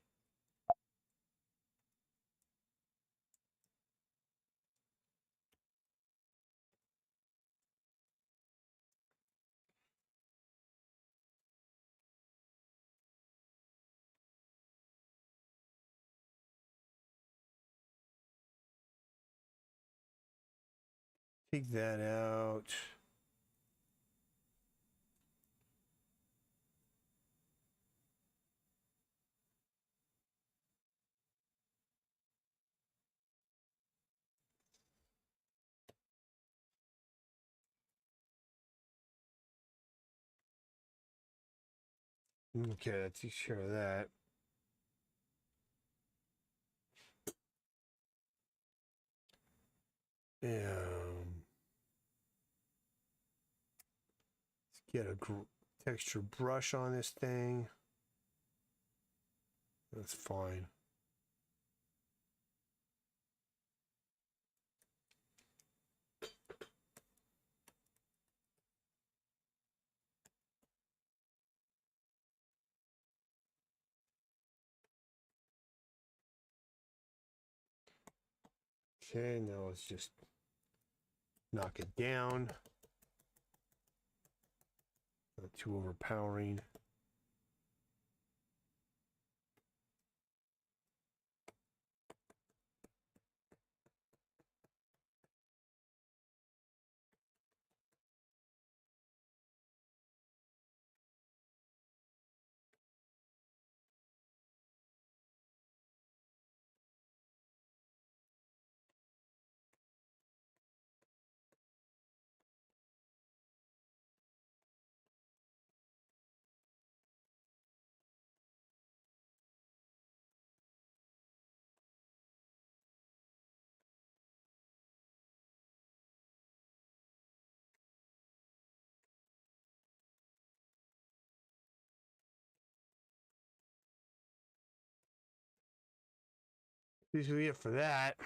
Take that out. Okay, that takes care of that. Let's get a texture brush on this thing. That's fine. Okay, now let's just knock it down. Not too overpowering. This will be it for that.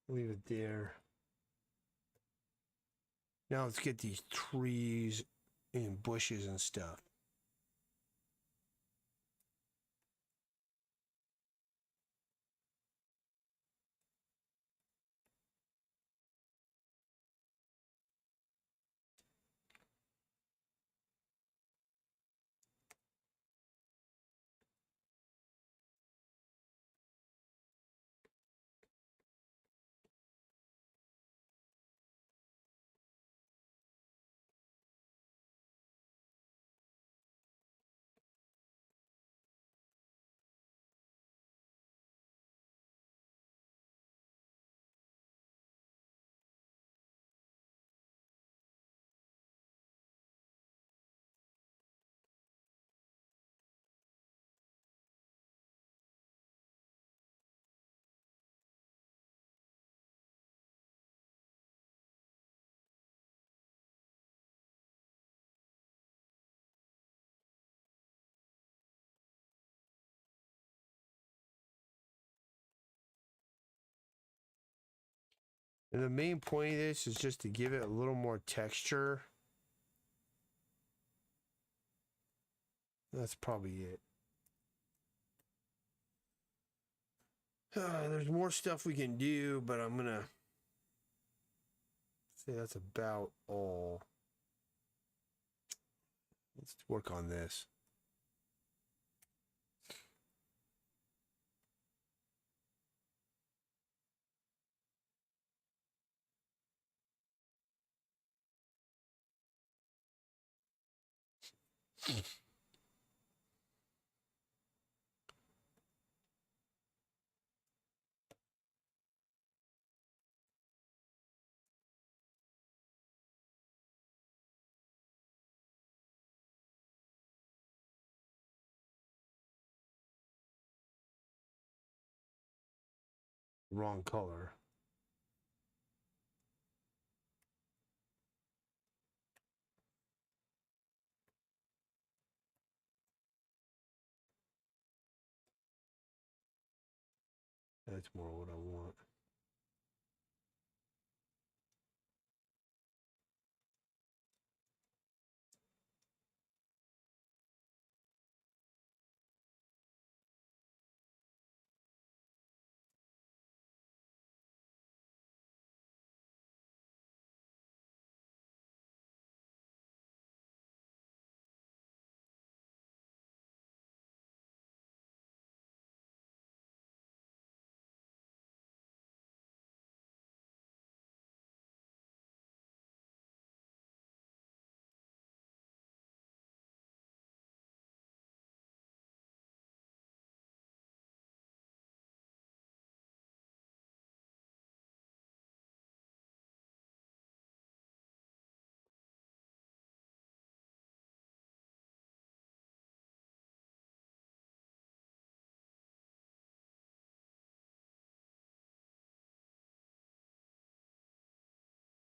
Leave it there. Now let's get these trees and bushes and stuff. And the main point of this is just to give it a little more texture. That's probably it. There's more stuff we can do, but I'm gonna say that's about all. Let's work on this. Wrong color. That's more what I want.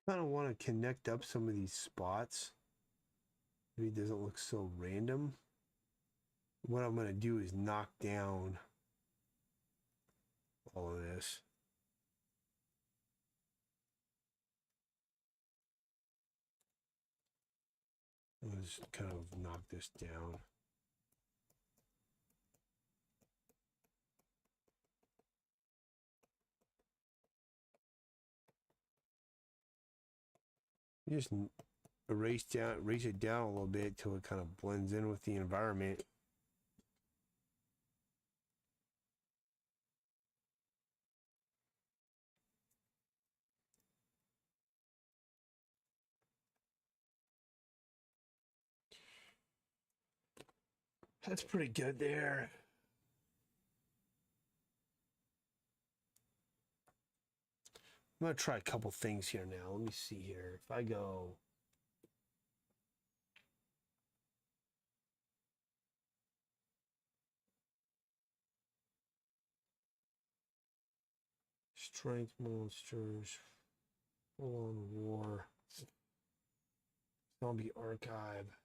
Kind of want to connect up some of these spots. Maybe it doesn't look so random. What I'm going to do is knock down all of this. Let's kind of knock this down. Just erase it down a little bit till it kind of blends in with the environment. That's pretty good there. I'm going to try a couple things here now. Let me see here. If I go strength monsters, full on war, zombie archive.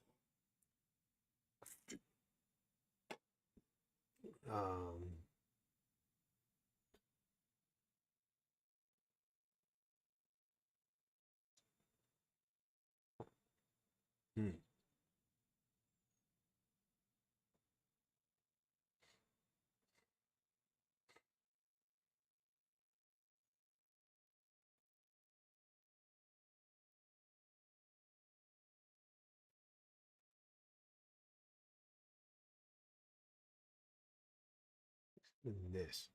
Um, hmm. This.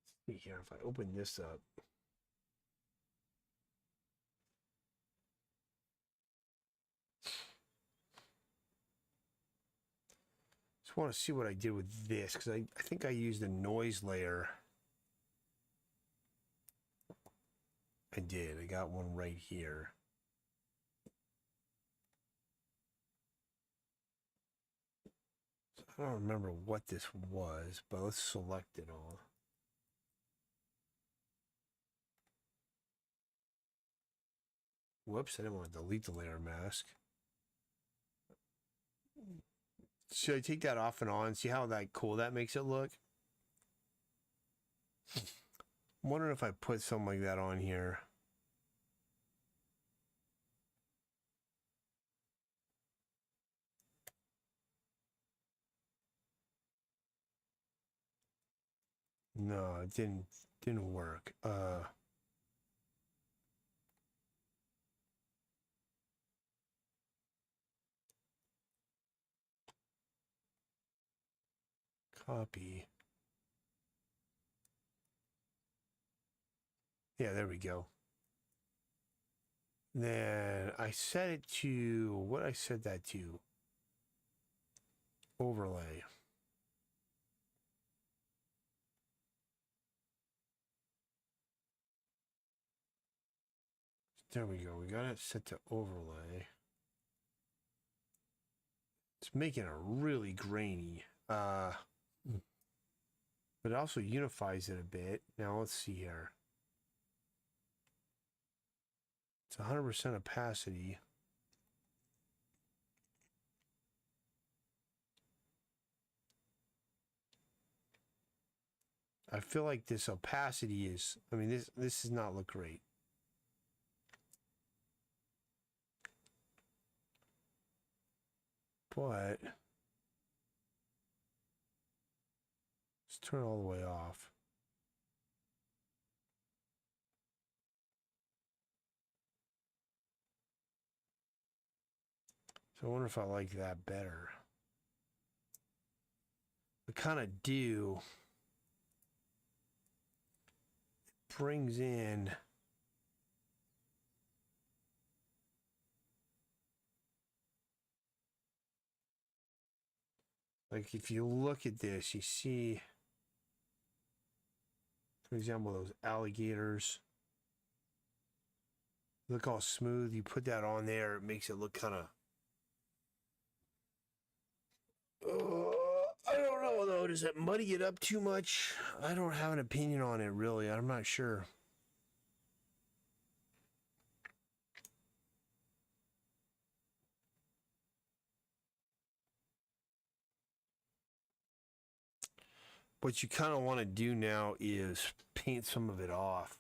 Let's see here. If I open this up, just want to see what I did with this because I think I used a noise layer. I did. I got one right here. So I don't remember what this was, but let's select it all. Whoops, I didn't want to delete the layer mask. Should I take that off and on? See how cool that makes it look? I'm wondering if I put something like that on here. No, it didn't work. Copy. Yeah, there we go. Then I set it to what I set that to. Overlay. There we go. We got it set to overlay. It's making it really grainy. But it also unifies it a bit. Now let's see here. It's 100% opacity. I feel like this opacity is, I mean, this does not look great. But let's turn it all the way off. So I wonder if I like that better. I kind of do. It brings in like if you look at this, you see, for example, those alligators. Look all smooth. You put that on there, it makes it look kind of. I don't know though. Does it muddy it up too much? I don't have an opinion on it really. I'm not sure. what you kind of want to do now is paint some of it off.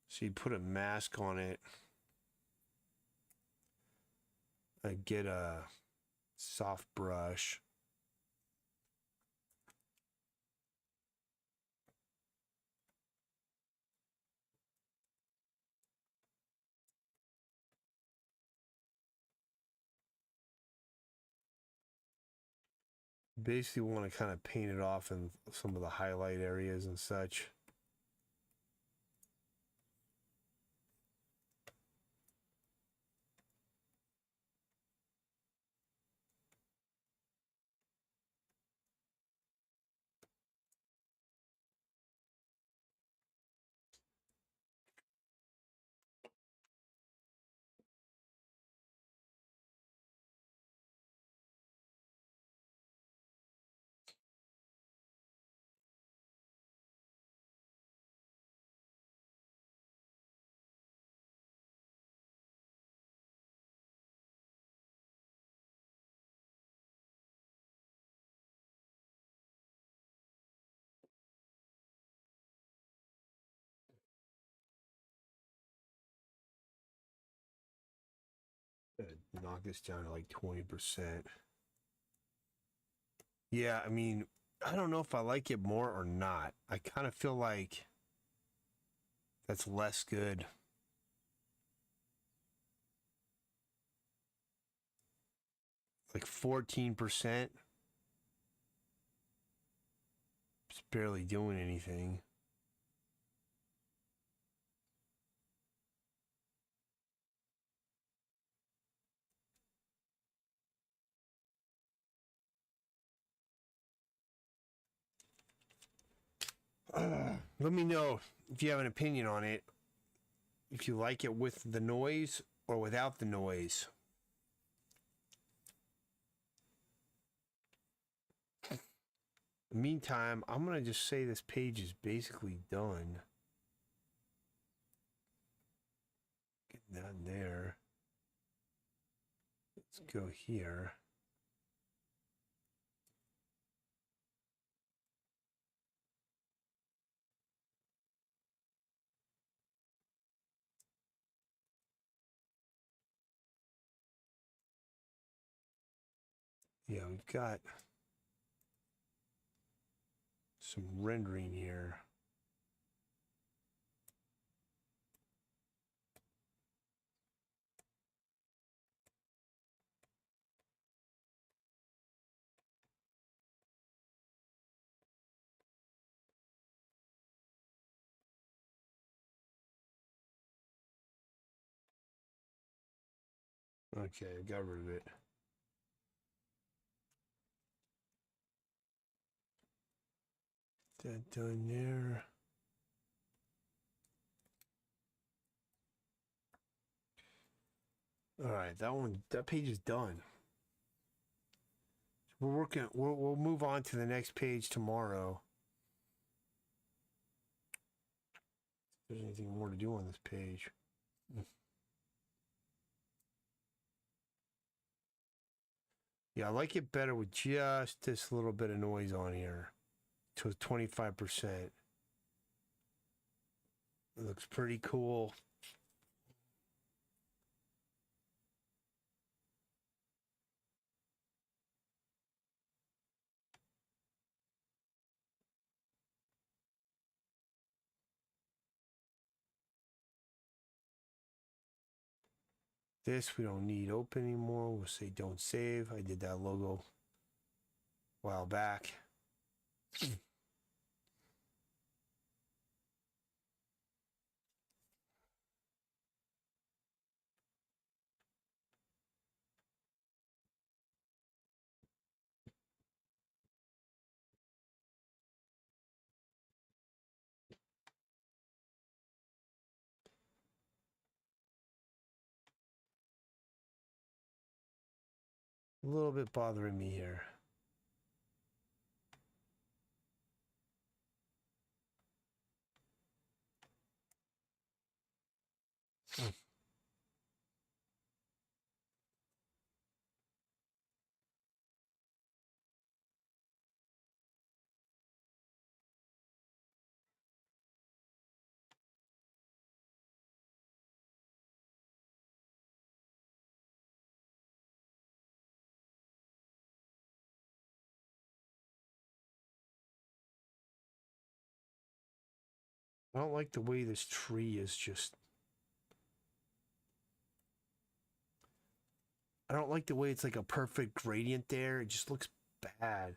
So you put a mask on it. Get a soft brush. Basically want to kind of paint it off in some of the highlight areas and such. Knock this down to like 20%. Yeah, I mean, I don't know if I like it more or not. I kind of feel like that's less good. Like 14%. It's barely doing anything. Let me know if you have an opinion on it. If you like it with the noise or without the noise. In the meantime, I'm going to just say this page is basically done. Get down there. Let's go here. Yeah, we've got some rendering here. Okay, I got rid of it. That done there. All right, that page is done. We're working. We'll move on to the next page tomorrow. If there's anything more to do on this page. Yeah, I like it better with just this little bit of noise on here. To 25%. It looks pretty cool. This we don't need open anymore. We'll say don't save. I did that logo a while back. A little bit bothering me here. I don't like the way this tree is just... I don't like the way it's like a perfect gradient there. It just looks bad.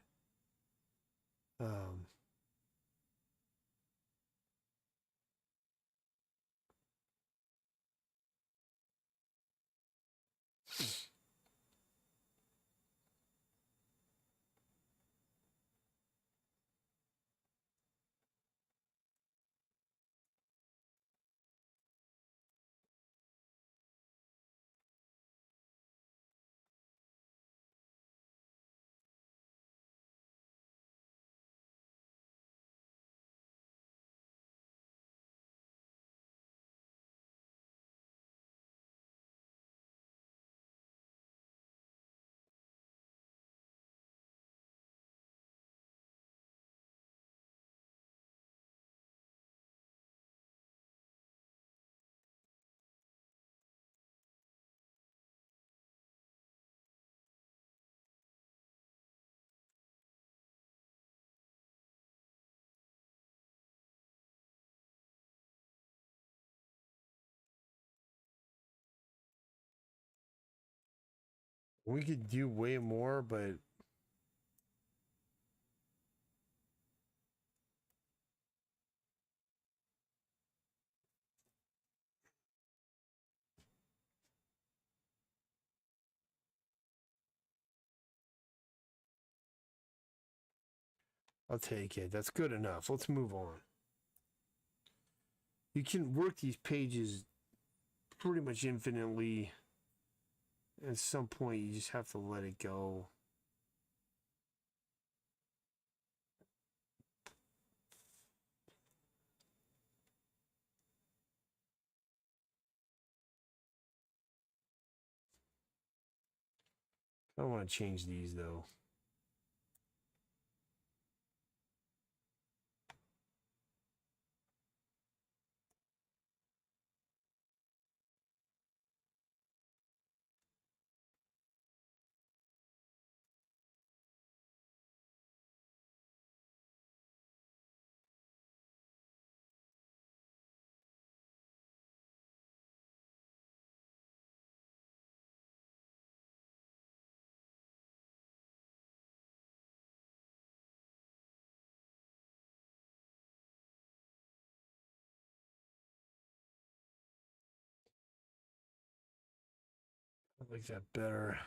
We could do way more, but I'll take it. That's good enough. Let's move on. You can work these pages pretty much infinitely. At some point, you just have to let it go. I don't want to change these though. I like that better.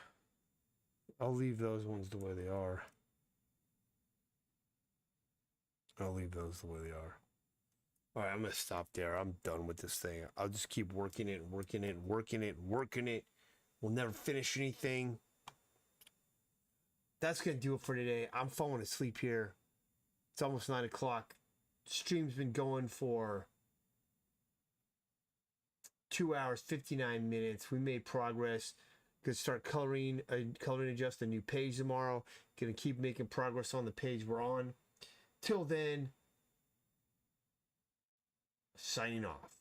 I'll leave those ones the way they are. I'll leave those the way they are. All right, I'm going to stop there. I'm done with this thing. I'll just keep working it, working it, working it, working it. We'll never finish anything. That's going to do it for today. I'm falling asleep here. It's almost 9 o'clock. Stream's been going for 2 hours, 59 minutes. We made progress. Gonna start coloring adjust a new page tomorrow. Gonna keep making progress on the page we're on. Till then, signing off.